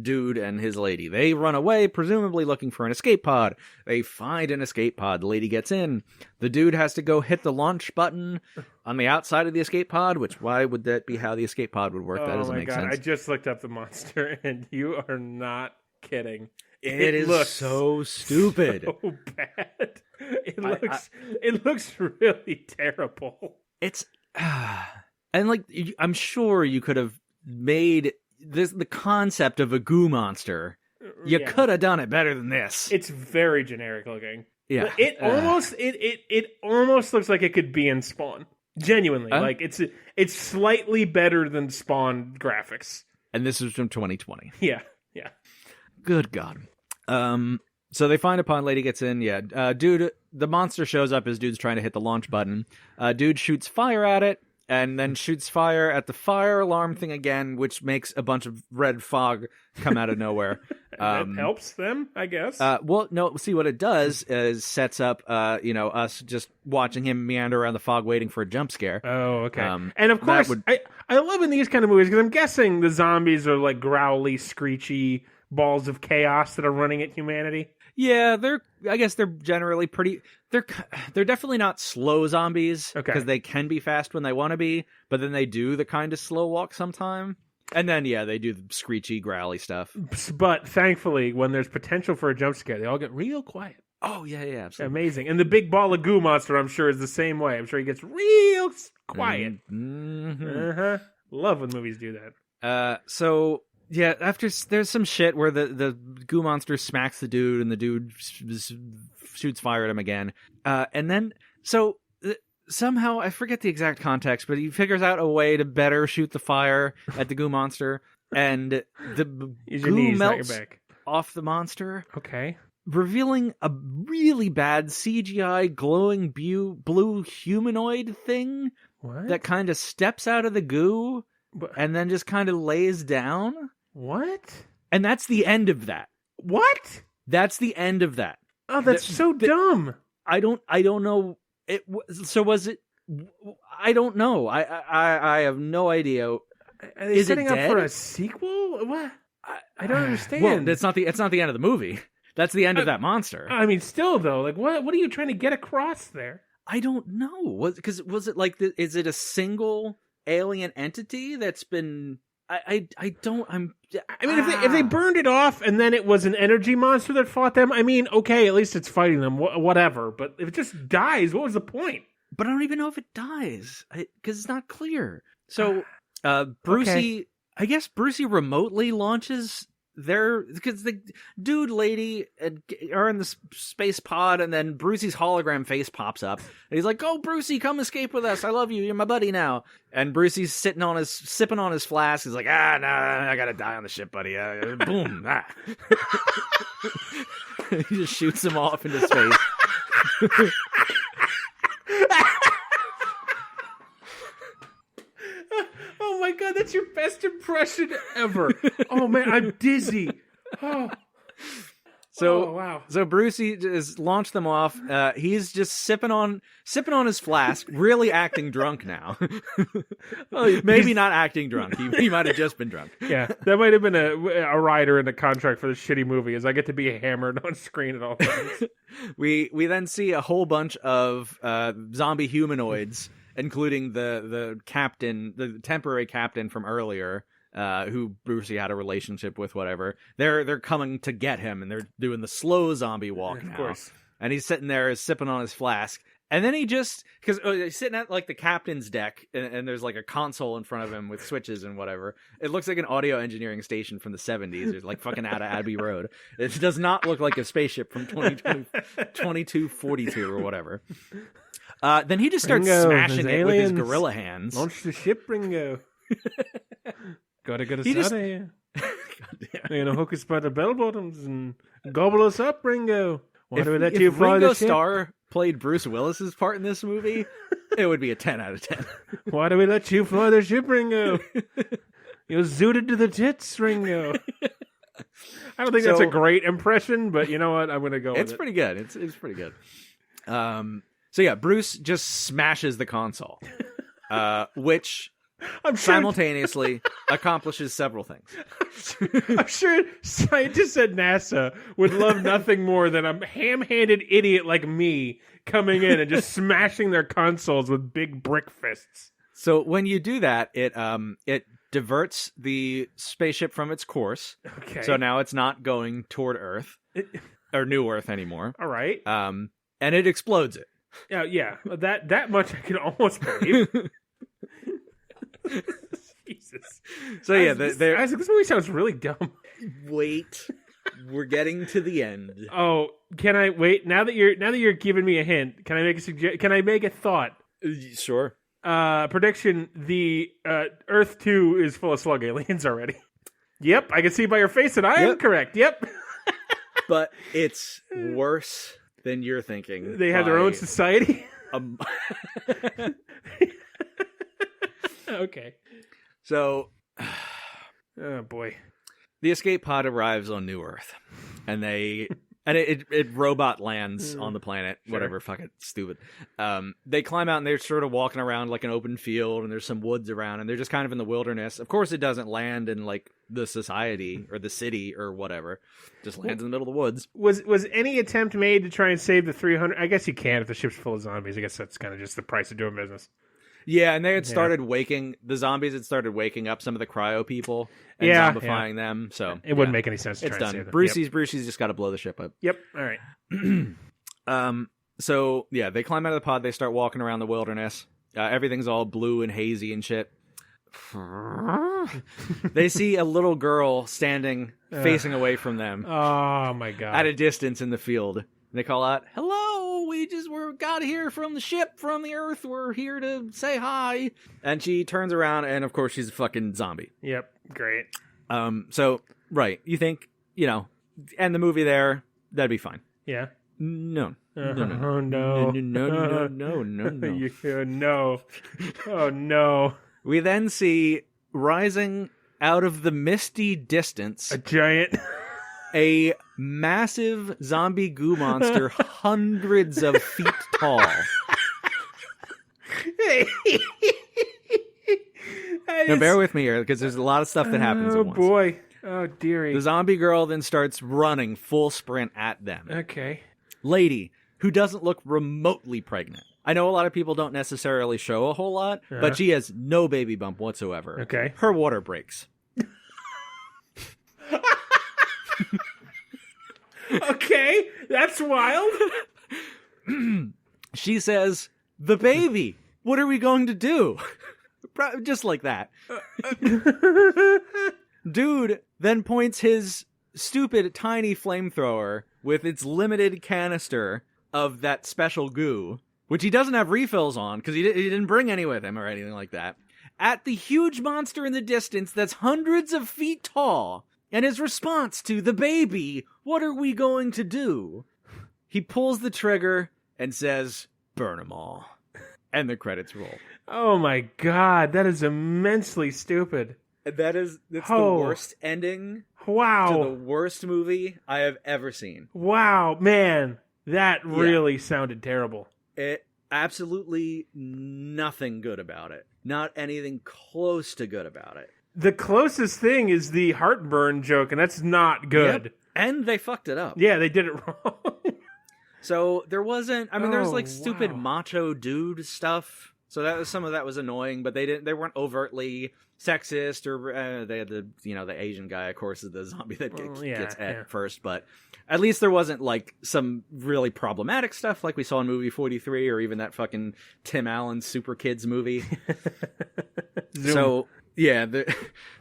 Dude and his lady. They run away, presumably looking for an escape pod. They find an escape pod. The lady gets in. The dude has to go hit the launch button on the outside of the escape pod, which why would that be how the escape pod would work? That doesn't make sense. I just looked up the monster, and you are not kidding. It looks so stupid. So bad. It looks really terrible. It's and like I'm sure you could have made the concept of a goo monster. You could have done it better than this. It's very generic looking. Yeah, it almost looks like it could be in Spawn. Genuinely, like it's slightly better than Spawn graphics. And this is from 2020. Yeah. Good God. So they find a pod. Lady gets in. Yeah. Dude, the monster shows up as dude's trying to hit the launch button. Dude shoots fire at it, and then shoots fire at the fire alarm thing again, which makes a bunch of red fog come out of nowhere. That helps them, I guess. Well, no. See, what it does is sets up, us just watching him meander around the fog, waiting for a jump scare. Oh, okay. And of course, I love in these kind of movies because I'm guessing the zombies are like growly, screechy balls of chaos that are running at humanity. Yeah, I guess they're generally pretty. They're definitely not slow zombies because they can be fast when they want to be, but then they do the kind of slow walk sometime. And then they do the screechy, growly stuff. But thankfully, when there's potential for a jump scare, they all get real quiet. Oh yeah, absolutely amazing. And the big ball of goo monster, I'm sure, is the same way. I'm sure he gets real quiet. Mm-hmm. Love when movies do that. So. Yeah, after there's some shit where the goo monster smacks the dude and the dude shoots fire at him again. And then, somehow, I forget the exact context, but he figures out a way to better shoot the fire at the goo monster. And the goo melts off the monster. Okay. Revealing a really bad CGI glowing blue humanoid thing that kind of steps out of the goo and then just kind of lays down. What? And that's the end of that. What? That's the end of that. Oh, that's so dumb. I don't know. So was it? I don't know. I have no idea. Are they setting up for a sequel? What? I don't understand. Well, it's not the end of the movie. That's the end of that monster. I mean, still though, like what are you trying to get across there? I don't know. Was it like is it a single alien entity that's been? I mean, if they burned it off and then it was an energy monster that fought them, I mean, okay, at least it's fighting them, whatever. But if it just dies, what was the point? But I don't even know if it dies because it's not clear. So, Brucey, I guess Brucey remotely launches because the dude, lady are in the space pod, and then Brucey's hologram face pops up, and he's like, "Oh, Brucey, come escape with us! I love you. You're my buddy now." And Brucey's sipping on his flask. He's like, "Ah, no, I gotta die on the ship, buddy." Boom! He just shoots him off into space. Oh my god, that's your best impression ever. Oh man, I'm dizzy. Oh. Wow. So Brucey just launched them off. He's just sipping on his flask, really acting drunk now. Maybe not acting drunk. He might have just been drunk. Yeah, that might have been a rider in the contract for this shitty movie, is I get to be hammered on screen at all times. We then see a whole bunch of zombie humanoids, including the captain, the temporary captain from earlier, who Brucey had a relationship with, whatever. They're coming to get him, and they're doing the slow zombie walk now. Of course. And he's sitting there sipping on his flask. And then because he's sitting at like the captain's deck, and there's like a console in front of him with switches and whatever. It looks like an audio engineering station from the 70s. There's like fucking out of Abbey Road. It does not look like a spaceship from 2242 or whatever. Then he just starts smashing it with his gorilla hands. Launch the ship, Ringo. Gotta get us out of here. You're gonna hook us by the bell bottoms and Gobble us up, Ringo. Why do we let if you fly Ringo the ship? Starr played Bruce Willis's part in this movie, it would be a 10 out of 10. Why do we let you fly the ship, Ringo? You're zooted to the tits, Ringo. I don't think that's a great impression, but you know what? I'm going to go with it. It's pretty good. It's pretty good. So yeah, Bruce just smashes the console, which simultaneously accomplishes several things. I'm sure scientists at NASA would love nothing more than a ham-handed idiot like me coming in and just smashing their consoles with big brick fists. So when you do that, it diverts the spaceship from its course. Okay. So now it's not going toward Earth or New Earth anymore. All right. And it explodes it. Yeah. That much I can almost believe. Jesus. So yeah, Isaac, this movie sounds really dumb. Wait, we're getting to the end. Oh, can I wait? Now that you're giving me a hint, can I make a Can I make a thought? Sure. Prediction: the Earth 2 is full of slug aliens already. Yep, I can see by your face that I am correct. Yep. But it's worse than you're thinking. They have their own society. Okay. So, oh boy, the escape pod arrives on New Earth, and it robot lands on the planet. Sure. Whatever, fucking stupid. They climb out and they're sort of walking around like an open field, and there's some woods around, and they're just kind of in the wilderness. Of course, it doesn't land in like the society or the city or whatever. It just lands in the middle of the woods. Was any attempt made to try and save the 300? I guess you can if the ship's full of zombies. I guess that's kind of just the price of doing business. Yeah, and they had started the zombies had started waking up some of the cryo people and zombifying them. So it wouldn't make any sense to it's try and done. save them. Brucey's just got to blow the ship up. Yep. All right. So yeah, they climb out of the pod. They start walking around the wilderness. Everything's all blue and hazy and shit. They see a little girl standing, facing away from them. Oh my god! At a distance in the field. And they call out, "Hello! We got here from the ship from the Earth. We're here to say hi." And she turns around, and of course, she's a fucking zombie. Yep. Great. So right, you think end the movie there? That'd be fine. Yeah. No. Oh no. No. No. Oh no. We then see rising out of the misty distance A giant. a massive zombie goo monster hundreds of feet tall. Now bear with me here because there's a lot of stuff that happens at once. Oh boy. Oh dearie. The zombie girl then starts running full sprint at them. Okay. Lady, who doesn't look remotely pregnant. I know a lot of people don't necessarily show a whole lot, but she has no baby bump whatsoever. Okay. Her water breaks. Okay, that's wild. She says, "The baby, what are we going to do?" Just like that. Dude then points his stupid tiny flamethrower with its limited canister of that special goo, which he doesn't have refills on because he didn't bring any with him or anything like that, at the huge monster in the distance that's hundreds of feet tall. And his response to "the baby, what are we going to do?" He pulls the trigger and says, "Burn them all." And the credits roll. Oh my god, that is immensely stupid. That's the worst ending Wow. to the worst movie I have ever seen. Wow, man. That really sounded terrible. It absolutely nothing good about it. Not anything close to good about it. The closest thing is the heartburn joke, and that's not good. Yep. And they fucked it up. Yeah, they did it wrong. So there wasn't. I mean, there was like stupid wow. macho dude stuff. So that was some of that was annoying, but they weren't overtly sexist or they had the Asian guy, of course, is the zombie that gets at first. But at least there wasn't like some really problematic stuff like we saw in movie 43 or even that fucking Tim Allen Super Kids movie. So yeah,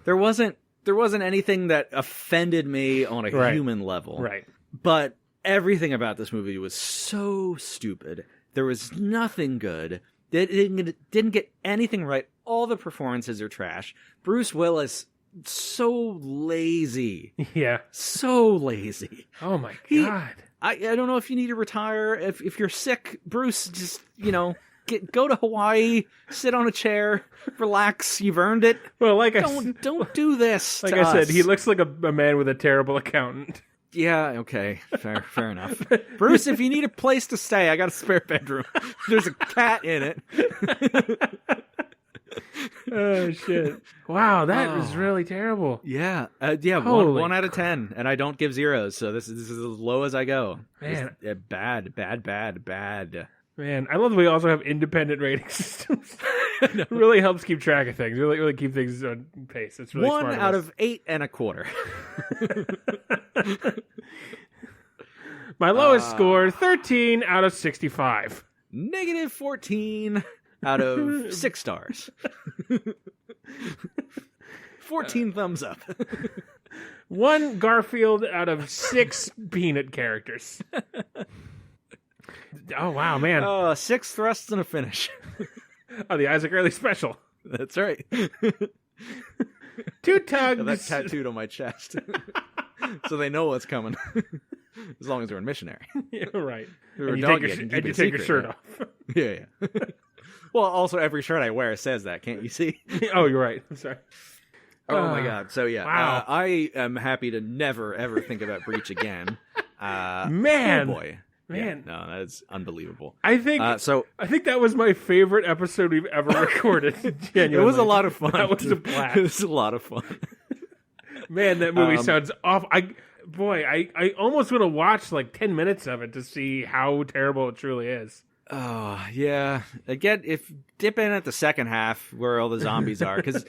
there wasn't anything that offended me on a human level. Right. But everything about this movie was so stupid. There was nothing good. They didn't get anything right. All the performances are trash. Bruce Willis so lazy. Yeah. So lazy. Oh my God. I don't know if you need to retire. If you're sick, Bruce, just, go to Hawaii, sit on a chair, relax. You've earned it. Well, don't do this. Like I said, he looks like a man with a terrible accountant. Yeah, okay. Fair enough. Bruce, if you need a place to stay, I got a spare bedroom. There's a cat in it. Oh, shit. Wow, that was really terrible. Yeah. Holy 1 out of 10. And I don't give zeros, so this is as low as I go. Man. Bad. Man, I love that we also have independent rating systems. It really helps keep track of things. Really keep things on pace. It's really 1 smart out of us. of 8 1/4. My lowest score, 13 out of 65. Negative 14 out of 6 stars. 14 thumbs up. 1 Garfield out of 6 peanut characters. Oh, wow, man. 6 thrusts and a finish. Oh, the Isaac Early special. That's right. 2 tugs. That's tattooed on my chest. So they know what's coming. As long as they're in missionary. Yeah, right. And you take your shirt off. Yeah. Well, also every shirt I wear says that. Can't you see? Oh, you're right. I'm sorry. Oh my God. So yeah, wow. I am happy to never ever think about Breach again. Man. Oh boy. Man. Yeah, no, that's unbelievable. I think that was my favorite episode we've ever recorded. Genuinely. It was a lot of fun. That was a blast. It was a lot of fun. Man, that movie sounds awful. I almost want to watch like 10 minutes of it to see how terrible it truly is. Oh, yeah. Again, dip in at the second half where all the zombies are, because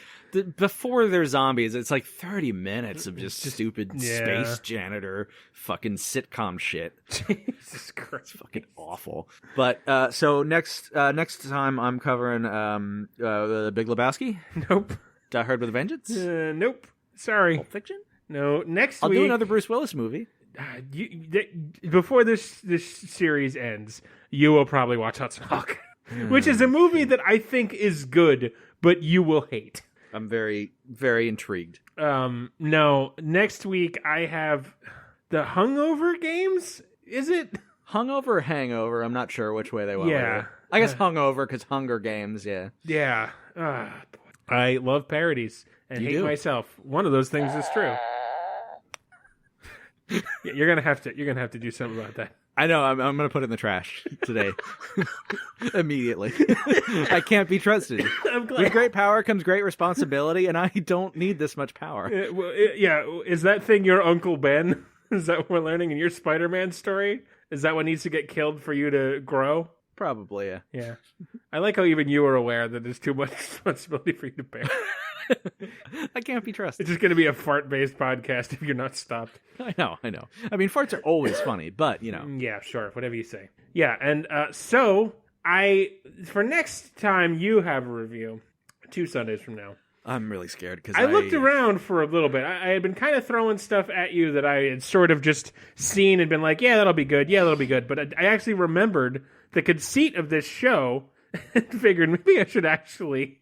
before they're zombies, it's like 30 minutes of just stupid space janitor fucking sitcom shit. Jesus Christ. It's fucking awful. But, so next time I'm covering The Big Lebowski. Nope. Die Hard with a Vengeance. Nope. Sorry. Pulp Fiction? No. Next I'll week. do another Bruce Willis movie. Before this series ends, you will probably watch Hudson Hawk, which is a movie that I think is good, but you will hate. I'm very, very intrigued. No, next week I have the Hungover Games. Is it Hungover or Hangover? I'm not sure which way they went. Yeah, with it. I guess Hungover because Hunger Games. Yeah. Yeah. I love parodies and hate myself. One of those things is true. You're gonna have to do something about that. I know. I'm gonna put it in the trash today. Immediately. I can't be trusted. I'm glad. With great power comes great responsibility, and I don't need this much power. Is that thing your Uncle Ben? Is that what we're learning in your Spider-Man story? Is that what needs to get killed for you to grow? Probably, yeah. Yeah. I like how even you are aware that there's too much responsibility for you to bear. I can't be trusted. It's just going to be a fart-based podcast if you're not stopped. I know. I mean, farts are always funny, but, Yeah, sure. Whatever you say. Yeah, and so for next time you have a review, 2 Sundays from now. I'm really scared because I looked around for a little bit. I had been kind of throwing stuff at you that I had sort of just seen and been like, yeah, that'll be good. Yeah, that'll be good. But I actually remembered the conceit of this show and figured maybe I should actually...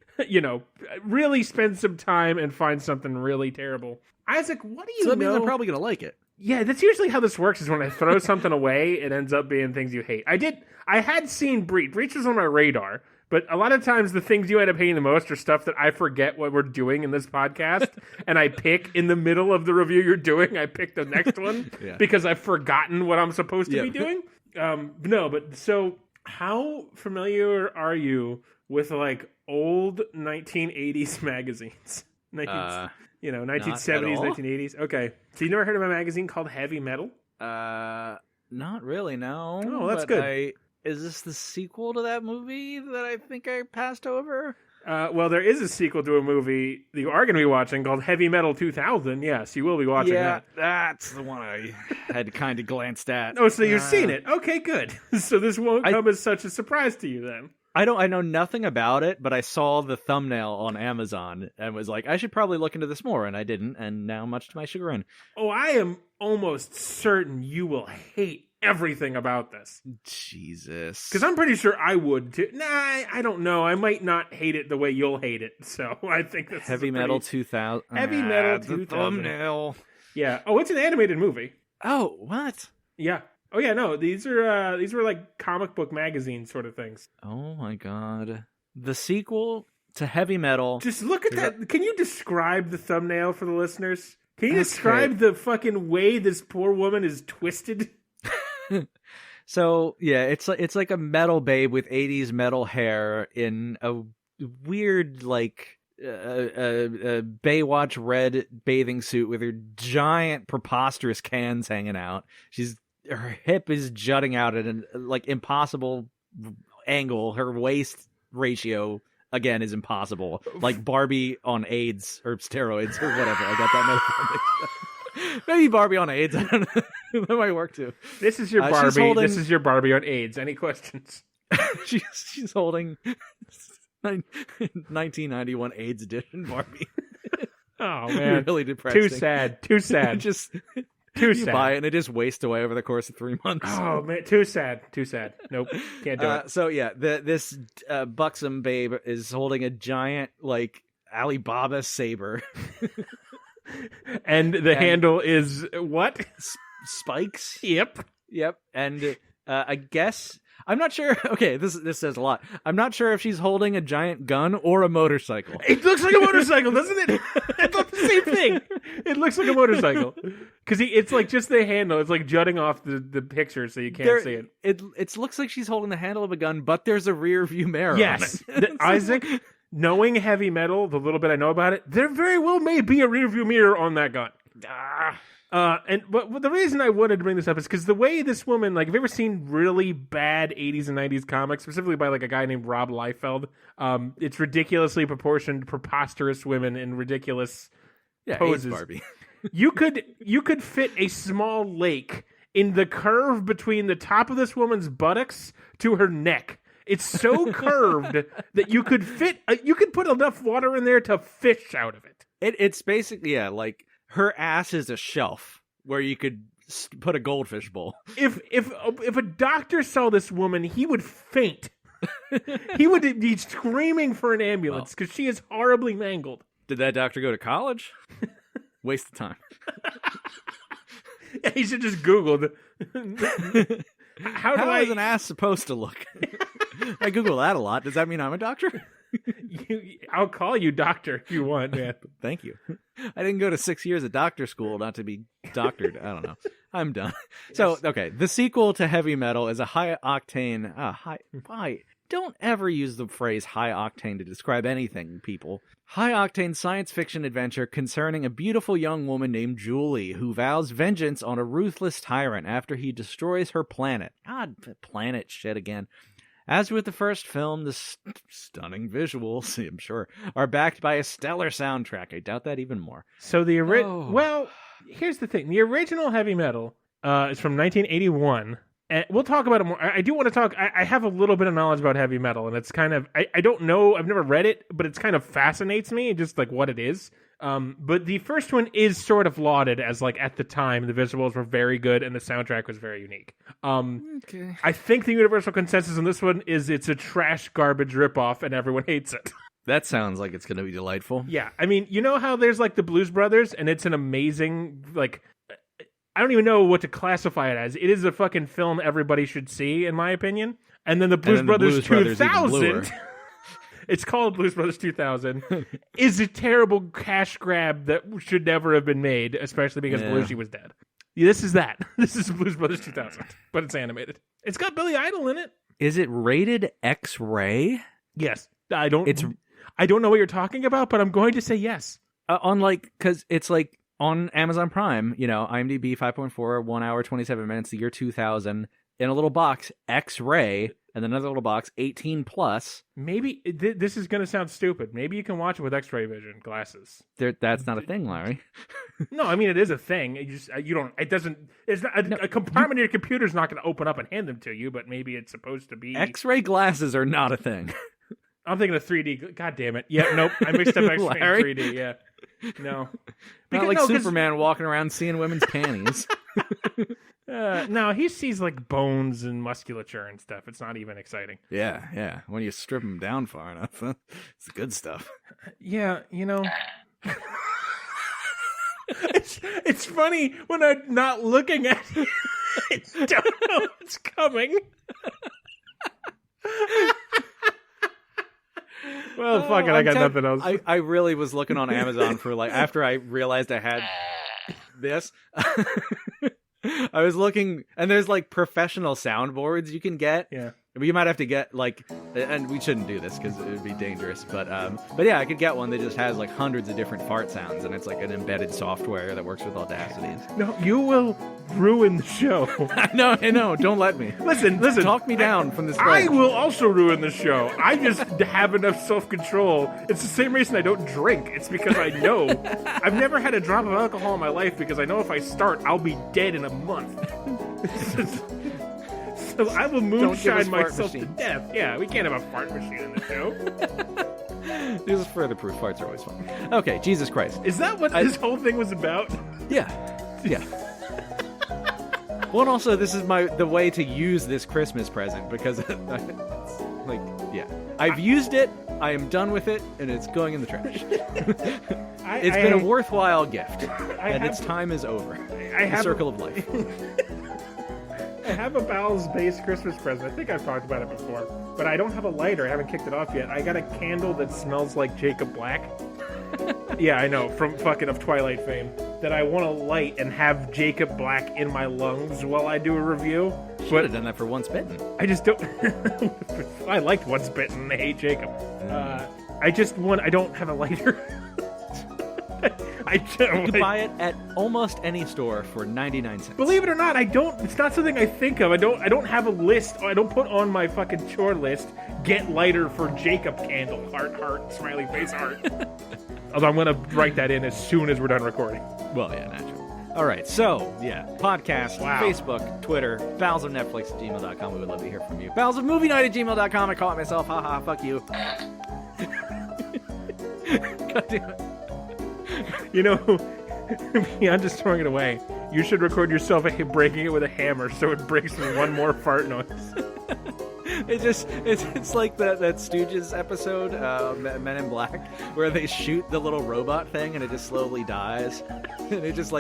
really spend some time and find something really terrible. Isaac, what do you know? So that means I'm probably going to like it. Yeah, that's usually how this works, is when I throw something away, it ends up being things you hate. I had seen Breach. Breach was on my radar, but a lot of times the things you end up hating the most are stuff that I forget what we're doing in this podcast, and I pick in the middle of the review you're doing, I pick the next one, because I've forgotten what I'm supposed to be doing. So how familiar are you with, like, old 1980s magazines? 1970s, 1980s. Okay. So you never heard of a magazine called Heavy Metal? Not really, no. Oh, that's good. Is this the sequel to that movie that I think I passed over? Well, there is a sequel to a movie that you are going to be watching called Heavy Metal 2000. Yes, you will be watching that. That's the one I had kind of glanced at. Oh, so you've seen it. Okay, good. So this won't come as such a surprise to you then. I know nothing about it, but I saw the thumbnail on Amazon and was like, I should probably look into this more, and I didn't, and now much to my chagrin. Oh, I am almost certain you will hate everything about this. Jesus. Because I'm pretty sure I would too. Nah, I don't know. I might not hate it the way you'll hate it. So I think this Heavy is Metal 2000. Heavy Metal 2000. The thumbnail. Yeah. Oh, it's an animated movie. Oh, what? Yeah. Oh yeah. No, these were like comic book magazine sort of things. Oh my god. The sequel to Heavy Metal. Just look at that. Can you describe the thumbnail for the listeners? Can you describe the fucking way this poor woman is twisted? So yeah, it's like a metal babe with 80s metal hair in a weird like Baywatch red bathing suit with her giant preposterous cans hanging out. Her hip is jutting out at an like impossible angle. Her waist ratio again is impossible. Like Barbie on AIDS or steroids or whatever. I got that metaphor. Maybe Barbie on AIDS. I don't know. That might work too. This is your Barbie. This is your Barbie on AIDS. Any questions? she's holding 1991 AIDS edition Barbie. Oh man, really depressing. Too sad. Too sad. Just too sad. Buy it and it just wastes away over the course of 3 months. Oh man, too sad. Too sad. Nope, can't do it. So yeah, this buxom babe is holding a giant like Alibaba saber. And the handle is what? Spikes. Yep. And I guess I'm not sure. Okay, this says a lot. I'm not sure if she's holding a giant gun or a motorcycle. It looks like a motorcycle, doesn't it? I thought the same thing. It looks like a motorcycle because it's like just the handle. It's like jutting off the picture, so you can't see it. It looks like she's holding the handle of a gun, but there's a rear view mirror. Yes, on it. Isaac. Knowing Heavy Metal, the little bit I know about it, there very well may be a rearview mirror on that gun. But the reason I wanted to bring this up is because the way this woman, like, have you ever seen really bad 80s and 90s comics, specifically by like a guy named Rob Liefeld? It's ridiculously proportioned, preposterous women in ridiculous poses. AIDS Barbie. you could fit a small lake in the curve between the top of this woman's buttocks to her neck. It's so curved that you could put enough water in there to fish out of it. It's basically, like her ass is a shelf where you could put a goldfish bowl. If a doctor saw this woman, he would faint. He would be screaming for an ambulance because she is horribly mangled. Did that doctor go to college? Waste of time. Yeah, he should just Googled. How is an ass supposed to look? I Google that a lot. Does that mean I'm a doctor? I'll call you doctor if you want, man. Thank you. I didn't go to 6 years of doctor school not to be doctored. I don't know. I'm done. Yes. So, okay. The sequel to Heavy Metal is a high-octane... Don't ever use the phrase high-octane to describe anything, people. High-octane science fiction adventure concerning a beautiful young woman named Julie who vows vengeance on a ruthless tyrant after he destroys her planet. God, planet shit again. As with the first film, the stunning visuals, I'm sure, are backed by a stellar soundtrack. I doubt that even more. So well, here's the thing. The original Heavy Metal is from 1981. And we'll talk about it more. I do want to talk. I have a little bit of knowledge about Heavy Metal, and it's kind of I don't know. I've never read it, but it's kind of fascinates me, just like what it is. But the first one is sort of lauded as like at the time the visuals were very good and the soundtrack was very unique. Okay. I think the universal consensus on this one is it's a trash garbage ripoff, and everyone hates it. That sounds like it's going to be delightful. Yeah, I mean, you know how there's like the Blues Brothers, and it's an amazing like. I don't even know what to classify it as. It is a fucking film everybody should see, in my opinion. And then the Blues Brothers 2000, it's called Blues Brothers 2000, is a terrible cash grab that should never have been made, especially because Belushi was dead. Yeah, this is that. This is Blues Brothers 2000, but it's animated. It's got Billy Idol in it. Is it rated X-ray? Yes. I don't know what you're talking about, but I'm going to say yes. Because it's like, on Amazon Prime, IMDb 5.4, 1 hour, 27 minutes, the year 2000, in a little box, X-ray, and another little box, 18 plus. Maybe, this is going to sound stupid. Maybe you can watch it with X-ray vision glasses. That's not a thing, Larry. No, I mean, it is a thing. A compartment in your computer's not going to open up and hand them to you, but maybe it's supposed to be. X-ray glasses are not a thing. I'm thinking of 3D. God damn it. Yeah, nope. I mixed up X-ray and 3D, yeah. No. Not like Superman walking around seeing women's panties. No, he sees like bones and musculature and stuff. It's not even exciting. Yeah. When you strip them down far enough, it's the good stuff. Yeah, it's funny when I'm not looking at it. I don't know what's coming. Well, fuck it, I got nothing else. I really was looking on Amazon for after I realized I had this. I was looking, and there's professional soundboards you can get. Yeah. You might have to get and we shouldn't do this because it would be dangerous. But yeah, I could get one that just has hundreds of different fart sounds, and it's an embedded software that works with Audacity. No, you will ruin the show. I know. Don't let me. Listen. Talk me down from this. I will also ruin the show. I just have enough self-control. It's the same reason I don't drink. It's because I know I've never had a drop of alcohol in my life because I know if I start, I'll be dead in a month. So I will moonshine myself to death. Yeah, we can't have a fart machine in the show. This is further proof farts are always fun. Okay, Jesus Christ. Is that what this whole thing was about? Yeah. Well, and also, this is the way to use this Christmas present because I've used it, I am done with it, and it's going in the trash. It's been a worthwhile gift, and its time is over. The circle of life. I have a Bowles Base Christmas present. I think I've talked about it before. But I don't have a lighter. I haven't kicked it off yet. I got a candle that smells like Jacob Black. Yeah, I know. From fucking of Twilight fame. That I want to light and have Jacob Black in my lungs while I do a review. Should have done that for Once Bitten. I just don't... I liked Once Bitten and I hate Jacob. I don't have a lighter. You can buy it at almost any store for 99 cents. Believe it or not, it's not something I think of. I don't have a list. I don't put on my fucking chore list, get lighter for Jacob candle, heart, smiley face, heart. Although I'm going to write that in as soon as we're done recording. Well, yeah, naturally. All right, so, yeah, podcast, Facebook, Twitter, bowelsofnetflix@gmail.com. We would love to hear from you. bowelsofmovienight@gmail.com. I call it myself. Haha, fuck you. God damn it. Beyond just throwing it away, you should record yourself breaking it with a hammer so it breaks with one more fart noise. It's like that Stooges episode, Men in Black, where they shoot the little robot thing and it just slowly dies. And it just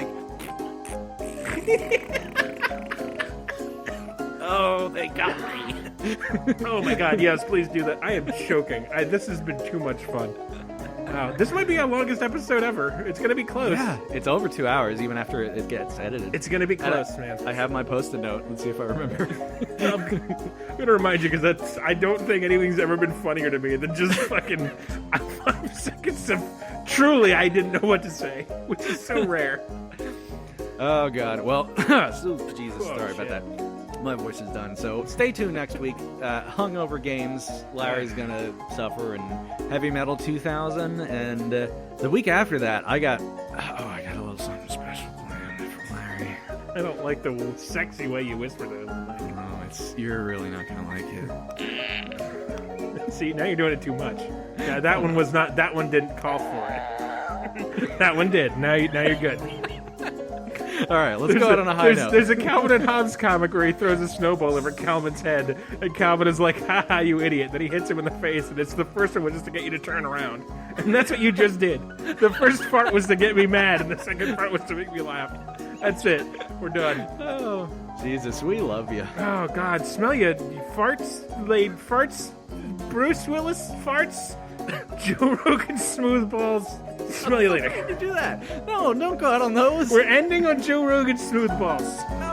oh, they got me. Oh my god, yes, please do that. I am choking. This has been too much fun. This might be our longest episode ever. It's going to be close. Yeah, it's over 2 hours even after it gets edited. It's going to be close, man. I have my post-it note. Let's see if I remember. I'm going to remind you because I don't think anything's ever been funnier to me than just fucking 5 seconds of truly I didn't know what to say, which is so rare. Oh, God. Well, Jesus, sorry about that. My voice is done. So stay tuned next week. Hungover Games. Larry's going to suffer in Heavy Metal 2000. And the week after that, I got a little something special planned for Larry. I don't like the sexy way you whisper that. No, you're really not going to like it. See, now you're doing it too much. Yeah, that one didn't call for it. That one did. Now you're good. All right, let's go out on a high note. There's a Calvin and Hobbes comic where he throws a snowball over Calvin's head, and Calvin is like, "Ha, you idiot!" Then he hits him in the face, and it's the first one was just to get you to turn around, and that's what you just did. The first part was to get me mad, and the second part was to make me laugh. That's it. We're done. Oh, Jesus, we love you. Oh God, smell you farts, laid farts, Bruce Willis farts, Joe Rogan smooth balls. Smell you later. How did you do that? No, don't go out on those. We're ending on Joe Rogan smooth balls. No.